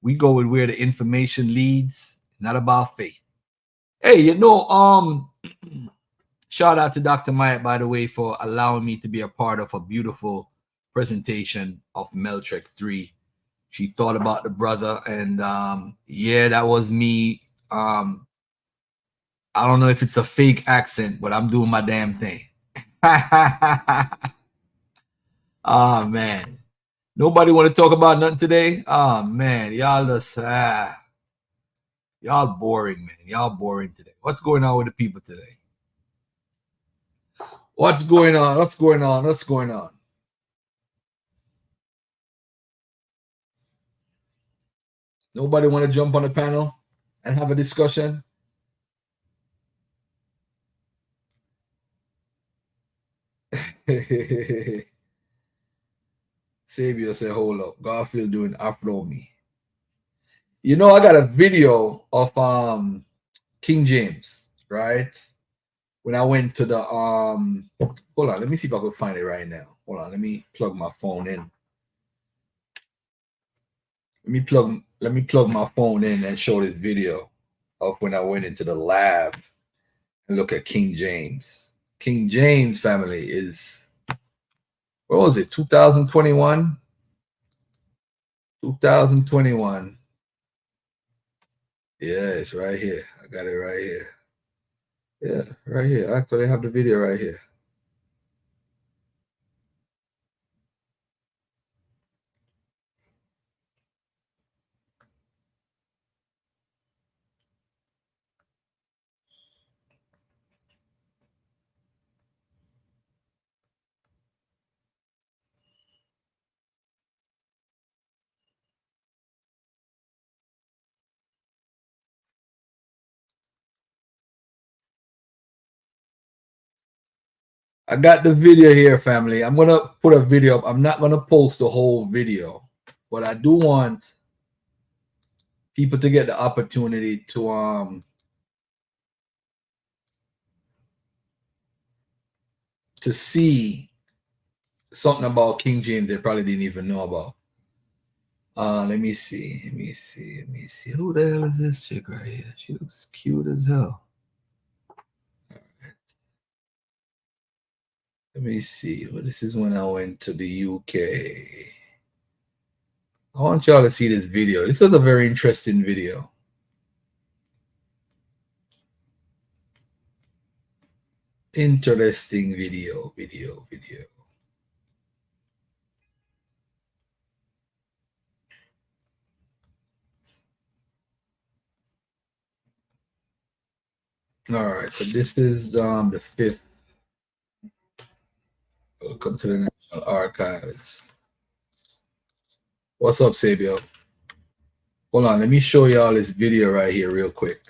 we go with where the information leads, not about faith. Hey, you know, shout out to Dr. Myatt, by the way, for allowing me to be a part of a beautiful presentation of Meltrek 3. She thought about the brother, and yeah, that was me. I don't know if it's a fake accent, but I'm doing my damn thing. Oh, man. Nobody want to talk about nothing today? Oh, man. Y'all just, y'all boring, man. Y'all boring today. What's going on with the people today? What's going on? What's going on? What's going on? Nobody want to jump on the panel and have a discussion? Savior said, hold up. Garfield doing Afro me. You know, I got a video of King James, right? When I went to the hold on, let me see if I could find it right now. Hold on, let me plug my phone in. Let me plug my phone in and show this video of when I went into the lab and look at King James. King James family is, what was it, 2021? 2021. Yeah, it's right here. I got it right here. Yeah, right here. Actually, I have the video right here. I got the video here, family. I'm going to put a video up. I'm not going to post the whole video, but I do want people to get the opportunity to see something about King James they probably didn't even know about. Let me see. Who the hell is this chick right here? She looks cute as hell. Let me see. Well, this is when I went to the UK. I want y'all to see this video. This was a very interesting video. Interesting video. All right, so this is the 5th. Welcome to the National Archives. What's up, Sabio? Hold on, let me show y'all this video right here real quick.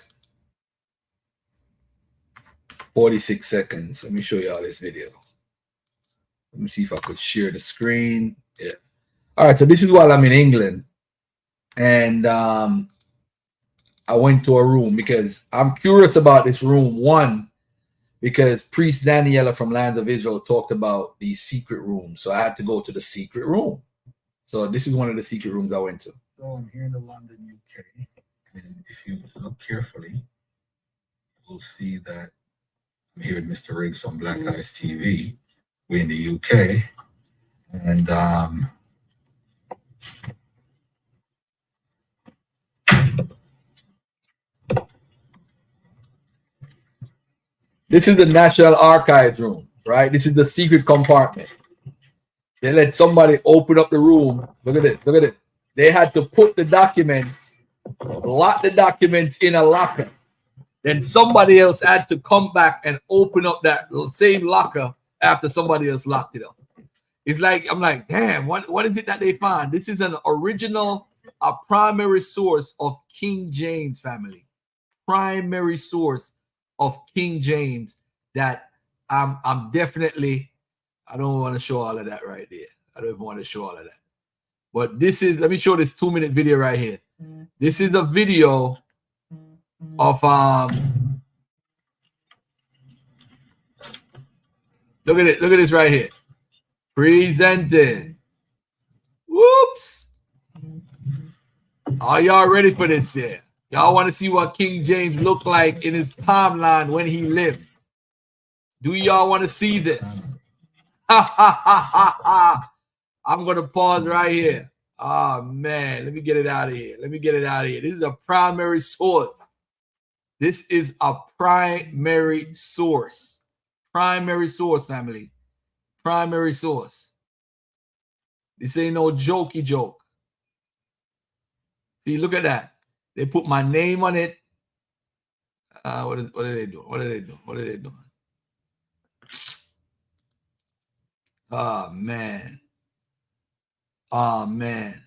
46 seconds. Let me show y'all this video. Let me see if I could share the screen. Yeah. All right, so this is while I'm in England. And I went to a room because I'm curious about this room. One, because Priest Daniela from Lands of Israel talked about these secret rooms. So I had to go to the secret room. So this is one of the secret rooms I went to. So I'm here in the London, UK. And if you look carefully, you'll see that I'm here with Mr. Riggs from Black Eyes TV. We're in the UK. And this is the National Archives room, right? This is the secret compartment. They let somebody open up the room. Look at it. Look at it. They had to put the documents, lock the documents in a locker. Then somebody else had to come back and open up that same locker after somebody else locked it up. It's like, I'm like, damn, what is it that they found? This is an original, a primary source of King James family. primary source of King James that I'm definitely, I don't want to show all of that right there. I don't even want to show all of that. But this is, let me show this 2-minute video right here. This is a video of look at it, look at this right here. Presenting. Whoops. Are y'all ready for this here? Y'all want to see what King James looked like in his timeline when he lived? Do y'all want to see this? Ha ha ha ha ha. I'm gonna pause right here. Oh man, let me get it out of here. Let me get it out of here. This is a primary source. This is a primary source. Primary source, family. Primary source. This ain't no jokey joke. See, look at that. They put my name on it. What are they doing? What are they doing? What are they doing? Oh man. Oh man.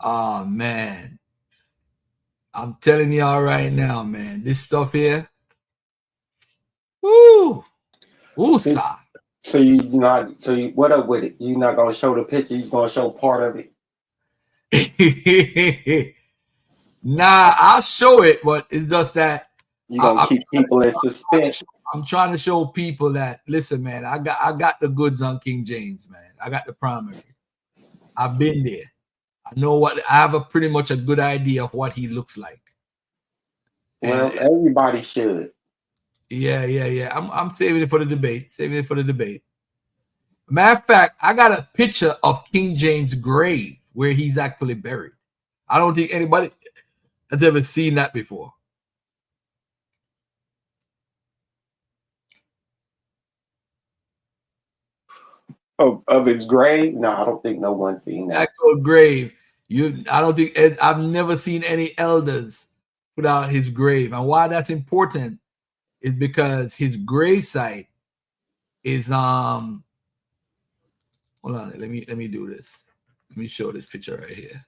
Oh man. I'm telling y'all right now, man. This stuff here. Woo! Woosah. So you not, so you, what up with it? You not gonna show the picture, you gonna show part of it? Nah, I'll show it, but it's just that you gonna keep people in suspense. I'm trying to show people that, listen, man, I got the goods on King James, man. I got the primary. I've been there. I know what, I have a pretty much a good idea of what he looks like. Well, and everybody should. Yeah. I'm saving it for the debate. Saving it for the debate. Matter of fact, I got a picture of King James' grave where he's actually buried. I don't think anybody has ever seen that before. Of his grave? No, I don't think no one's seen that. Actual grave. I don't think, I've never seen any elders put out his grave. And why that's important is because his grave site is hold on, let me do this. Let me show this picture right here.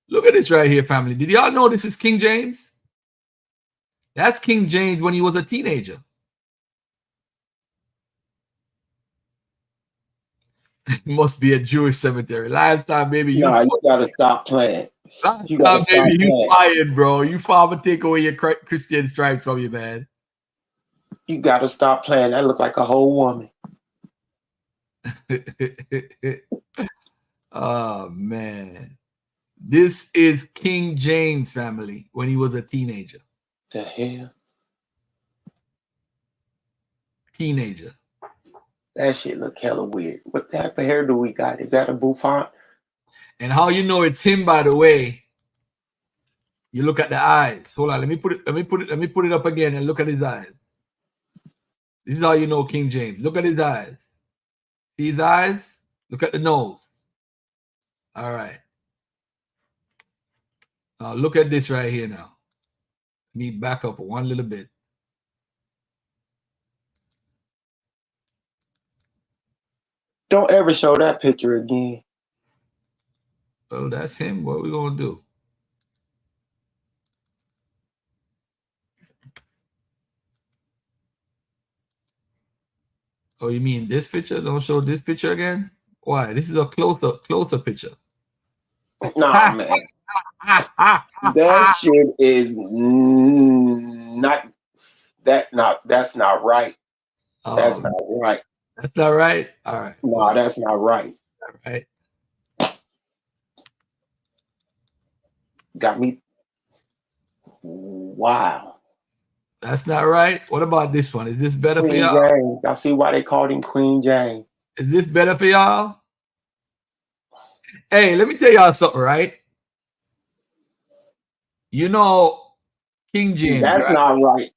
Look at this right here, family. Did y'all know this is King James? That's King James when he was a teenager. Must be a Jewish cemetery. Last time, baby. You gotta stop playing. You gotta stop baby, you fired, bro. You father take away your Christian stripes from you, man. You gotta stop playing. That look like a whole woman. Oh man. This is King James, family, when he was a teenager. The hell? Teenager. That shit look hella weird. What type of hair do we got? Is that a bouffant? And how you know it's him, by the way? You look at the eyes. Hold on, let me put it up again and look at his eyes. This is how you know King James. Look at his eyes. See his eyes? Look at the nose. All right. Now look at this right here now. Let me back up one little bit. Don't ever show that picture again. Well, that's him. What are we gonna do? Oh, you mean this picture? Don't show this picture again? Why? This is a closer picture. Nah, man. That shit is that's not right. That's not right. That's not right? All right. No, that's not right. All right. Got me. Wow. That's not right. What about this one? Is this better Queen for y'all? James. I see why they called him Queen James. Is this better for y'all? Hey, let me tell y'all something, right? You know, King James. That's right? not right.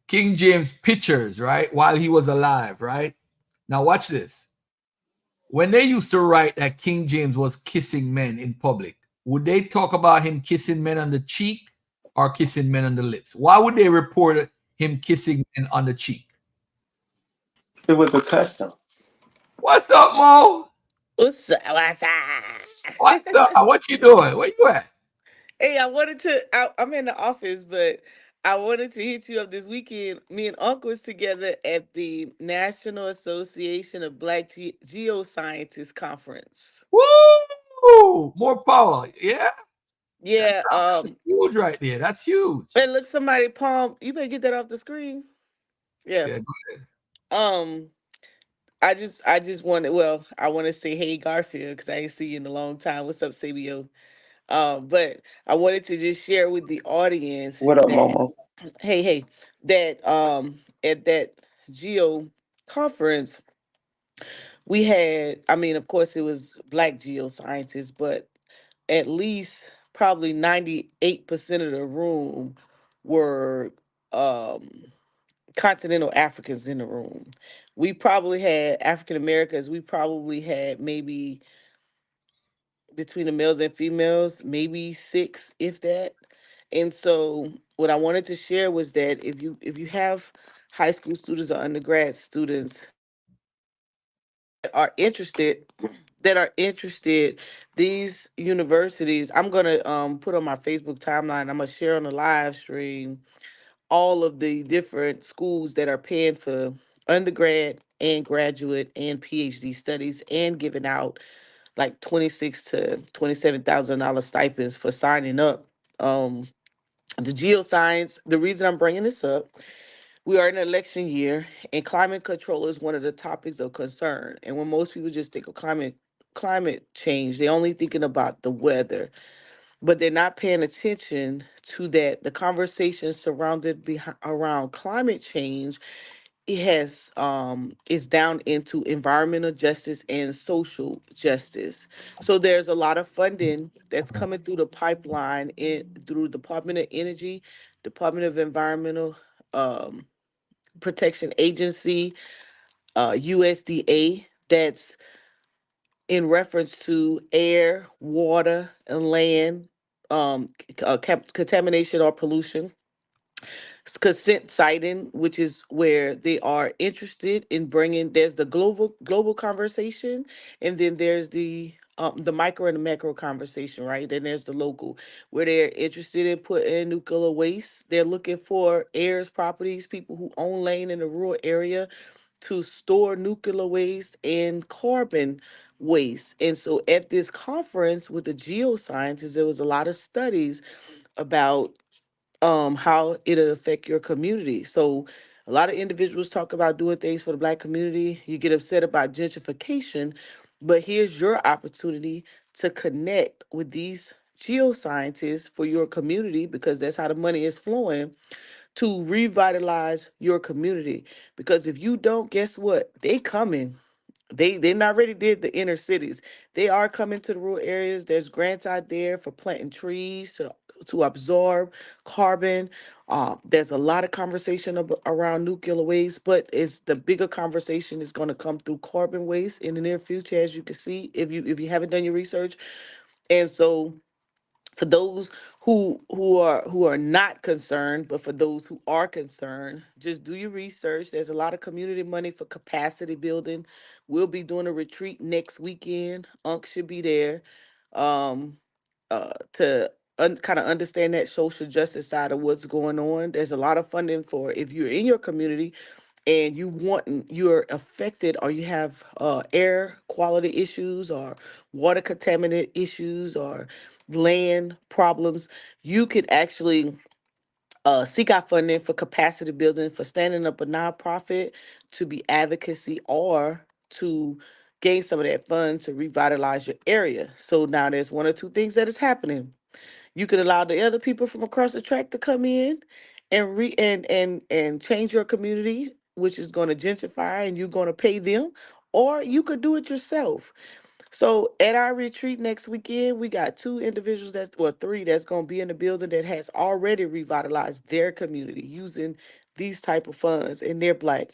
King James pictures, right? While he was alive, right? Now watch this. When they used to write that King James was kissing men in public, would they talk about him kissing men on the cheek or kissing men on the lips? Why would they report him kissing men on the cheek? It was a custom. What's up, Mo? What's up? What's up? What you doing? Where you at? Hey, I wanted to. I'm in the office, but I wanted to hit you up this weekend. Me and Uncle was together at the National Association of Black Geoscientists conference. Woo! More power. Yeah. Yeah. That's huge right there. That's huge. And look, somebody palm. You better get that off the screen. Yeah. Yeah, go ahead. I just wanted. Well, I want to say hey Garfield because I ain't see you in a long time. What's up, Sabio? But I wanted to just share with the audience What up, that Momo? hey, that at that Geo conference we had, I mean, of course it was black geoscientists, but at least probably 98% of the room were um continental Africans in the room. We probably had African Americans, we probably had maybe between the males and females, maybe six, if that. And so what I wanted to share was that if you have high school students or undergrad students that are interested, these universities, I'm gonna put on my Facebook timeline, I'm gonna share on the live stream all of the different schools that are paying for undergrad and graduate and PhD studies and giving out like 26 to $27,000 stipends for signing up. Um, the geoscience. The reason I'm bringing this up, we are in an election year, and climate control is one of the topics of concern. And when most people just think of climate change, they're only thinking about the weather, but they're not paying attention to that the conversation surrounded around climate change, it has is down into environmental justice and social justice. So there's a lot of funding that's coming through the pipeline through Department of Energy, Department of Environmental um, Protection Agency, USDA, that's in reference to air, water, and land contamination or pollution. Consent siting, which is where they are interested in bringing. There's the global conversation, and then there's the micro and the macro conversation, right? Then there's the local, where they're interested in putting nuclear waste. They're looking for heirs, properties, people who own land in the rural area to store nuclear waste and carbon waste. And so at this conference with the geoscientists, there was a lot of studies about how it'll affect your community. So a lot of individuals talk about doing things for the black community. You get upset about gentrification, but here's your opportunity to connect with these geoscientists for your community, because that's how the money is flowing, to revitalize your community. Because if you don't, guess what? They coming. They not already did the inner cities. They are coming to the rural areas. There's grants out there for planting trees to absorb carbon. There's a lot of conversation around nuclear waste, but it's the bigger conversation is going to come through carbon waste in the near future, as you can see if you haven't done your research. And so for those who are not concerned, but for those who are concerned, just do your research. There's a lot of community money for capacity building. We'll be doing a retreat next weekend. Unc should be there um, to kind of understand that social justice side of what's going on. There's a lot of funding for if you're in your community and you're affected, or you have air quality issues or water contaminant issues or land problems, you could actually seek out funding for capacity building, for standing up a nonprofit, to be advocacy, or to gain some of that fund to revitalize your area. So now there's one or two things that is happening. You can allow the other people from across the track to come in and and change your community, which is going to gentrify, and you're going to pay them, or you could do it yourself. So at our retreat next weekend, we got two individuals three that's going to be in the building that has already revitalized their community using these type of funds, and they're black.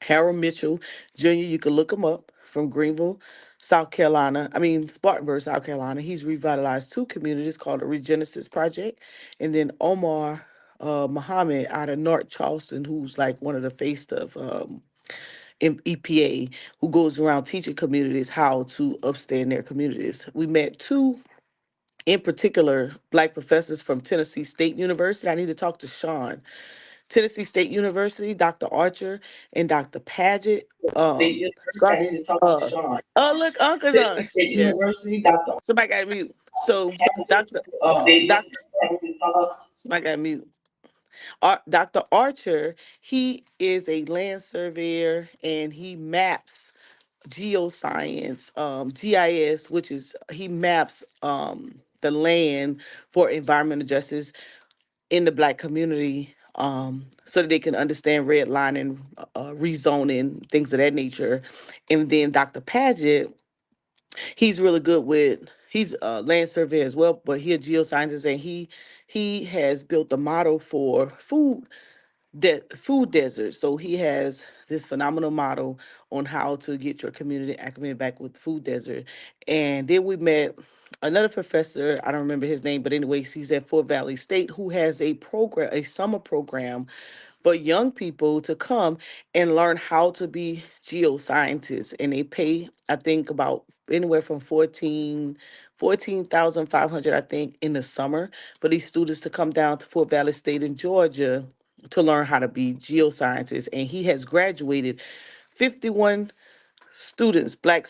Harold Mitchell Jr., you can look him up, from Greenville, South Carolina. I mean, Spartanburg, South Carolina. He's revitalized two communities called the Regenesis Project. And then Omar Muhammad out of North Charleston, who's like one of the face of EPA, who goes around teaching communities how to upstand their communities. We met two in particular, Black professors from Tennessee State University. I need to talk to Sean. Tennessee State University, Dr. Archer and Dr. Paget. Oh, look, Uncle's on. Yeah. Somebody got to mute. So, Dr. Somebody got to mute. Dr. Archer, he is a land surveyor and he maps geoscience, GIS, which is he maps the land for environmental justice in the Black community, so that they can understand redlining, rezoning, things of that nature. And then Dr. Paget, he's really good with, he's a land surveyor as well, but he a geoscientist, and he has built a model for food desert. So he has this phenomenal model on how to get your community acclimated back with food desert. And then we met another professor, I don't remember his name, but anyways, he's at Fort Valley State, who has a program, a summer program for young people to come and learn how to be geoscientists. And they pay, I think, about anywhere from 14,500, I think, in the summer for these students to come down to Fort Valley State in Georgia to learn how to be geoscientists. And he has graduated 51 students, Black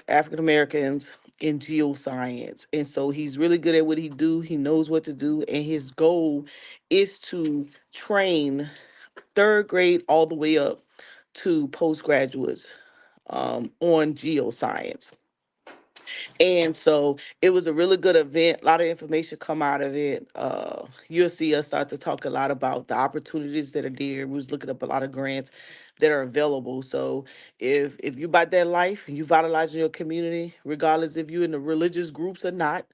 African Americans in geoscience. And so he's really good at what he do. He knows what to do. And his goal is to train third grade all the way up to postgraduates on geoscience. And so it was a really good event. A lot of information come out of it. You'll see us start to talk a lot about the opportunities that are there. We was looking up a lot of grants that are available. So if you about that life and you vitalizing your community, regardless if you're in the religious groups or not,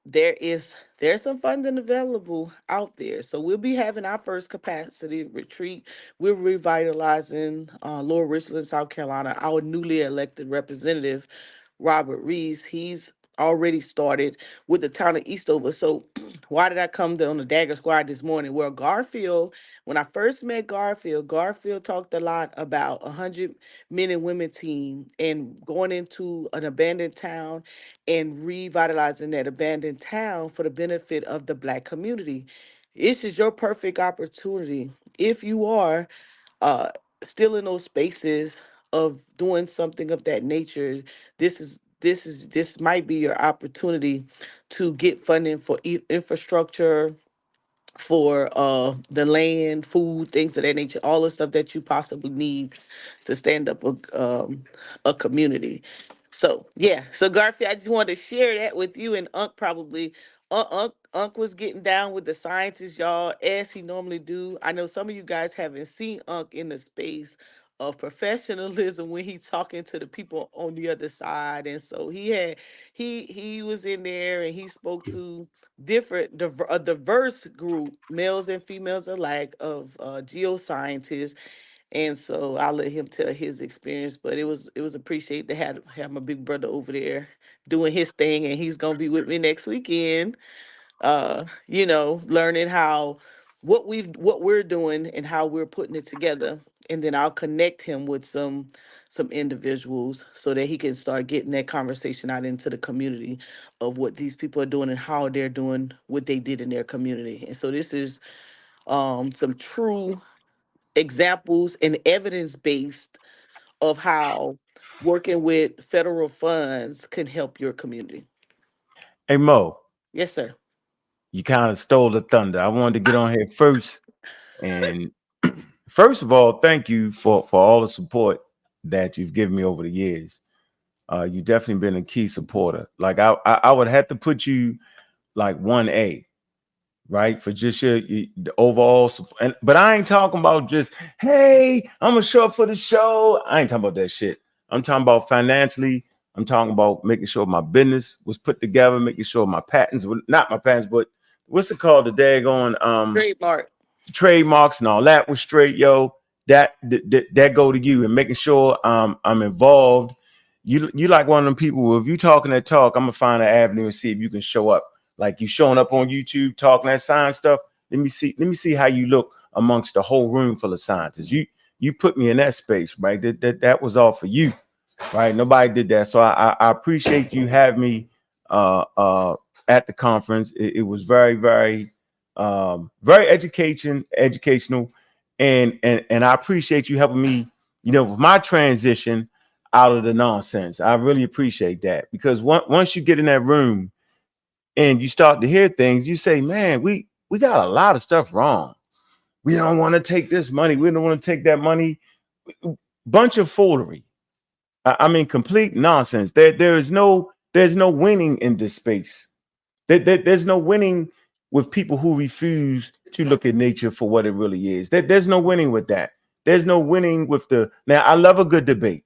there's some funding available out there. So we'll be having our first capacity retreat. We're revitalizing Lower Richland, South Carolina. Our newly elected representative, Robert Rees, he's already started with the town of Eastover. So why did I come on the Dagger Squad this morning? Well, Garfield, when I first met Garfield talked a lot about 100 men and women team and going into an abandoned town and revitalizing that abandoned town for the benefit of the Black community. This is your perfect opportunity. If you are still in those spaces of doing something of that nature, this might be your opportunity to get funding for infrastructure, for the land, food, things of that nature, all the stuff that you possibly need to stand up a community. So yeah, so Garfield, I just wanted to share that with you. And Unc probably Unc was getting down with the scientists, y'all, as he normally do. I know some of you guys haven't seen Unc in the space of professionalism when he's talking to the people on the other side. And so he was in there and he spoke to a diverse group, males and females alike, of geoscientists. And so I'll let him tell his experience, but it was appreciated to have my big brother over there doing his thing, and he's gonna be with me next weekend. Learning how what we're doing and how we're putting it together, and then I'll connect him with some individuals so that he can start getting that conversation out into the community of what these people are doing and how they're doing what they did in their community. And so this is some true examples and evidence-based of how working with federal funds can help your community. Hey Mo. Yes, sir. You kind of stole the thunder. I wanted to get on here first. And first of all, thank you for all the support that you've given me over the years. You've definitely been a key supporter. Like I would have to put you like 1A, right? For just the overall support. But I ain't talking about just, hey, I'm gonna show up for the show. I ain't talking about that shit. I'm talking about financially. I'm talking about making sure my business was put together, making sure my patents were not my patents, but what's it called? The daggone trademarks and all that was straight, yo. That go to you, and making sure I'm involved. You like one of them people. If you talking that talk, I'm gonna find an avenue and see if you can show up. Like you showing up on YouTube talking that science stuff. Let me see how you look amongst the whole room full of scientists. You put me in that space, right? That was all for you, right? Nobody did that. So I appreciate you having me at the conference. It was very, very, very educational, and I appreciate you helping me, with my transition out of the nonsense. I really appreciate that, because once you get in that room and you start to hear things, you say, man, we got a lot of stuff wrong. We don't want to take this money. We don't want to take that money. Bunch of foolery. I mean, complete nonsense. There's no winning in this space. There's no winning with people who refuse to look at nature for what it really is. There's no winning with that. There's no winning with now, I love a good debate,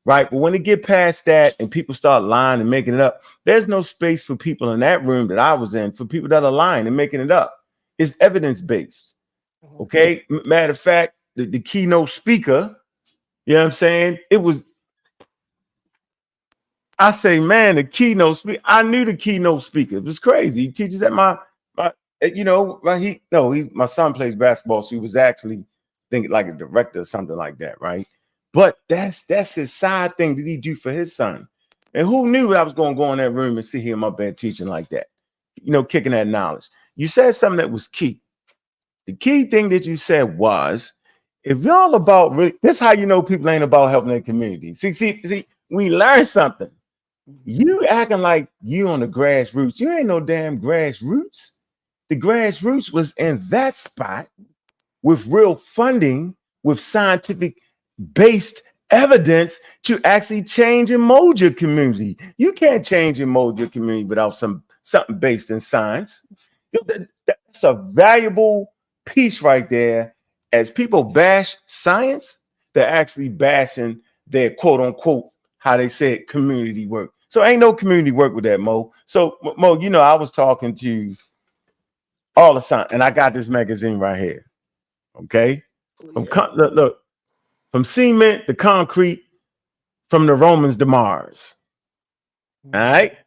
right? But when it get past that and people start lying and making it up, there's no space for people in that room that I was in, for people that are lying and making it up. It's evidence-based. Okay. Matter of fact, the keynote speaker, you know what I'm saying? I say, man, the keynote speaker, I knew the keynote speaker. It was crazy. He teaches at my my son plays basketball, so he was actually thinking like a director or something like that, right? But that's his side thing that he do for his son. And who knew I was going to go in that room and see him up there teaching like that, kicking that knowledge. You said something that was key. The key thing that you said was, if y'all about really, that's how you know people ain't about helping their community. See, we learned something. You acting like you on the grassroots. You ain't no damn grassroots. The grassroots was in that spot with real funding, with scientific based evidence to actually change and mold your community. You can't change and mold your community without something based in science. That's a valuable piece right there. As people bash science, they're actually bashing their quote unquote, how they say it, community work. So ain't no community work with that, Mo. So Mo, I was talking to all the science, and I got this magazine right here. Okay. Look, from cement to concrete, from the Romans to Mars. All right.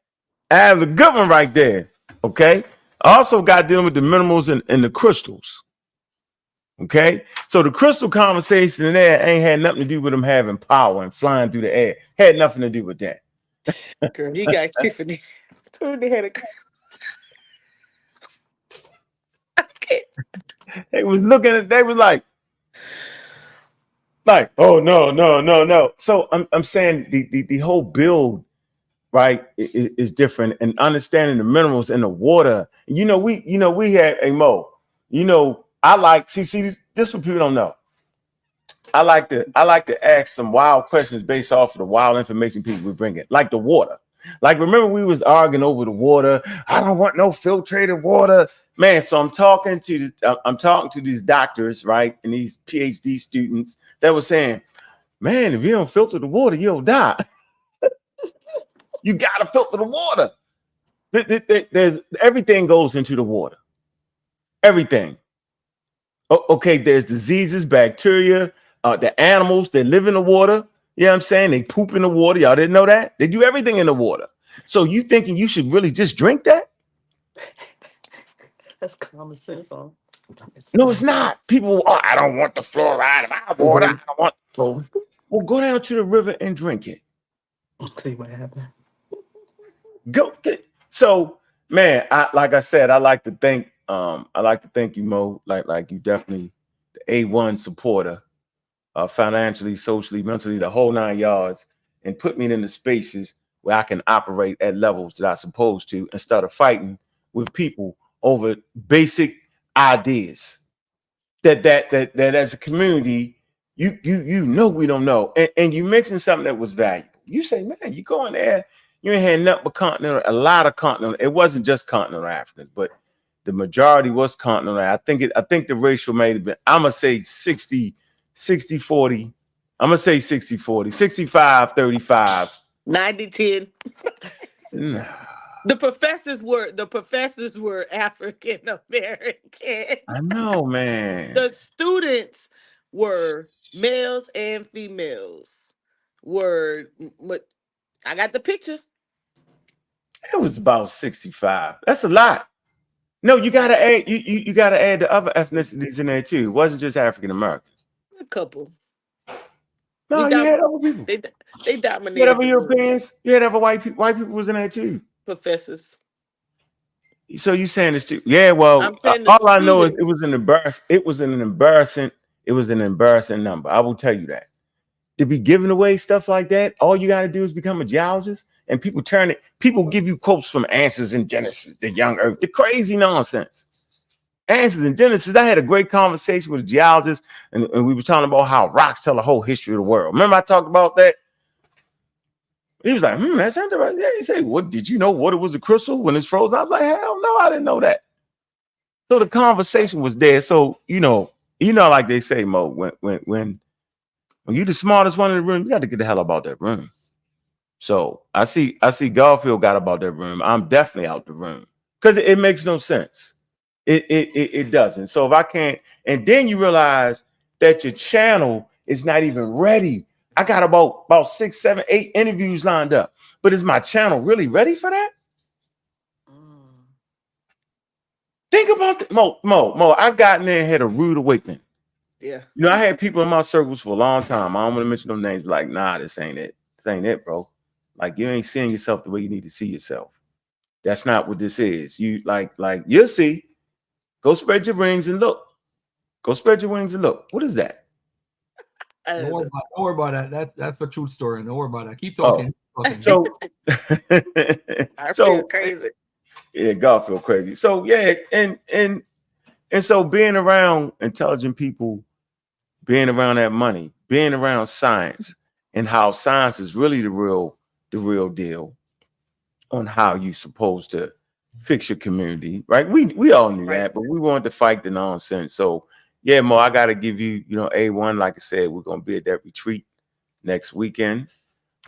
I have a good one right there. Okay. I also got dealing with the minerals and the crystals. Okay. So the crystal conversation in there ain't had nothing to do with them having power and flying through the air. Had nothing to do with that. Girl, you got Tiffany. Tiffany had a. They was looking at. They was like, oh no. So I'm saying the whole build, right, is different, and understanding the minerals in the water. We had a Mo. I like see this what people don't know. I like to ask some wild questions based off of the wild information people we bring in, like the water. Like, remember we was arguing over the water. I don't want no filtrated water, man. So I'm talking to these doctors, right, and these PhD students that were saying, man, if you don't filter the water, you'll die. You gotta filter the water. Everything goes into the water. Everything. Okay, there's diseases, bacteria, the animals that live in the water. You know what I'm saying? They poop in the water. Y'all didn't know that? They do everything in the water. So you thinking you should really just drink that? That's common sense, huh? No, it's not. People, I don't want the fluoride in my water. I don't want. Well, go down to the river and drink it. See what happened. Go. So, man, like I said, I like to thank you, Mo. Like you definitely the A1 supporter, financially, socially, mentally, the whole 9 yards, and put me in the spaces where I can operate at levels that I'm supposed to, instead of fighting with people over basic ideas that as a community, you we don't know. And you mentioned something that was valuable. You say, man, you go in there, you ain't had nothing but a lot of continental. It wasn't just continental Africans, but the majority was continental. I think the ratio may have been, I'm gonna say 60-40. I'm gonna say 60-40, 65-35. 90-10. The professors were African American. I know, man. The students were males and females. I got the picture. It was about 65. That's a lot. No, you gotta add you gotta add the other ethnicities in there too. It wasn't just African Americans. A couple. No, you had other people. They dominated. You had other Europeans. You had other white people. White people was in there too. Professors. So you saying this too? Yeah. Well, I'm saying the all I know is it was students. an embarrassing. It was an embarrassing. It was an embarrassing number. I will tell you that. To be giving away stuff like that, all you got to do is become a geologist, and people turn it. People give you quotes from Answers in Genesis, the Young Earth, the crazy nonsense. Answers in Genesis. I had a great conversation with a geologist, and we were talking about how rocks tell the whole history of the world. Remember I talked about that? He was like, that's interesting. Yeah, he said, what did you know water was a crystal when it's frozen? I was like, hell no, I didn't know that. So the conversation was there. So, like they say, Mo, when you're the smartest one in the room, you got to get the hell about that room. So I see Garfield got about that room. I'm definitely out the room because it makes no sense. It doesn't. So if I can't, and then you realize that your channel is not even ready. I got about 6, 7, 8 interviews lined up, but is my channel really ready for that? Think about it. Mo. I got in there and had a rude awakening. Yeah. I had people in my circles for a long time. I don't want to mention no names, but like, nah, this ain't it. This ain't it, bro. Like, you ain't seeing yourself the way you need to see yourself. That's not what this is. You like you'll see. Go spread your wings and look. Go spread your wings and look. What is that? Don't worry about that. That's a true story. Don't worry about that. Keep talking. So I feel crazy. Yeah, God feel crazy. So yeah, and so being around intelligent people, being around that money, being around science, and how science is really the real deal on how you supposed to fix your community, right? We all knew that, but we wanted to fight the nonsense. So yeah, Mo, I got to give you, A1. Like I said, we're gonna be at that retreat next weekend.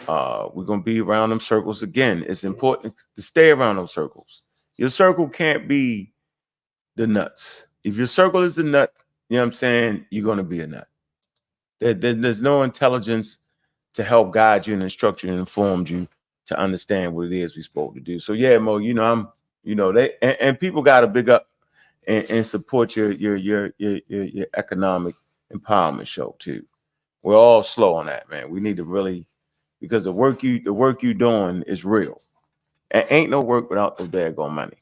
We're gonna be around them circles again. It's important to stay around those circles. Your circle can't be the nuts. If your circle is the nut, you know what I'm saying, you're gonna be a nut. There's no intelligence to help guide you and instruct you and inform you to understand what it is we're supposed to do. So yeah, Mo, and people got to big up and support your economic empowerment show too. We're all slow on that, man. We need to really, because the work you doing is real. And ain't no work without no daggone money.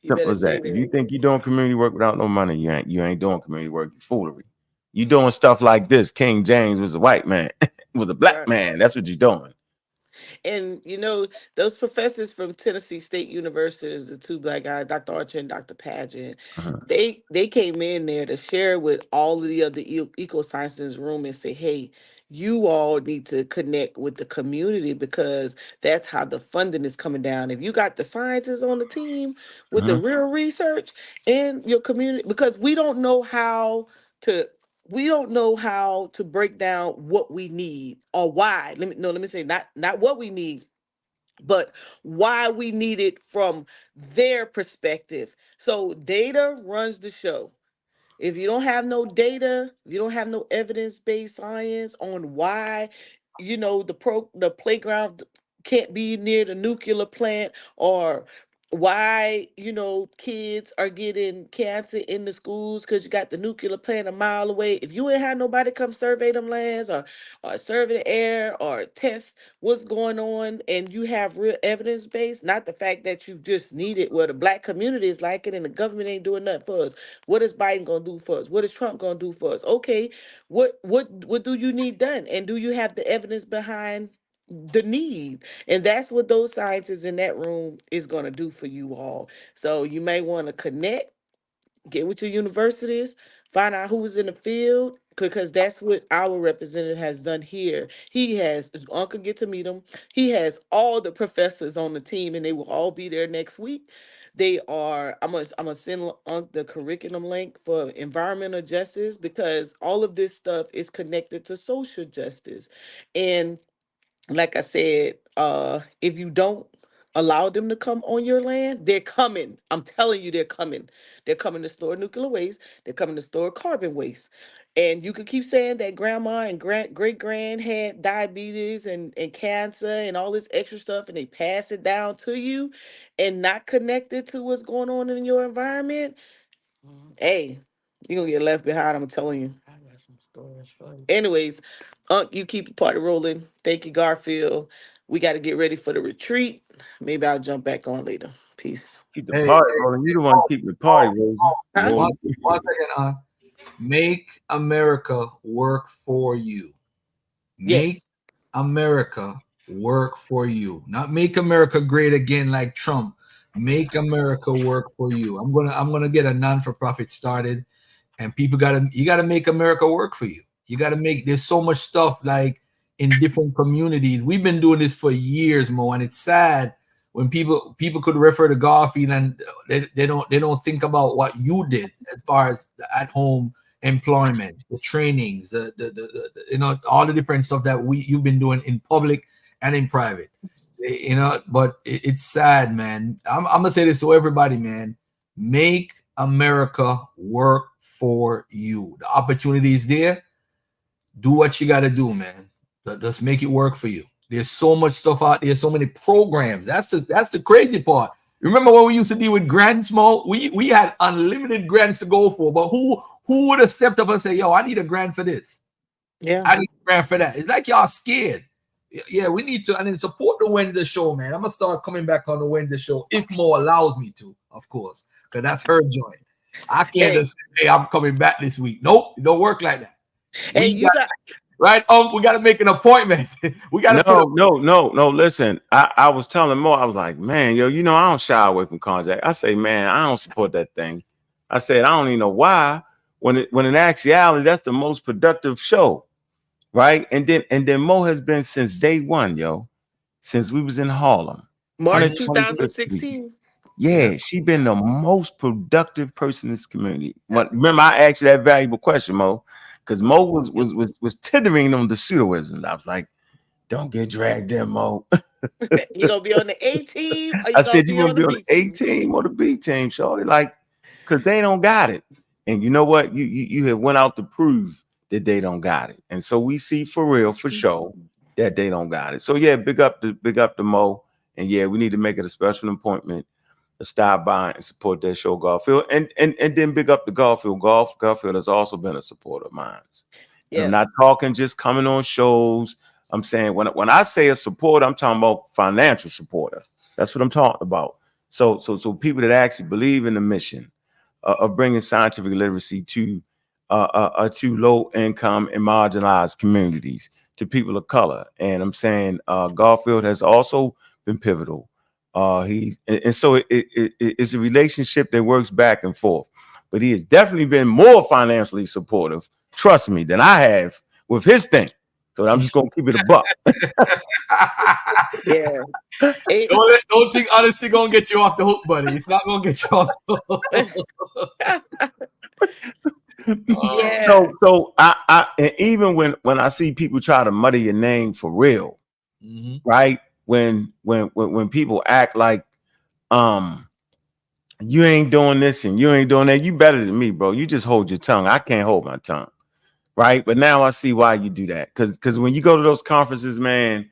Simple as that. If you think you're doing community work without no money, you ain't doing community work. You foolery. You doing stuff like this. King James was a white man, was a black man. That's what you're doing. And those professors from Tennessee State University, the two black guys, Dr. Archer and Dr. Pageant, they came in there to share with all of the other eco-sciences room and say, hey, you all need to connect with the community because that's how the funding is coming down. If you got the scientists on the team with the real research in your community, because we don't know how to break down what we need or why. Let me say not what we need, but why we need it from their perspective. So data runs the show. If you don't have no data, if you don't have no evidence-based science on why, the playground can't be near the nuclear plant, or why, kids are getting cancer in the schools because you got the nuclear plant a mile away. If you ain't had nobody come survey them lands or survey the air or test what's going on, and you have real evidence based, not the fact that you just need it, well, the black community is like it and the government ain't doing nothing for us. What is Biden gonna do for us? What is Trump gonna do for us? Okay, what do you need done? And do you have the evidence behind the need? And that's what those scientists in that room is going to do for you all. So you may want to connect, get with your universities, find out who's in the field, because that's what our representative has done here. He has, Uncle get to meet him. He has all the professors on the team, and they will all be there next week. They are, I'm gonna send the curriculum link for environmental justice, because all of this stuff is connected to social justice. And like I said, if you don't allow them to come on your land, they're coming. I'm telling you, they're coming. They're coming to store nuclear waste. They're coming to store carbon waste. And you could keep saying that grandma and great grand had diabetes and cancer and all this extra stuff, and they pass it down to you and not connected to what's going on in your environment. Hey, you're gonna get left behind, I'm telling you. Anyways, you keep the party rolling. Thank you, Garfield. We got to get ready for the retreat. maybe I'll jump back on later. Peace. Keep the party rolling. You the one keep the party rolling. Huh? One second, make America work for you. Make Yes. America work for you. Not make America great again like Trump. Make America work for you. I'm gonna get a non-for-profit started, and you gotta make America work for you. You gotta make. There's so much stuff like in different communities. We've been doing this for years, Mo, and it's sad when people could refer to Garfield and they don't think about what you did as far as the at-home employment, the trainings, the all the different stuff that you've been doing in public and in private. But it's sad, man. I'm gonna say this to everybody, man. Make America work for you. The opportunity is there. Do what you gotta do, man. Just make it work for you. There's so much stuff out there, so many programs. That's the crazy part. Remember when we used to deal with grants, Mo? We had unlimited grants to go for, but who would have stepped up and said, yo, I need a grant for this? Yeah. I need a grant for that. It's like y'all scared. Yeah, we need to, and then support the Wednesday show, man. I'm gonna start coming back on the Wednesday show if Mo allows me to, of course, because that's her joint. I can't just say, hey, I'm coming back this week. Nope, it don't work like that. Hey, Right? We got to make an appointment. We got to no. Listen, I was telling Mo, I was like, man, yo, I don't shy away from contact. I say, man, I don't support that thing. I said, I don't even know why. When in actuality, that's the most productive show, right? And then Mo has been since day one, yo, since we was in Harlem, March 2016. Yeah, she been the most productive person in this community. Remember, I asked you that valuable question, Mo. Because Mo was tithering on the pseudoisms. I was like, don't get dragged in, Mo. You gonna be on the A team? I said you gonna be on the A team or the B team, shorty. Like, because they don't got it. And you know what? You have went out to prove that they don't got it. And so we see for real, for sure, that they don't got it. So yeah, big up to Mo. And yeah, we need to make it a special appointment to stop by and support that show, Garfield, and then big up to Garfield. Garfield has also been a supporter of mine. Yeah. I'm not talking just coming on shows. I'm saying when I say a supporter, I'm talking about financial supporter. That's what I'm talking about. So people that actually believe in the mission of bringing scientific literacy to low income and marginalized communities, to people of color. And I'm saying Garfield has also been pivotal. So it's a relationship that works back and forth, but he has definitely been more financially supportive, trust me, than I have with his thing. So I'm just gonna keep it a buck. Yeah. Don't think honesty gonna get you off the hook, buddy. It's not gonna get you off the hook. Yeah. So I and even when I see people try to muddy your name for real, right? When people act like you ain't doing this and you ain't doing that, you better than me, bro. You just hold your tongue. I can't hold my tongue, right? But now I see why you do that. Because when you go to those conferences, man,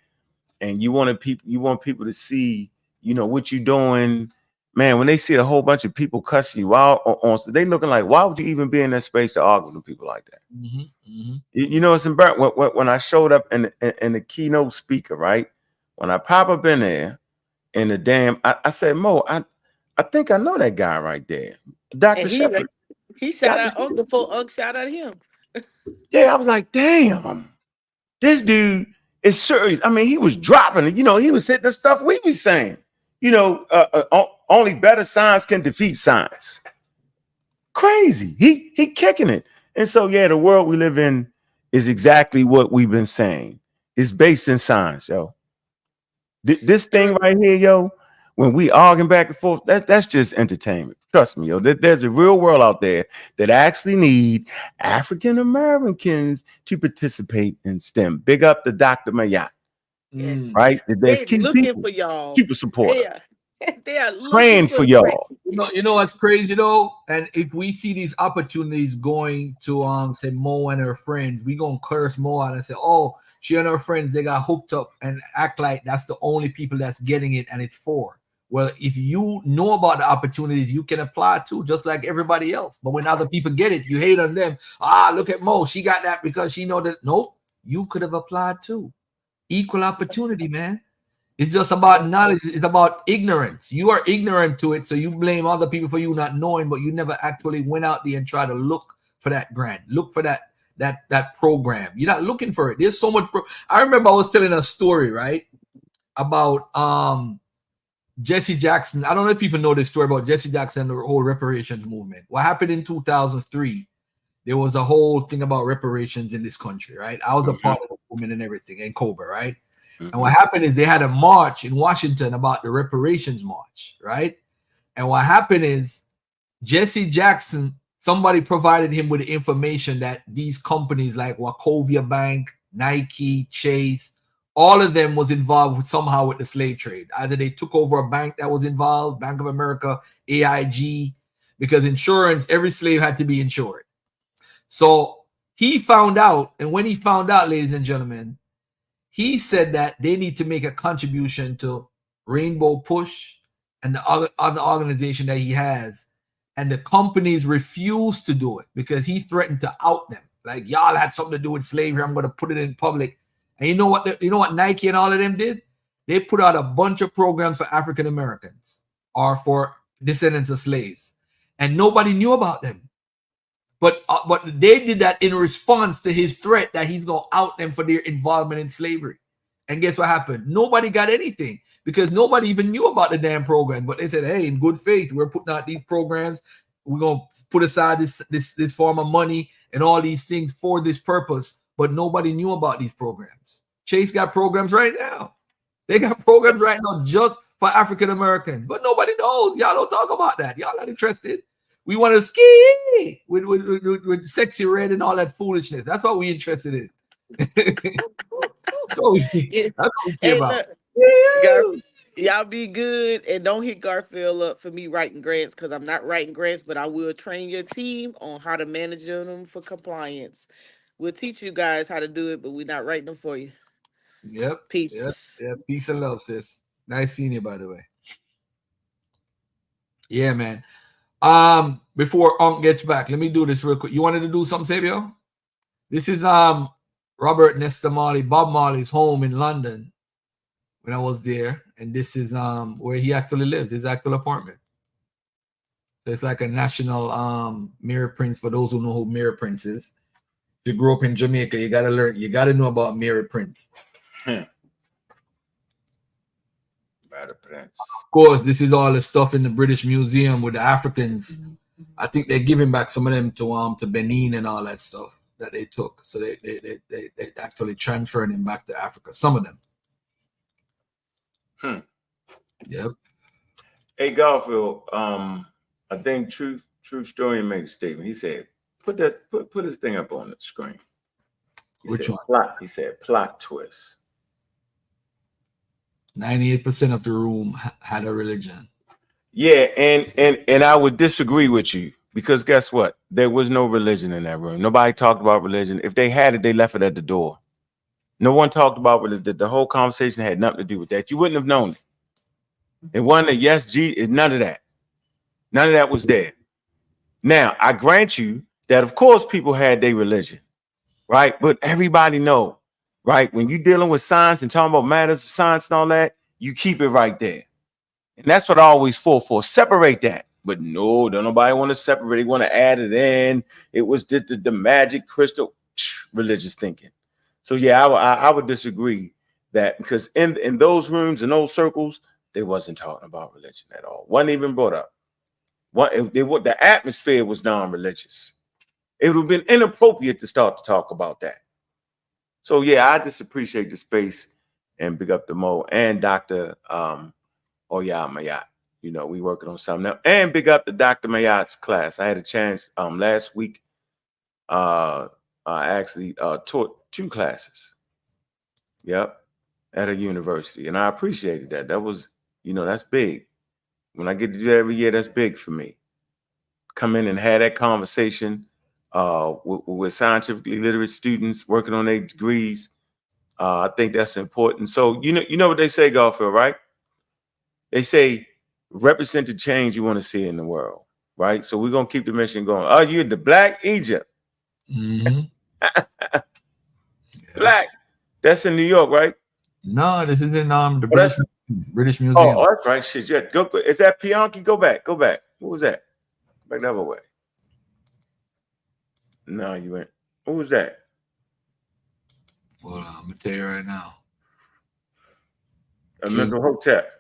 and you want people to see, what you're doing, man. When they see a whole bunch of people cussing you out on, they looking like, why would you even be in that space to argue with people like that? It's embarrassing. When I showed up in the keynote speaker, right? When I pop up in there, in the damn, I said, Mo, I think I know that guy right there, Dr. Shepard. He shout out Uncle for Unc shout out him. Yeah, I was like, damn, this dude is serious. I mean, he was dropping it. He was hitting the stuff we was saying. Only better science can defeat science. Crazy. He kicking it. And so, yeah, the world we live in is exactly what we've been saying. It's based in science, yo. This thing right here, yo, when we arguing back and forth, that's just entertainment. Trust me, yo. There's a real world out there that actually need African Americans to participate in STEM. Big up to Dr. Mayat. Yes. Right? There's They're looking for y'all. Super supportive. They are Praying for y'all. You know what's crazy though? And if we see these opportunities going to say Mo and her friends, we gonna curse Mo out and say, oh, she and her friends, they got hooked up and act like that's the only people that's getting it and it's for. Well, if you know about the opportunities, you can apply too, just like everybody else. But when other people get it, you hate on them. Look at Mo. She got that because she know that. Nope, you could have applied too. Equal opportunity, man. It's just about knowledge. It's about ignorance. You are ignorant to it, so you blame other people for you not knowing, but you never actually went out there and tried to look for that grant, look for that program. You're not looking for it. There's so much. I remember I was telling a story, right, about Jesse Jackson. I don't know if people know this story about Jesse Jackson and the whole reparations movement. What happened in 2003? There was a whole thing about reparations in this country, right? I was a part of the movement and everything, in Cobra, right? And what happened is they had a march in Washington about the reparations march, right? And what happened is Jesse Jackson, somebody provided him with the information that these companies like Wachovia Bank, Nike, Chase, all of them was involved somehow with the slave trade. Either they took over a bank that was involved, Bank of America, AIG, because insurance, every slave had to be insured. So he found out, and when he found out, ladies and gentlemen, he said that they need to make a contribution to Rainbow Push and the other organization that he has. And the companies refused to do it because he threatened to out them. Like, y'all had something to do with slavery. I'm going to put it in public. And you know what Nike and all of them did? They put out a bunch of programs for African Americans or for descendants of slaves. And nobody knew about them. But they did that in response to his threat that he's going to out them for their involvement in slavery. And guess what happened? Nobody got anything because nobody even knew about the damn program. But they said, hey, in good faith, we're putting out these programs. We're going to put aside this form of money and all these things for this purpose. But nobody knew about these programs. Chase got programs right now. They got programs right now just for African Americans. But nobody knows. Y'all don't talk about that. Y'all not interested. We want to ski with sexy red and all that foolishness. That's what we're interested in. That's what we care about. Y'all be good and don't hit Garfield up for me writing grants because I'm not writing grants, but I will train your team on how to manage them for compliance. We'll teach you guys how to do it, but we're not writing them for you. Yep. Peace. Yep. Peace and love, sis. Nice seeing you, by the way. Yeah, man. Before Unc gets back, let me do this real quick. You wanted to do something, Sabio? This is Robert Nesta Marley, Bob Marley's home in London when I was there, and this is where he actually lived, his actual apartment. So it's like a national mirror prints for those who know who mirror prints is. If you grew up in Jamaica, you gotta learn, you gotta know about mirror prints. Of course, this is all the stuff in the British Museum with the Africans. I think they're giving back some of them to Benin and all that stuff that they took. So they actually transferring them back to Africa. Some of them. Yep. Hey Garfield, I think True Story made a statement. He said, put this thing up on the screen. Which one? Plot. He said plot twist. 98% of the room had a religion. Yeah, and I would disagree with you because guess what? There was no religion in that room. Nobody talked about religion. If they had it, they left it at the door. No one talked about religion. The whole conversation had nothing to do with that. You wouldn't have known it. It wasn't a yes, G, is none of that. None of that was there. Now, I grant you that, of course, people had their religion, right? But everybody know, right? When you're dealing with science and talking about matters of science and all that, you keep it right there. And that's what I always fought for. Separate that. But no, don't nobody want to separate. They want to add it in. It was just the magic crystal religious thinking. So yeah, I would disagree that because in those rooms, in those circles, they wasn't talking about religion at all. Wasn't even brought up. The atmosphere was non-religious. It would have been inappropriate to start to talk about that. So yeah, I just appreciate the space and big up the Mo and Dr. Mayat. You know, we working on something else. And big up the Dr. Mayat's class. I had a chance last week. I actually taught 2 classes. Yep, at a university, and I appreciated that. That was, you know, that's big. When I get to do that every year, that's big for me. Come in and have that conversation with scientifically literate students working on their degrees. I think that's important. So you know what they say, Garfield, right? They say represent the change you want to see in the world, right? So we're gonna keep the mission going. Oh, you're the Black Egypt. Mm-hmm. Black. That's in New York, right? No, this is in the Oh, British Museum. Oh, that's right. Shit, yeah. Go. Is that Pianki? Go back. Go back. Who was that? Go back the other way. No, you ain't. Who was that? Hold on, I'm gonna tell you right now. Mental Hotep.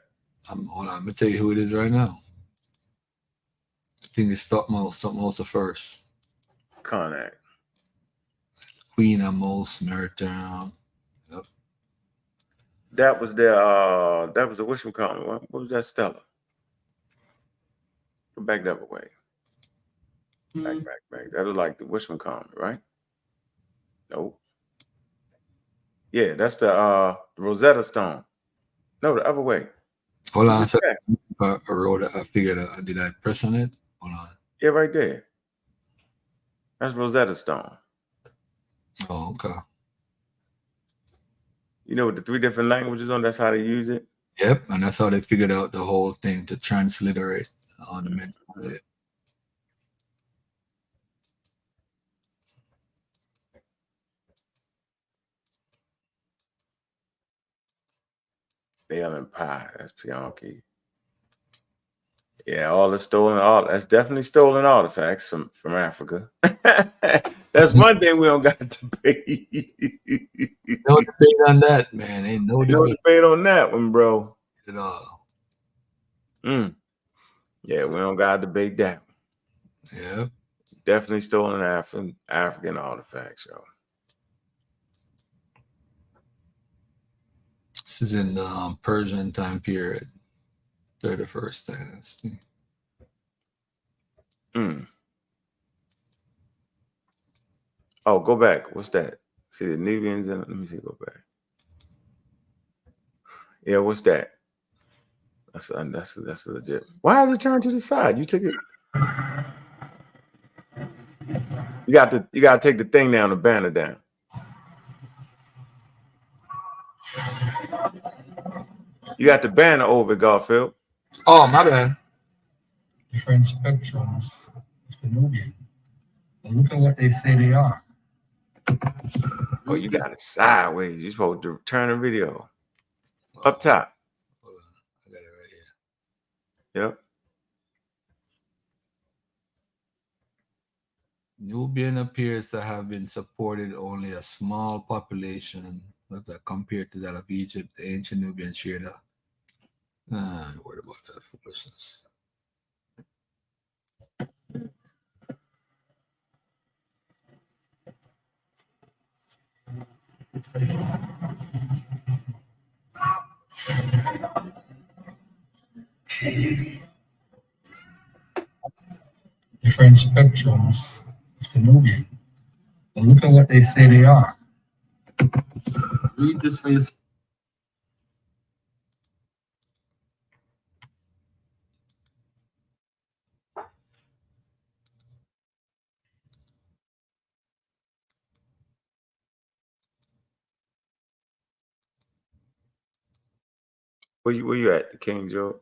Hold on, I'm gonna tell you who it is right now. I think it's something first. Connacht. Queen Amos, Meritown. Yep. That was the whatchamacallit. What was that, Stella? Go back the other way. Back. That look like the whatchamacallit, right? Nope. Yeah, that's the Rosetta Stone. No, the other way. Hold on a second. I figured did I press on it? Hold on. Yeah, right there. That's Rosetta Stone. Oh, okay. You know, with the 3 different languages on, that's how they use it. Yep, and that's how they figured out the whole thing to transliterate on the mental. Bale and pie. That's Pianki. Yeah, all the stolen that's definitely stolen artifacts from Africa. That's one thing we don't got to debate. No debate on that, man. Ain't no debate on that one, bro. At all. Yeah, we don't got to debate that. Yeah. Definitely stolen African artifacts, yo. This is in the Persian time period, 31st dynasty. Oh, go back. What's that? See the Nubians in it? Let me see. Go back. Yeah, what's that? That's legit. Why is it turned to the side? You took it. You got to take the thing down, the banner down. You got the banner over, Garfield. Oh, my bad. Different spectrums of the Nubian. And look at what they say they are. Oh, you got it sideways. You're supposed to turn the video. Up top. Hold on. I got it right here. Yep. Nubian appears to have been supported only a small population compared to that of Egypt. The ancient Nubian shared a. I'm worried about that foolishness. Different spectrums of the Nubian. And look at what they say they are. Read this for yourself. Where you at, King Joe?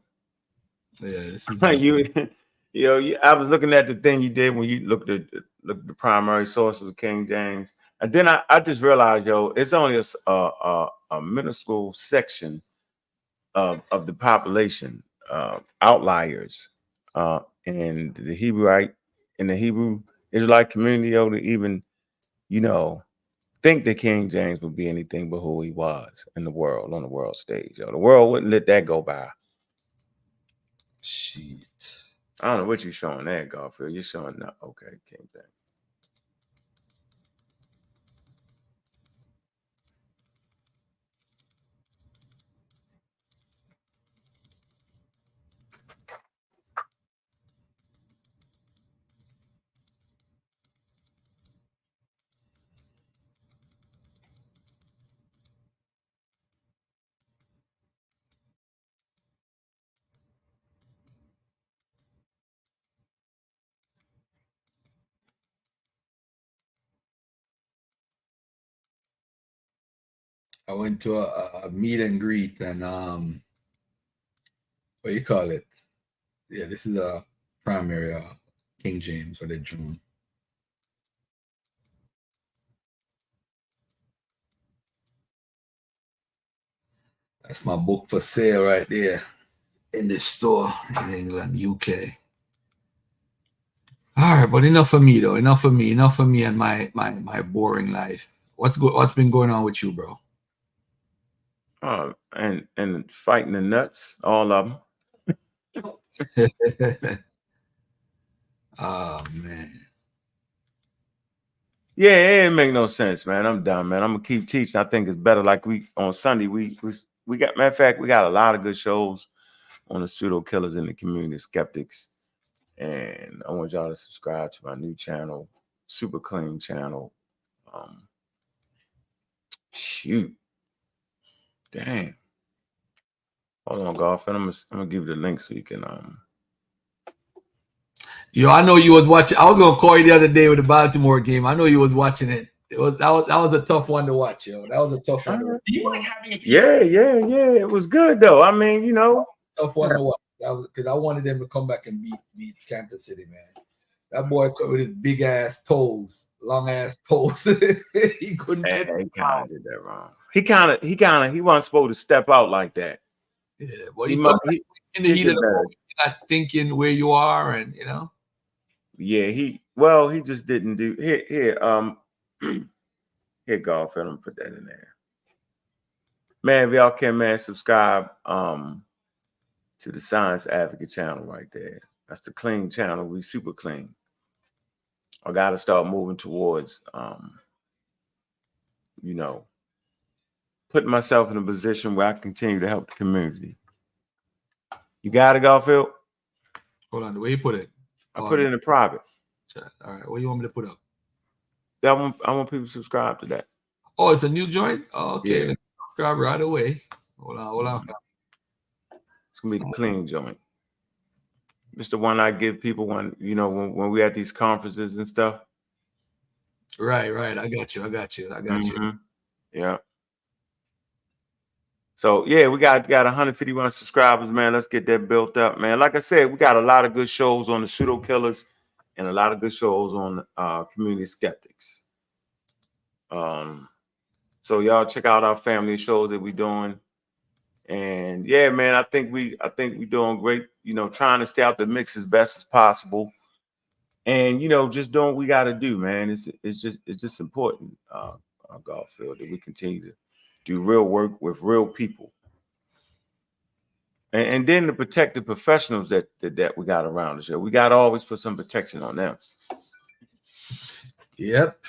Yeah, this is I was looking at the thing you did when you looked at the primary sources of King James, and then I just realized, it's only a minuscule section of the population, outliers, in the Hebrew Israelite community, to even, think that King James would be anything but who he was in the world, on the world stage. The world wouldn't let that go by. Shit. I don't know what you're showing there, Garfield. You're showing that. Okay, King James. I went to a meet and greet, and what do you call it? Yeah, this is a primary King James, what they drew. That's my book for sale right there in this store in England, UK. All right, but enough of me though. Enough of me and my boring life. What's been going on with you, bro? And fighting the nuts, all of them. Oh man. Yeah, it make no sense, man. I'm done, man. I'm gonna keep teaching. I think it's better. Like we on Sunday, we got, matter of fact, we got a lot of good shows on the pseudo killers in the community, skeptics. And I want y'all to subscribe to my new channel, super clean channel. Shoot. Damn. Hold on, golf. And I'm gonna give you the link so you can Yo, I know you was watching. I was gonna call you the other day with the Baltimore game. I know you was watching it. That was a tough one to watch, yo. That was a tough one to watch. Do you like having a yeah. It was good though. I mean, you know, tough one to watch. That was because I wanted them to come back and beat Kansas City, man. That boy with his big ass toes, long ass toes. He couldn't catch he kind of did that wrong. He wasn't supposed to step out like that. Yeah, well, in the heat of the moment, you're not thinking where you are, and you know. Yeah, he just didn't do here. Here, golf. I'm gonna put that in there. Man, if y'all can, man, subscribe to the Science Advocate channel right there. That's the clean channel. We super clean. I gotta start moving towards you know, putting myself in a position where I continue to help the community. You got it, Garfield? Hold on, the way you put it. I put it in the private. All right, what do you want me to put up? I want people to subscribe to that. Oh, it's a new joint? Oh, okay. Yeah. Subscribe right away. Hold on. It's gonna be the clean joint. It's the one I give people when we at these conferences and stuff. Right. I got you. Yeah. So yeah, we got 151 subscribers, man. Let's get that built up, man. Like I said, we got a lot of good shows on the pseudo killers and a lot of good shows on community skeptics. So y'all check out our family shows that we doing. And yeah, man, I think we doing great, trying to stay out the mix as best as possible. And just doing what we got to do, man. It's just important, Garfield, that we continue to do real work with real people. And then to protect the professionals that we got around us. We got to always put some protection on them. Yep.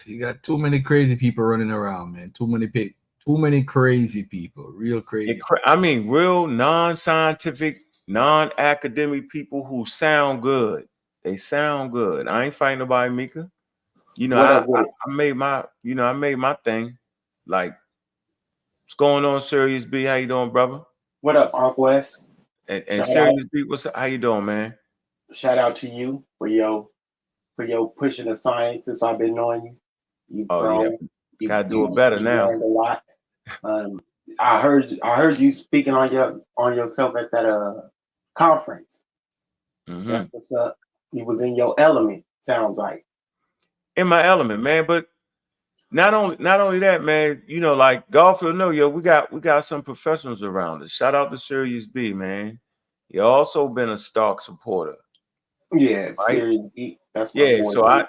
You got too many crazy people running around, man. Too many crazy people, real crazy. I mean, real non-scientific, non-academic people who sound good. They sound good. I ain't fighting nobody, Mika. I made my thing. Like, what's going on, Serious B? How you doing, brother? What up, Uncle S? And Serious B, how you doing, man? Shout out to you for your pushing the science since I've been knowing you. You gotta do it better now. Learned a lot. I heard you speaking on yourself at that conference. That's what's up. You was in your element, sounds like. In my element, man. But not only that, man, like Garfield, we got some professionals around us. Shout out to Serious B, man. You also been a Stark supporter. Yeah, right? Serious B. That's so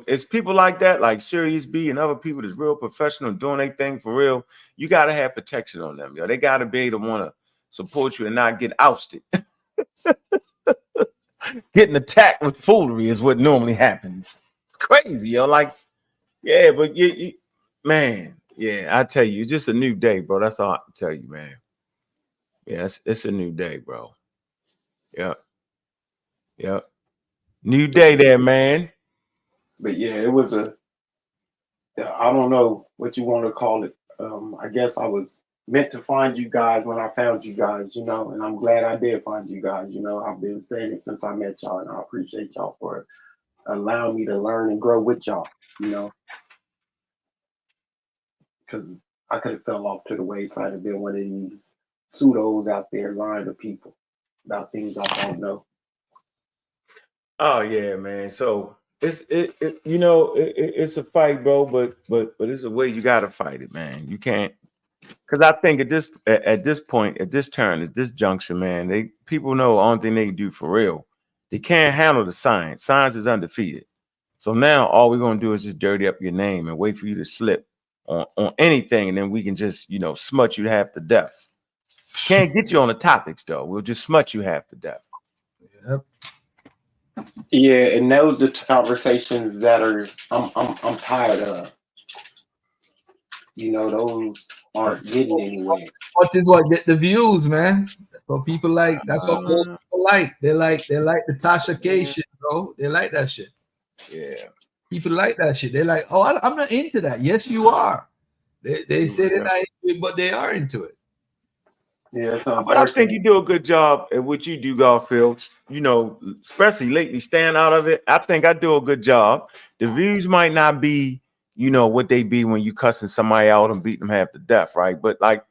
it's people like that, like Serious B and other people that's real professional doing their thing for real. You gotta have protection on them, yo. They gotta be able to want to support you and not get ousted. Getting attacked with foolery is what normally happens. It's crazy, yo. Like, yeah, but man, yeah, I tell you, it's just a new day, bro. That's all I can tell you, man. Yeah, it's a new day, bro. Yep. New day there, man. But yeah, it was I don't know what you want to call it. I guess I was meant to find you guys when I found you guys, and I'm glad I did find you guys. I've been saying it since I met y'all, and I appreciate y'all for allowing me to learn and grow with y'all, because I could have fell off to the wayside and been one of these pseudos out there lying to people about things I don't know. Oh yeah, man. So it's a fight, bro, but it's a way you gotta fight it, man. You can't Because I think at this point, at this turn, at this juncture, man, people know the only thing they can do for real. They can't handle the science. Science is undefeated. So now all we're gonna do is just dirty up your name and wait for you to slip on anything, and then we can just, you know, smut you half to death. Can't get you on the topics though. We'll just smut you half to death. Yep. Yeah, and those are the conversations that are I'm tired of. You know, those aren't getting anywhere. What is what get the views, man? That's what people like. That's what most people like. They like the Tasha K shit, bro. They like that shit. Yeah. People like that shit. They're like, oh, I'm not into that. Yes, you are. They say they're not into it, but they are into it. Yeah, but I think you do a good job at what you do, Garfield. You know, especially lately, staying out of it. I think I do a good job. The views might not be, you know, what they be when you cussing somebody out and beating them half to death, right? But like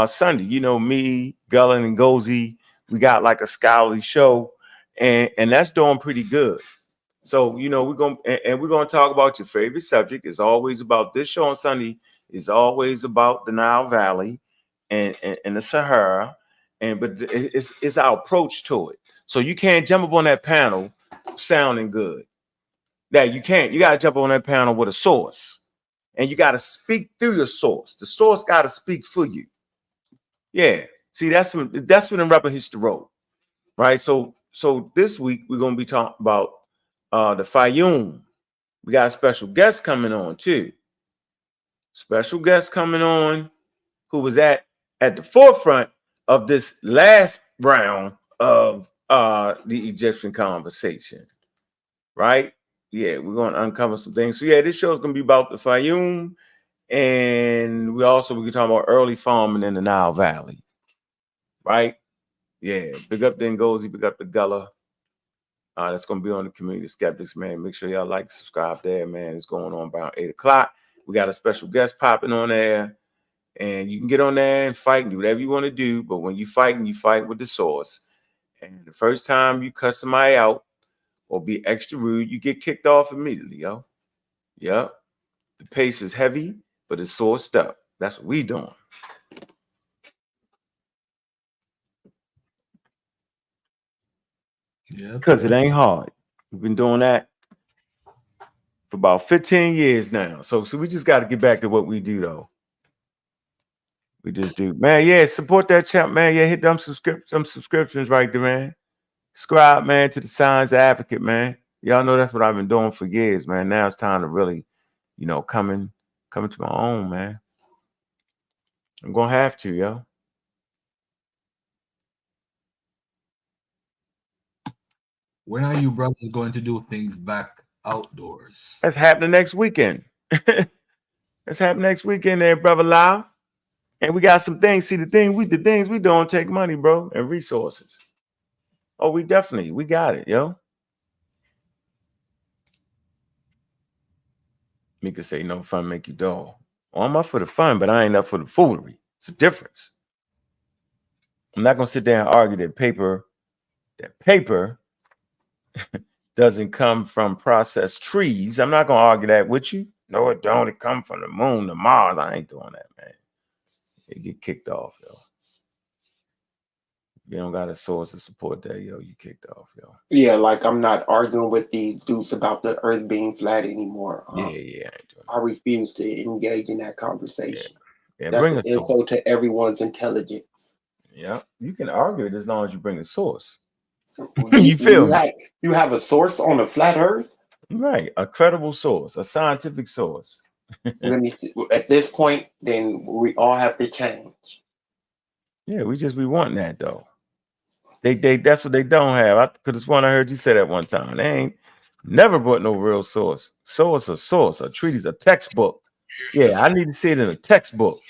Sunday, you know, me, Gullen, and Gozy, we got like a scholarly show, and that's doing pretty good. So, you know, we're gonna talk about your favorite subject. It's always about this show on Sunday is always about the Nile Valley and the Sahara, but it's our approach to it. So you can't jump up on that panel sounding good. That you can't. You gotta jump on that panel with a source, and you gotta speak through your source. The source gotta speak for you. Yeah. See, that's when the rubber hits the road, right? So this week we're gonna be talking about the Fayoum. We got a special guest coming on too. Special guest coming on who was at the forefront of this last round of the Egyptian conversation, right? Yeah, we're going to uncover some things. So yeah, this show is going to be about the Fayoum, and we can talk about early farming in the Nile Valley, right? Yeah, big up the Ngozi, big up the Gullah. That's going to be on the Community Skeptics, man. Make sure y'all like, subscribe there, man. It's going on about 8 o'clock. We got a special guest popping on there. And you can get on there and fight and do whatever you want to do. But when you fight with the source. And the first time you cuss somebody out or be extra rude, you get kicked off immediately, yo. Yep. The pace is heavy, but it's sourced up. That's what we doing. Yeah. Because it ain't hard. We've been doing that for about 15 years now. So we just got to get back to what we do, though. We just do, man. Yeah, support that champ, man. Yeah, hit them subscriptions right there, man. Subscribe, man, to the Signs Advocate, man. Y'all know that's what I've been doing for years, man. Now it's time to really, you know, coming to my own, man. I'm gonna have to, yo. When are you brothers going to do things back outdoors? That's happening next weekend. That's happening next weekend there, brother Lau. And we got some things. See, the things we don't take money, bro, and resources. Oh, we got it, yo. Mika say no fun make you dull. Well, I'm up for the fun, but I ain't up for the foolery. It's a difference. I'm not gonna sit there and argue that paper doesn't come from processed trees. I'm not gonna argue that with you. No, it don't. It come from the moon, the Mars. I ain't doing that, man. You get kicked off, yo. You don't got a source to support that, yo. You kicked off, yo. Yeah, like I'm not arguing with these dudes about the earth being flat anymore. Yeah. I refuse to engage in that conversation. Yeah, that's bring an a source. insult to everyone's intelligence. Yeah, you can argue it as long as you bring a source. You feel you have a source on a flat earth? Right, a credible source, a scientific source. Let me see. At this point, then we all have to change. Yeah, we want that though. They that's what they don't have. Because it's one I heard you say that one time. They ain't never brought no real source. Source, a treatise, a textbook. Yeah, I need to see it in a textbook.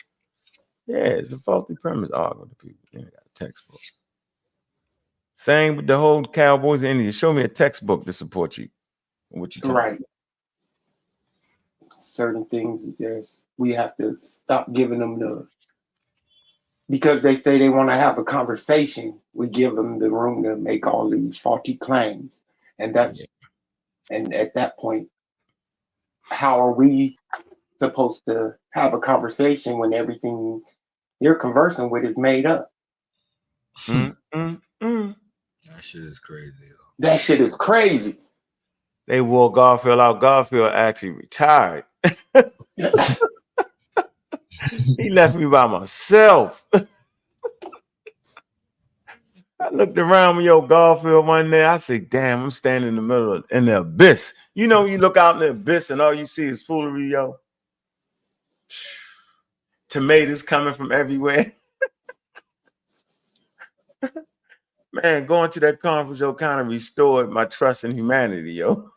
Yeah, it's a faulty premise arguing to people. You ain't got a textbook. Same with the whole Cowboys and Indians. Show me a textbook to support you. What you right? Certain things, yes, we have to stop giving them the because they say they want to have a conversation. We give them the room to make all these faulty claims, and and at that point, how are we supposed to have a conversation when everything you're conversing with is made up. That shit is crazy. That shit is crazy. They wore Garfield out. Garfield actually retired. He left me by myself. I looked around with Garfield one day. I said, damn, I'm standing in the middle in the abyss. You know, you look out in the abyss and all you see is foolery, yo. Tomatoes coming from everywhere. Man, going to that conference, kind of restored my trust in humanity, yo.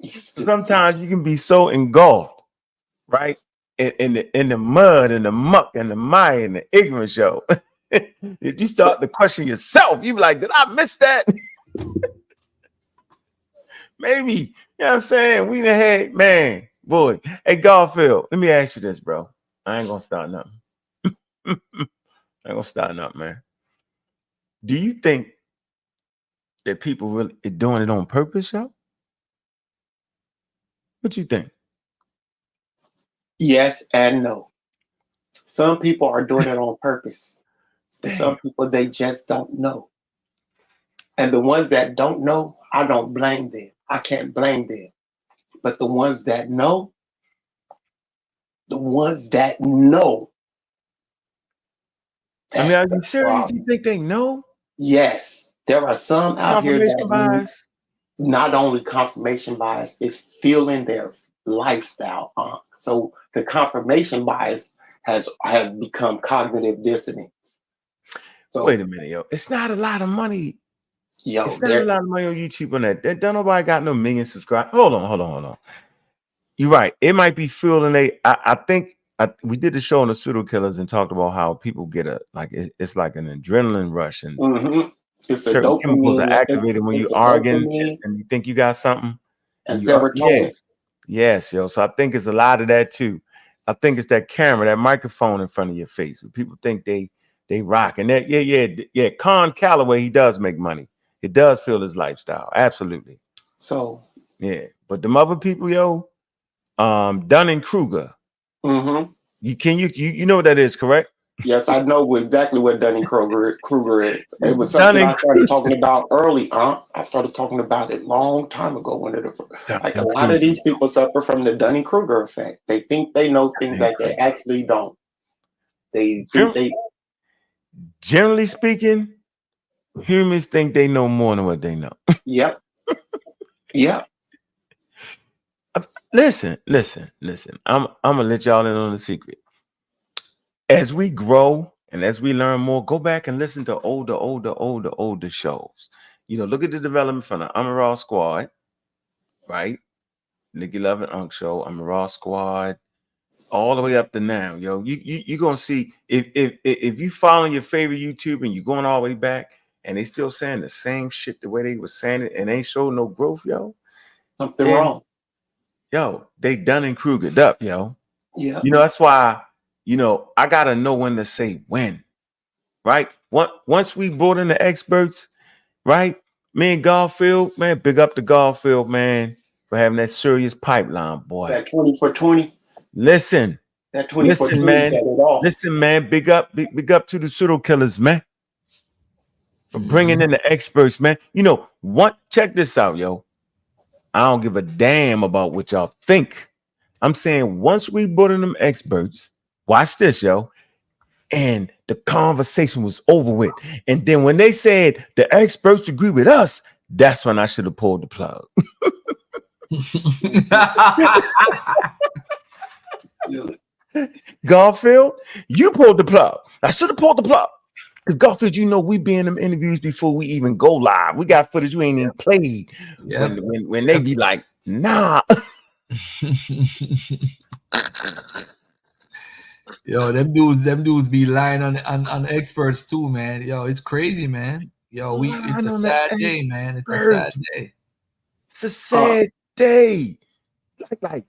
Sometimes you can be so engulfed, right? In the mud and the muck and the mire and the ignorance, yo. If you start to question yourself, you be like, did I miss that? Maybe, you know what I'm saying? We done had, man, boy. Hey, Garfield, let me ask you this, bro. I ain't gonna start nothing. I ain't gonna start nothing, man. Do you think that people really are doing it on purpose, yo? What you think? Yes and no. Some people are doing it on purpose. And some people, they just don't know. And the ones that don't know, I don't blame them. I can't blame them. But the ones that know, I mean, are you serious? You think they know? Yes. There are some out here that bias. Not only confirmation bias, it's feeling their lifestyle. So the confirmation bias has become cognitive dissonance. So wait a minute, yo. It's not a lot of money. Yo, it's not a lot of money on YouTube on that. Don't nobody got no million subscribers. Hold on. You're right. It might be fueling I think we did the show on the pseudo killers and talked about how people get it's like an adrenaline rush and it's certain chemicals are activated when you're arguing and you think you got something. And serotonin. Yes, yo. So I think it's a lot of that too. I think it's that camera, that microphone in front of your face. People think they rock. And that, yeah. Con Calloway, he does make money. It does feel his lifestyle. Absolutely. So yeah. But the other people, yo, Dunning-Kruger. You know what that is, correct? Yes, I know exactly what Dunning-Kruger is. It was something I started talking about early on. I started talking about it long time ago. Like a lot of these people suffer from the Dunning-Kruger effect. They think they know things that they actually don't. They think they. Generally speaking, humans think they know more than what they know. Yep. Yep. Listen. I'm gonna let y'all in on the secret. As we grow and as we learn more, go back and listen to older shows. You know, look at the development from the Raw Squad, right? Nikki Love and Unk Show, Raw Squad, all the way up to now, yo. You're gonna see if you follow your favorite YouTube and you're going all the way back and they still saying the same shit the way they were saying it and ain't show no growth, yo. Something wrong. Yo, they Dunning-Krugered up, yo. Yeah. You know, that's why, you know, I gotta know when to say when, right? Once we brought in the experts, right? Me and Garfield, man, big up to Garfield, man, for having that serious pipeline, boy. That 20 for 20. Listen. That 20 for 20 man. set it off. Listen, man, big up to the pseudo killers, man. For bringing in the experts, man. You know, check this out, yo. I don't give a damn about what y'all think. I'm saying once we brought in them experts, watch this, yo. And the conversation was over with. And then when they said the experts agree with us, that's when I should have pulled the plug. Garfield, you pulled the plug. I should have pulled the plug. Because Garfield, you know, we be in them interviews before we even go live. We got footage we ain't even played. Yeah. When they be like, nah. Yo, them dudes be lying on experts too, man. Yo, it's crazy, man. Yo, it's a sad day, man. It's a sad day. It's a sad day. Like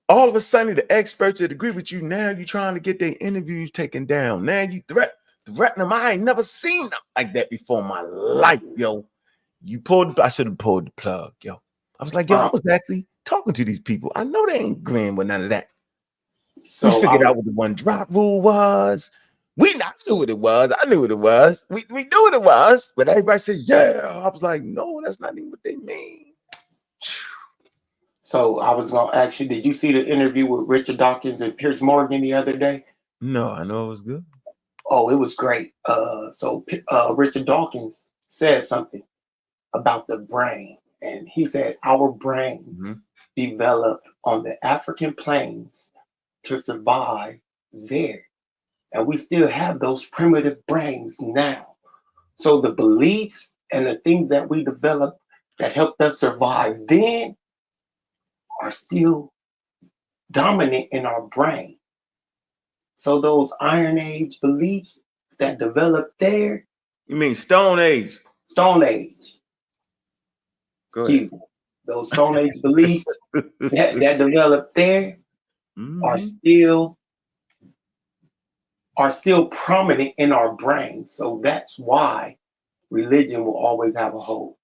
all of a sudden, the experts that agree with you, now you're trying to get their interviews taken down. Now you threaten them. I ain't never seen them like that before in my life, yo. I should have pulled the plug, yo. I was like, yo, I was actually talking to these people. I know they ain't agreeing with none of that. So we figured out what the one drop rule was. I knew what it was. I knew what it was. We knew what it was. But everybody said, yeah. I was like, no, that's not even what they mean. So I was gonna ask you, did you see the interview with Richard Dawkins and Piers Morgan the other day? No, I know it was good. Oh, it was great. So Richard Dawkins said something about the brain, and he said our brains developed on the African plains to survive there, and we still have those primitive brains now. So the beliefs and the things that we developed that helped us survive then are still dominant in our brain. So those Iron Age beliefs that developed there. You mean Stone Age? Stone Age. Go ahead. Excuse me. Those Stone Age beliefs that developed there are still prominent in our brains. So that's why religion will always have a hold.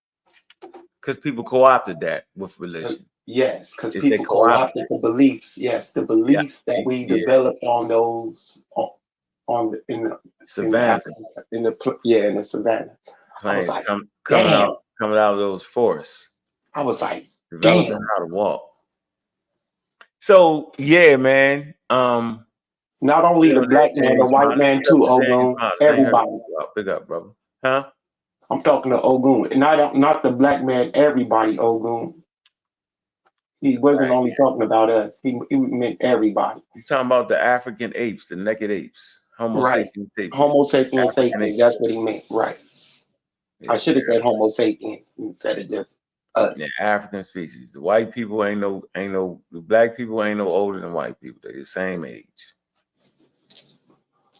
Because people co-opted that with religion. Yes, because people co-opted the beliefs. Yes, the beliefs that we developed on those in the savannah. In the savannah. I was like, coming out of those forests. I was like, developing how to walk. So yeah, man. Not only the black man, the white man too, Ogun. Everybody. Big up, brother. Huh? I'm talking to Ogun. Not the black man, everybody, Ogun. He wasn't only talking about us. He meant everybody. You're talking about the African apes, the naked apes. Homo sapiens sapiens. Homo sapiens sapiens. That's what he meant. Right. I should have said Homo sapiens instead of just us. Yeah, African species. The white people the black people ain't no older than white people. They're the same age.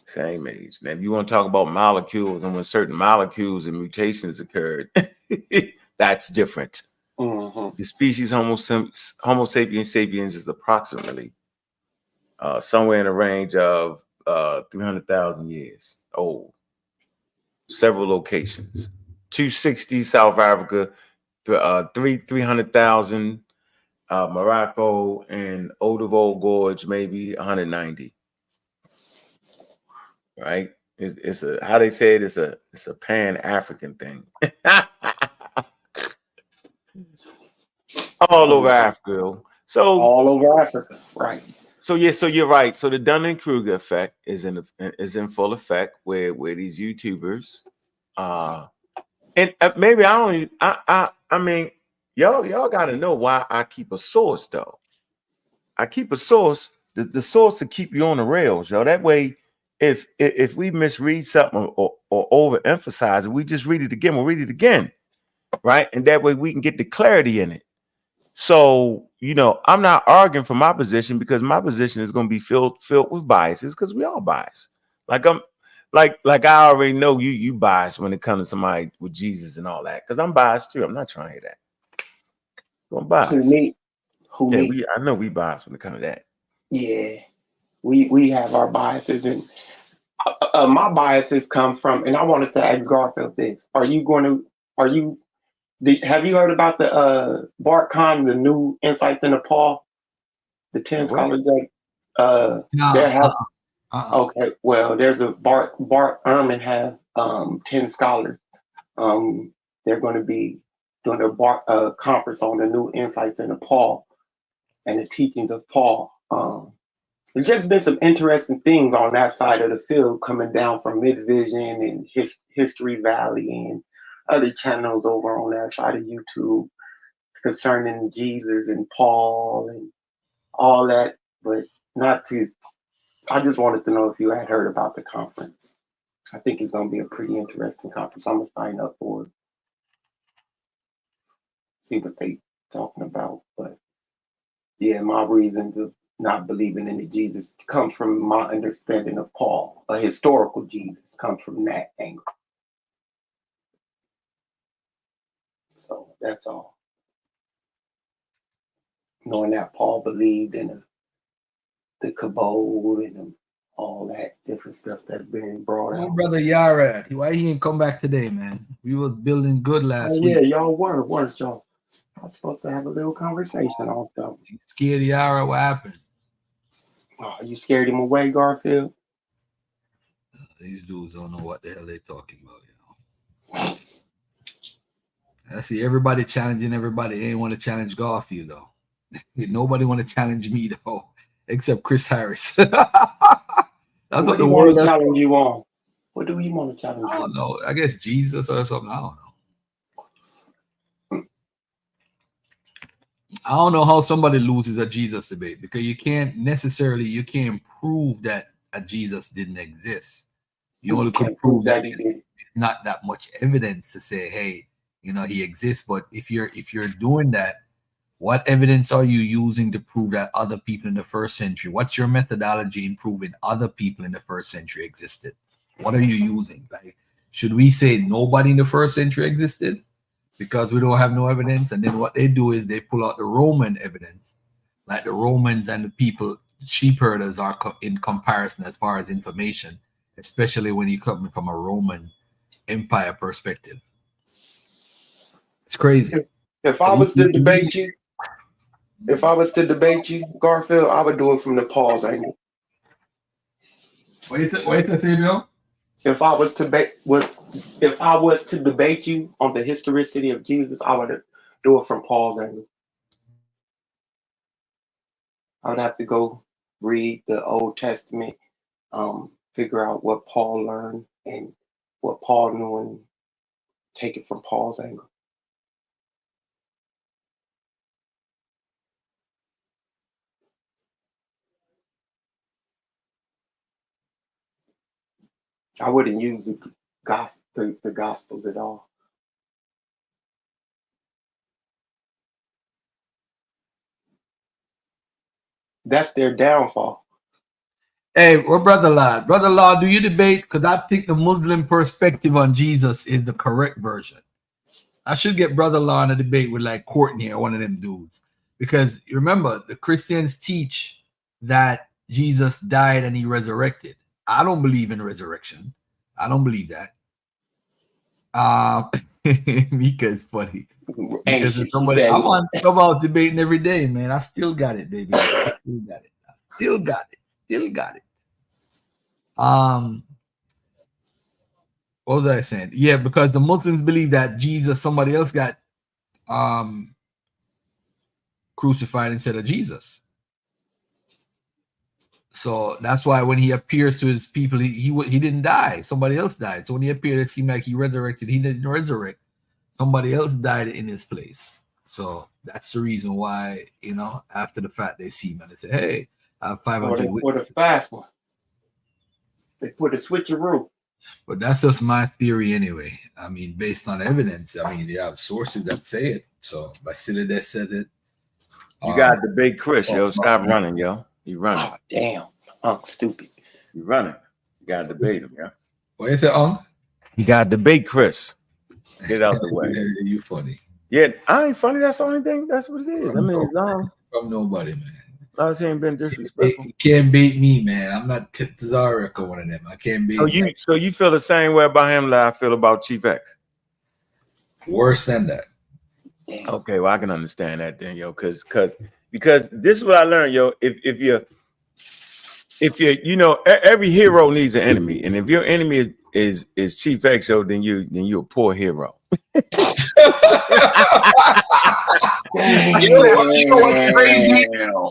Same age. Now, if you want to talk about molecules and when certain molecules and mutations occurred, that's different. The species Homo sapiens sapiens is approximately somewhere in the range of 300,000 years old. Several locations. 260 South Africa, 300,000 Morocco, and Oudeville Gorge maybe 190. Right? It's a, how they say it, it's a pan-African thing. All over Africa. So all over Africa, right? So yeah, so you're right. So the Dunning-Kruger effect is in full effect where these YouTubers, and maybe I mean, y'all got to know why I keep a source though. I keep a source, the source to keep you on the rails, yo. That way, if we misread something or overemphasize it, we just read it again. We'll read it again, right? And that way we can get the clarity in it. So, I'm not arguing for my position because my position is going to be filled with biases because we all biased. Like I already know you biased when it comes to somebody with Jesus and all that because I'm biased too. I'm not trying to hear that. I'm biased. Who me? I know we biased when it comes to that. Yeah, we have our biases, and my biases come from. And I wanted to ask Garfield this: have you heard about the Bart Khan, the new insights into Paul? The 10 scholars that okay, well, there's a Bart Ehrman has 10 scholars. They're going to be doing a conference on the new insights into Paul and the teachings of Paul. There's just been some interesting things on that side of the field coming down from Midvision and History Valley and other channels over on that side of YouTube concerning Jesus and Paul and all that, but I just wanted to know if you had heard about the conference. I think it's going to be a pretty interesting conference. I'm going to sign up for it. See what they talking about. But yeah, my reasons of not believing in the Jesus comes from my understanding of Paul. A historical Jesus comes from that angle. So that's all. Knowing that Paul believed in the cabal and all that different stuff that's being brought out. My brother Yara, why he didn't come back today, man? We was building good last week. Yeah, y'all weren't y'all? I was supposed to have a little conversation also. Scared Yara, what happened? Oh, you scared him away, Garfield? These dudes don't know what the hell they're talking about, you know. I see everybody challenging everybody. They ain't want to challenge Garfield though. Nobody want to challenge me though, except Chris Harris. That's What do you want to challenge you on? What do you want to challenge you on? I don't know. I guess Jesus or something. I don't know. I don't know how somebody loses a Jesus debate because you can't prove that a Jesus didn't exist. You only could prove that there's not that much evidence to say, hey, you know, he exists. But if you're doing that, what evidence are you using to prove that other people in the first century? What's your methodology in proving other people in the first century existed? What are you using? Like, should we say nobody in the first century existed because we don't have no evidence? And then what they do is they pull out the Roman evidence, like the Romans and the people, sheep herders are in comparison as far as information, especially when you're coming from a Roman Empire perspective. It's crazy. If I was to debate you, Garfield, I would do it from the Paul's angle. Wait a second. If I was to debate you on the historicity of Jesus, I would do it from Paul's angle. I would have to go read the Old Testament, figure out what Paul learned and what Paul knew, and take it from Paul's angle. I wouldn't use the Gospels at all. That's their downfall. Hey, well, Brother Law, do you debate? Because I think the Muslim perspective on Jesus is the correct version. I should get Brother Law in a debate with like Courtney or one of them dudes. Because you remember, the Christians teach that Jesus died and he resurrected. I don't believe in resurrection. I don't believe that. Mika is funny. Because I'm on Clubhouse debating every day, man. I still got it, baby. I still got it. What was I saying? Yeah, because the Muslims believe that Jesus, somebody else got crucified instead of Jesus. So that's why when he appears to his people, he didn't die. Somebody else died. So when he appeared, it seemed like he resurrected. He didn't resurrect. Somebody else died in his place. So that's the reason why, you know, after the fact, they see him and they say, hey, I have 500 Or the fast one. They put a switcheroo. But that's just my theory anyway. I mean, based on evidence. I mean, they have sources that say it. So Basilides said it. You got to debate Chris, yo. Stop running, yo. You running. Oh, damn. Unc, stupid. You running. You got to debate him, yo. What is it, Unc? You got to debate Chris. Get out the way. You funny. Yeah, I ain't funny. That's the only thing. That's what it is. I mean, from nobody, man. I ain't been disrespectful. You can't beat me, man. I'm not Tazarayach or one of them. I can't beat you. So you feel the same way about him that I feel about Chief X? Worse than that. Okay, well, I can understand that then, yo, because this is what I learned, yo. If you you know, every hero needs an enemy, and if your enemy is Chief X, yo, then you're a poor hero. You know what's crazy?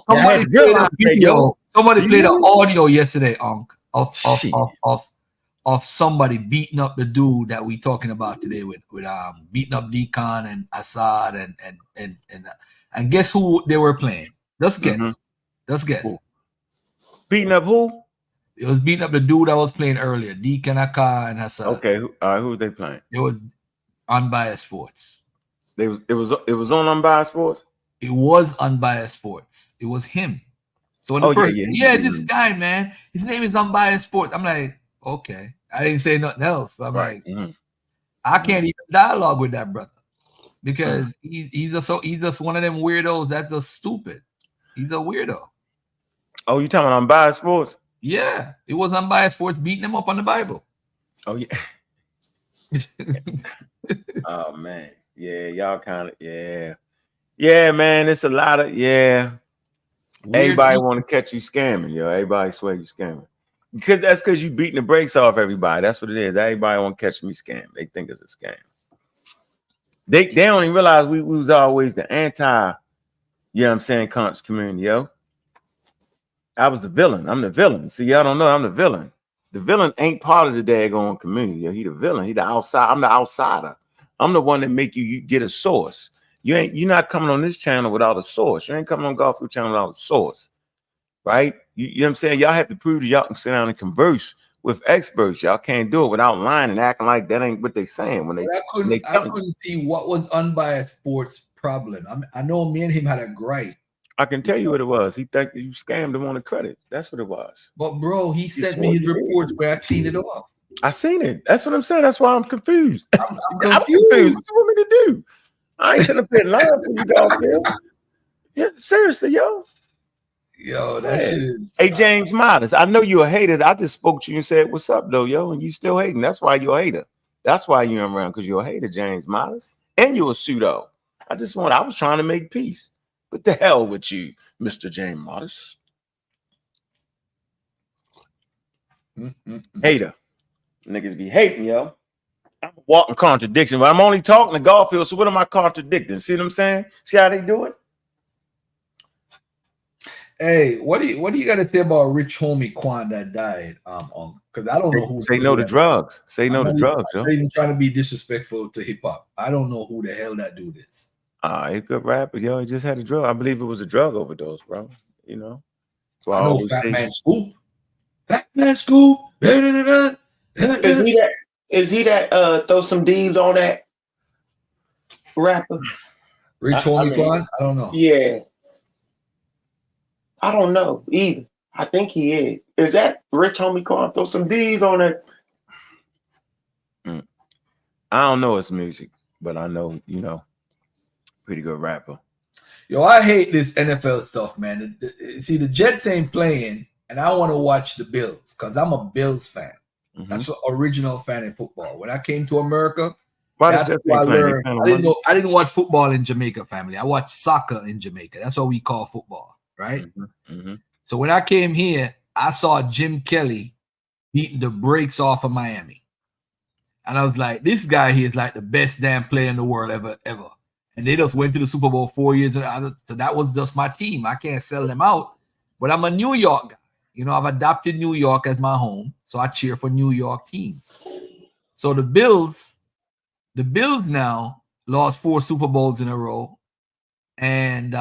Somebody played a video. Somebody played an audio yesterday, of somebody beating up the dude that we talking about today with beating up Deacon and Assad and guess who they were playing? Just guess. Just guess. Who? Beating up who? It was beating up the dude I was playing earlier, Deacon, Hakah, and Assad. Okay, all right, who was they playing? It was Unbiased Sports. It was on Unbiased Sports. It was Unbiased Sports. It was him. So this guy, man, his name is Unbiased Sports. I'm like, okay. I didn't say nothing else, but I'm like, I can't even dialogue with that brother because he's just one of them weirdos that's just stupid. He's a weirdo. Oh, you talking about Unbiased Sports? Yeah, it was Unbiased Sports beating him up on the Bible. Oh yeah. Oh man, yeah, y'all kind of yeah, man. It's a lot of Everybody want to catch you scamming, yo. Everybody swear you scamming. Because you beating the brakes off everybody. That's what it is. Everybody want to catch me scam. They think it's a scam. They don't even realize we was always the anti, you know what I'm saying, conscious community, yo. I was the villain. I'm the villain. See, y'all don't know I'm the villain. The villain ain't part of the daggone community. Yo. He the villain. He the outside. I'm the outsider. I'm the one that make you get a source. You're not coming on this channel without a source. You ain't coming on Golf Food Channel without a source. Right? You know what I'm saying? Y'all have to prove that y'all can sit down and converse with experts. Y'all can't do it without lying and acting like that ain't what they saying when they. I couldn't see what was unbiased sports problem. I know me and him had a gripe. I can tell you what it was. He think you scammed him on the credit. That's what it was. But bro, he sent me his reports where I cleaned it off. I seen it. That's what I'm saying. That's why I'm confused. I'm confused. What you want me to do? I ain't sitting up here lying for you guys, man. Yeah, seriously, yo. Yo, that shit is. Hey, James Modest, I know you're a hater. I just spoke to you and said, what's up, though, yo? And you still hating. That's why you're a hater. That's why you're around, because you're a hater, James Modest. And you're a pseudo. I was trying to make peace. But the hell with you, Mr. James Modest. Hater. Niggas be hating, yo. I'm a walking contradiction, but I'm only talking to Garfield, so what am I contradicting? See what I'm saying? See how they do it? Hey, what do you got to say about Rich Homie Quan that died? Because I don't know who. Say no to drugs. Say no to drugs, yo. I'm not even trying to be disrespectful to hip hop. I don't know who the hell that dude is. He's a good rapper, yo. He just had a drug. I believe it was a drug overdose, bro. You know. So I know Fat Man Scoop. Fat Man Scoop. Is he that throw some D's on that rapper? Rich Homie Quan? I don't know. Yeah. I don't know either. I think he is. Is that Rich Homie Quan? Throw some D's on it. I don't know his music, but I know, you know, pretty good rapper. Yo, I hate this NFL stuff, man. See, the Jets ain't playing, and I want to watch the Bills because I'm a Bills fan. That's an original fan in football. When I came to America, that's why I learned. I didn't watch football in Jamaica, family. I watched soccer in Jamaica. That's what we call football, right? So when I came here, I saw Jim Kelly beating the brakes off of Miami. And I was like, this guy here is like the best damn player in the world ever. And they just went to the Super Bowl 4 years. So that was just my team. I can't sell them out. But I'm a New York guy. You know, I've adopted New York as my home. So I cheer for New York teams. So the Bills now lost 4 Super Bowls in a row. And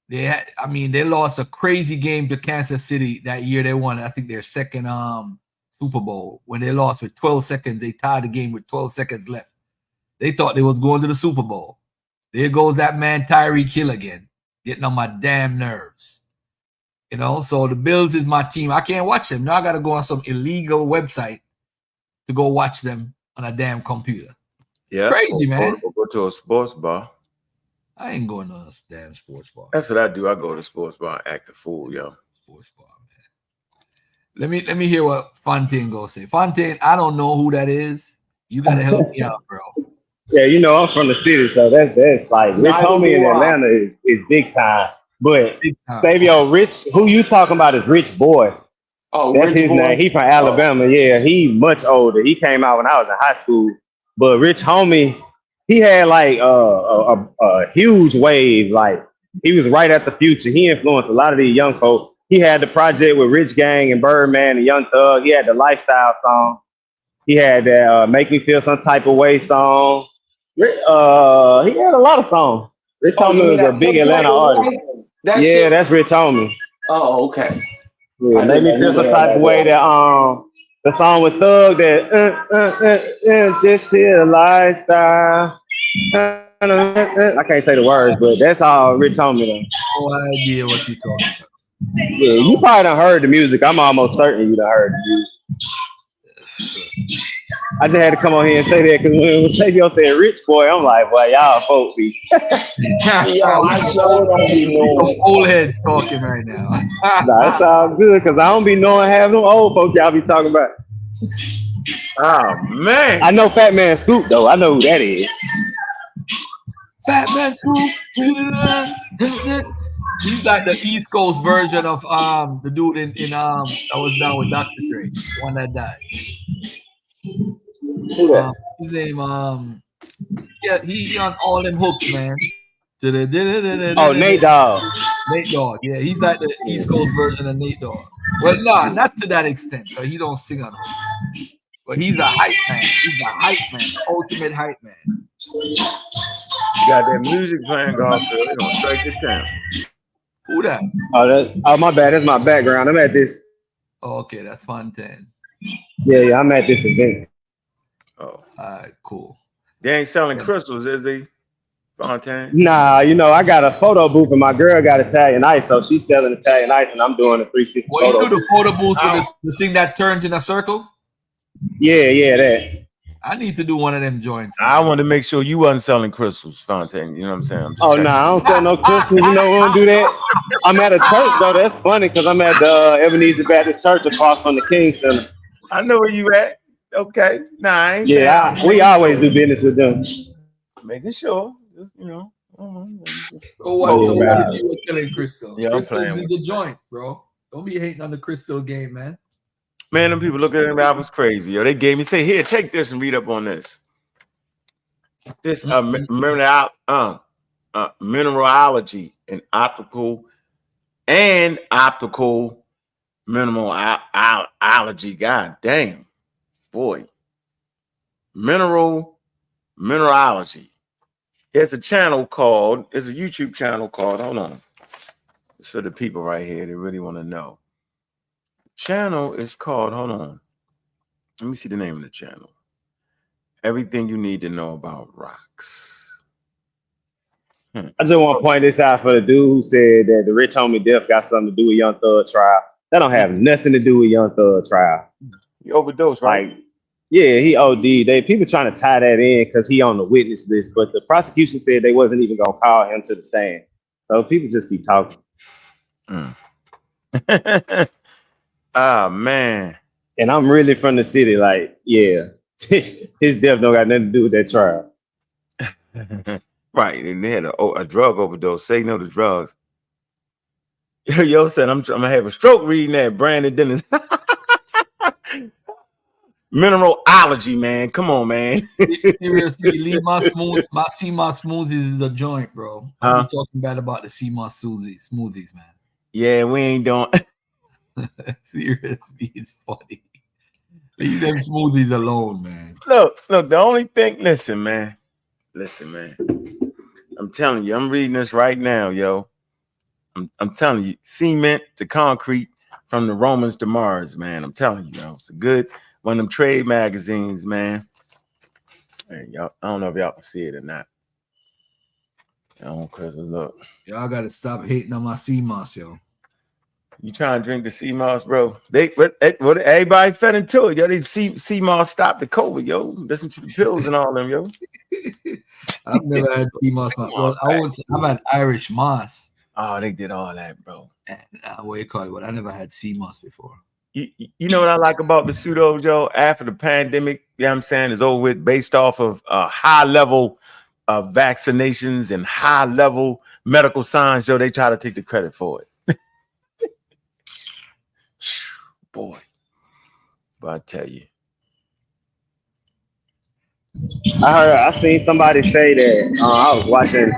they lost a crazy game to Kansas City that year. They won, I think, their second Super Bowl. When they lost with 12 seconds, they tied the game with 12 seconds left. They thought they was going to the Super Bowl. There goes that man Tariq Hill again, getting on my damn nerves. You know, so the Bills is my team. I can't watch them. Now I got to go on some illegal website to go watch them on a damn computer. Yeah, it's crazy, man. Go to a sports bar. I ain't going to a damn sports bar. That's what I do. I go to the sports bar, act a fool, yo. Sports bar, man. Let me hear what Fontaine go say. Fontaine, I don't know who that is. You gotta help me out, bro. Yeah, you know, I'm from the city, so that's like Rich Homie in Atlanta is big time. But Savio, Rich, who you talking about is Rich Boy. Oh, that's Rich his Boy? name. He from Alabama. Yeah, he much older. He came out when I was in high school. But Rich Homie, he had like a huge wave. Like he was right at the future. He influenced a lot of these young folks. He had the project with Rich Gang and Birdman and Young Thug. He had the Lifestyle song. He had that Make Me Feel Some Type of Way song. He had a lot of songs. Rich Homie was a big Atlanta artist. That's Rich Homie. Oh, okay. Yeah, Make Me Feel Some Type of Way. That the song with Thug, that this here lifestyle. I can't say the words, but that's all Rich Homie though. No idea what you're talking about. Yeah, you probably done heard the music. I'm almost certain you done heard the music. I just had to come on here and say that because when Savio said Rich Boy, I'm like, well, y'all folks be. I sure don't be knowing. Old heads talking right now. Nah, that sounds good because I don't be knowing half them old folks y'all be talking about. Oh, man. I know Fat Man Scoop, though. I know who that is. Fat Man Scoop. He's like the East Coast version of the dude in that was down with Dr. Dre, the one that died. Who that? His name yeah, he on all them hooks, man. Oh, Nate Dogg. Nate Dogg, yeah, he's like the East Coast version of Nate Dogg. Well, no, not to that extent, because he don't sing on hooks. But he's a hype man. He's a hype man, ultimate hype man. You got that music playing, Garfield. They're gonna strike this down. Who that? Oh, my bad. That's my background. I'm at this. Oh, okay, that's Fontaine. Yeah, I'm at this event. Oh, all right, cool. They ain't selling crystals, is they? Fontaine? Nah, I got a photo booth and my girl got Italian ice, so she's selling Italian ice and I'm doing a 360 Well, photo you do the booth. photo booth with the thing that turns in a circle? Yeah, that. I need to do one of them joints. I want to make sure you wasn't selling crystals, Fontaine. You know what I'm saying? I'm just Oh, checking. no, I don't sell no crystals. We don't do that. I'm at a church, though. That's funny because I'm at the Ebenezer Baptist Church across from the King Center. I know where you at. Okay. Nah, I ain't Yeah, we always do business with them. making sure. Just, So what if you were selling crystals? Yeah, I'm Crystals playing is a joint, bro. Don't be hating on the crystal game, man. Man, them people looking at me, I was crazy. Yo, they gave me, say, here, take this and read up on this. This mineralogy and optical mineralogy. God damn, boy. Mineralogy. There's a channel called, it's a YouTube channel called, hold on. It's for the people right here. They really want to know. Channel is called, hold on. Let me see the name of the channel. Everything you need to know about rocks. I just want to point this out for the dude who said that the rich homie death got something to do with Young Thug trial. That don't have nothing to do with Young Thug trial. He overdosed, right? Like, yeah, he OD'd. People trying to tie that in because he on the witness list, but the prosecution said they wasn't even gonna call him to the stand. So people just be talking. Ah, man. And I'm really from the city, like, yeah. His death don't got nothing to do with that trial. Right, and they had a drug overdose. Say no to drugs. Yo said, I'm gonna have a stroke reading that. Brandon Dennis. Mineralogy, man. Come on, man. Seriously, leave my sea moss smoothies is a joint, bro. I'm talking bad about the sea moss smoothies, man. Yeah, we ain't doing. Seriously, it's funny. Leave them smoothies alone, man. Look, the only thing, listen, man. I'm telling you, I'm reading this right now, yo. I'm telling you, cement to concrete from the Romans to Mars, man. I'm telling you, yo. It's a good one of them trade magazines, man. Hey, y'all, I don't know if y'all can see it or not. Cause look. Y'all gotta stop hating on my sea moss, yo. You trying to drink the sea moss, bro? Everybody fed into it, yo. They sea moss stopped the COVID, yo. Listen to the pills and all them, yo. I've never had sea moss. I've had Irish moss. Oh, they did all that, bro. And, what you call it? But I never had sea moss before. You know what I like about the pseudo, Joe? After the pandemic, you know what I'm saying, is over with, based off of high level of vaccinations and high level medical science, yo, they try to take the credit for it. Boy, but I tell you, I seen somebody say that I was watching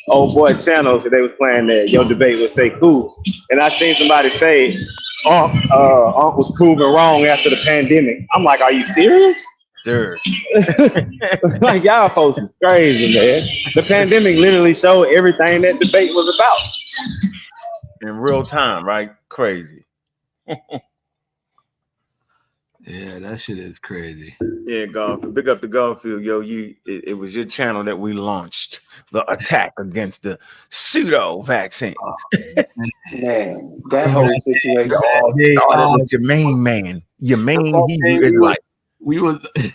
old boy channel because they was playing that your debate would say cool, and I seen somebody say Unc was proven wrong after the pandemic. I'm like, are you serious? Sure. Like, y'all folks is crazy, man. The pandemic literally showed everything that debate was about in real time, right? Crazy. Yeah, that shit is crazy. Yeah, Garfield. Big up to Garfield, yo. It was your channel that we launched the attack against the pseudo vaccines. Man, that whole situation all started with your main man. Your main Hebrew Israelite. We was it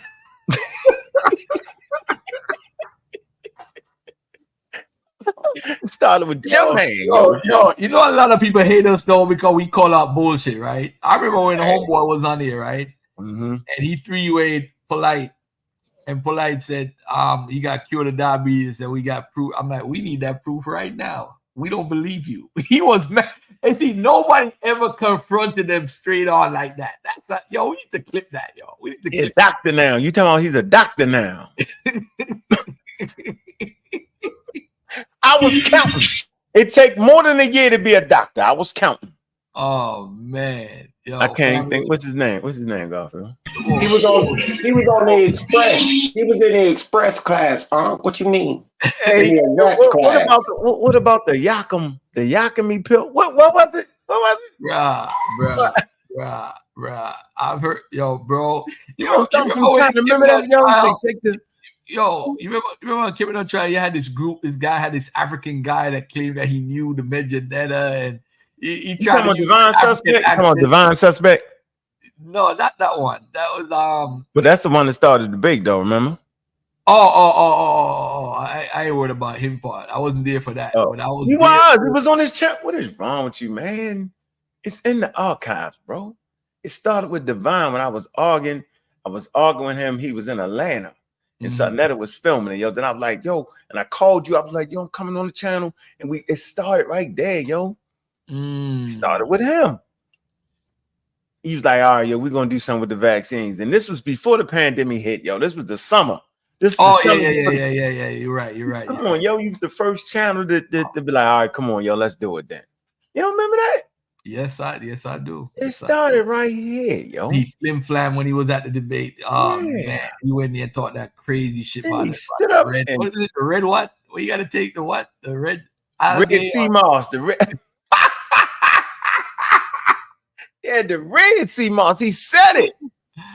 started with your man. Yo, you know a lot of people hate us though because we call out bullshit, right? I remember when Homeboy was on here, right? Mm-hmm. And he three-wayed Polite, and Polite said he got cured of diabetes and we got proof. I'm like, we need that proof right now. we don't believe you. He was mad. And see, nobody ever confronted them straight on like that. That's not, yo, we need to clip that, yo. We need to He's a clip doctor now. You talking about he's a doctor now? I was counting. It take more than a year to be a doctor. I was counting. Oh man, yo, I can't think. What's his name? What's his name, Garfield? He was on the express. He was in the express class. What you mean? Hey, In the advanced class. what about the Yakami pill? What was it? What was it? Bruh. I've heard, yo, bro. You I'm trying to remember that. Yo, you remember when Capt on trial? You had this group. This guy had this African guy that claimed that he knew the Medjadetta, and he tried to use divine suspect. Come on, divine suspect. No, not that one. That was But that's the one that started the debate, though. Remember? I ain't worried about him part. I wasn't there for that. But I was. He was on his chat. What is wrong with you, man? It's in the archives, bro. It started with Divine when I was arguing. I was arguing with him. He was in Atlanta. And Sonetta was filming it, yo. Then I was like, yo, and I called you. I was like, yo, I'm coming on the channel. And it started right there, yo. It started with him. He was like, all right, yo, we're gonna do something with the vaccines. And this was before the pandemic hit, yo. This was the summer. Yeah. You're right. Come on, yo. You was the first channel to be like, all right, come on, yo, let's do it then. You don't remember that? Yes, I do. It started right here, yo. He flim flam when he was at the debate. Oh man, he went there and taught that crazy shit about it. Stood up red. and What is it? The red what? Well, you got to take the what? The red. Red sea moss. The red. Yeah, the red sea moss. He said it.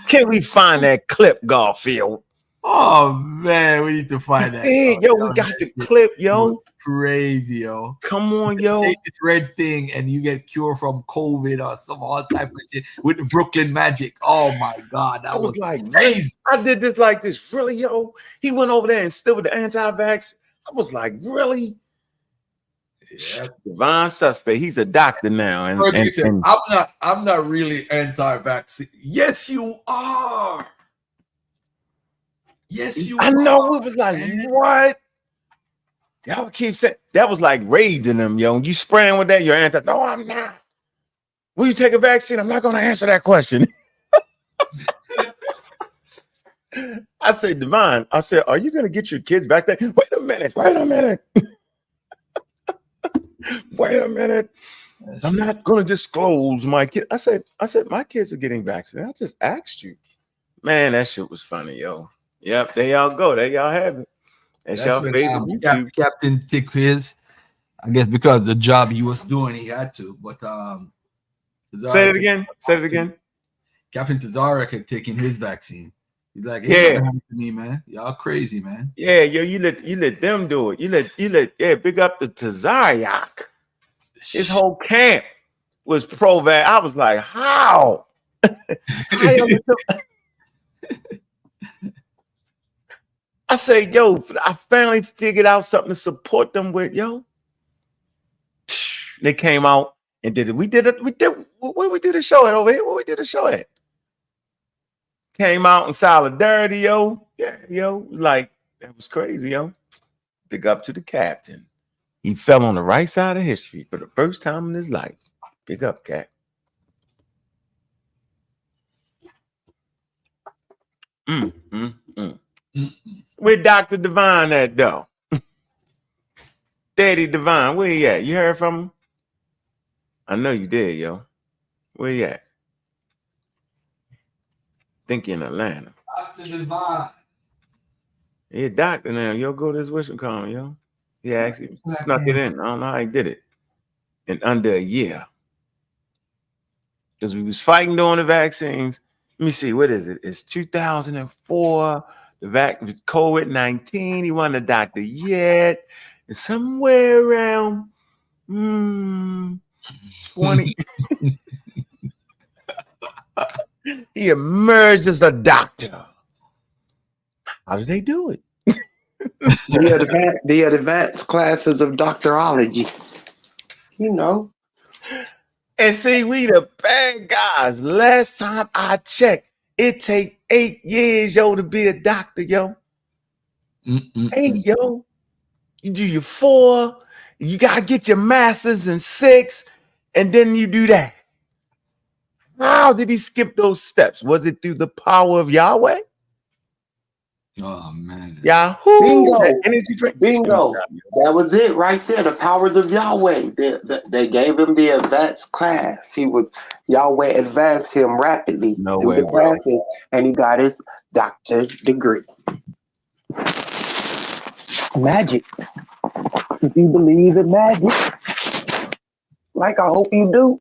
Can we find that clip, Garfield? Oh man, we need to find that. Yo, we got the clip, yo. Crazy, yo. Come on, yo. Take this red thing and you get cured from COVID or some all type of shit with the Brooklyn magic. Oh my God, that was like crazy. I did this like this, really, yo. He went over there and stood with the anti-vax. I was like, really? Yeah. Divine suspect. He's a doctor now, and I'm not really anti-vaccine. Yes, you are. Yes, you I know. It was like, what? Y'all keep saying that was like raging them, yo. You spraying with that, you're anti. No, I'm not. Will you take a vaccine? I'm not going to answer that question. I said, Divine, I said, are you going to get your kids back there? Wait a minute. Wait a minute. I'm not going to disclose my kid. I said, my kids are getting vaccinated. I just asked you. Man, that shit was funny, yo. Yep, there y'all go. There y'all have it. That's y'all favorite YouTube. Captain took his, I guess because the job he was doing, he had to. But say it again. Captain Tazarayach had taken his vaccine. He's like, hey, yeah, to me, man. Y'all crazy, man. Yeah, yo, you let them do it. You let big up the Tazarayach. His whole camp was pro-vax. I was like, how? I say, yo, I finally figured out something to support them with, yo. They came out and did it. We did where we do the show at over here? Where we did the show at? Came out in solidarity, yo. Yeah, yo. Like, that was crazy, yo. Big up to the captain. He fell on the right side of history for the first time in his life. Big up, Cap. Where Dr. Divine at, though? Daddy Divine, where he at? You heard from him? I know you did, yo. Where he at? Think in Atlanta. Dr. Divine. He a doctor now. Yo, go to this wishing column, yo. He actually snuck it in. I don't know how he did it. In under a year. Because we was fighting during the vaccines. Let me see, what is it? It's 2004. The COVID-19. He wasn't a doctor yet. And somewhere around 20. He emerged as a doctor. How did they do it? The advanced classes of doctorology. You know. And see, we the bad guys. Last time I checked, it take 8 years, yo, to be a doctor, yo. 8, yo. You do your 4, You gotta get your masters in 6, and then you do that. How did he skip those steps? Was it through the power of Yahweh? Oh man. Yahoo! Bingo. That energy drink. Bingo. That was it right there. The powers of Yahweh. They gave him the advanced class. Yahweh advanced him rapidly through the classes, and he got his doctor's degree. Magic. If you believe in magic, like I hope you do.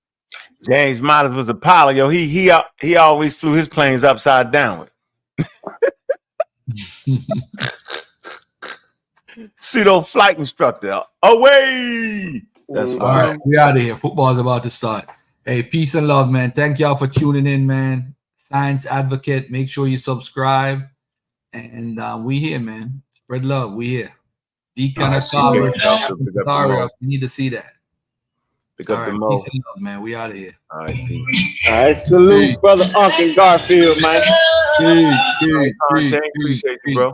James Miles was a pilot, yo. He always flew his planes upside down. Pseudo flight instructor. Away. That's all right. We out of here. Football's about to start. Hey, peace and love, man. Thank y'all for tuning in, man. Science Advocate. Make sure you subscribe. And we here, man. Spread love. We here. Deacon, Tarak. We need to see that. Pick up all the right, mo. peace and love, man. We out of here. All right, all right, salute, brother Uncle Garfield, man. Appreciate you, bro.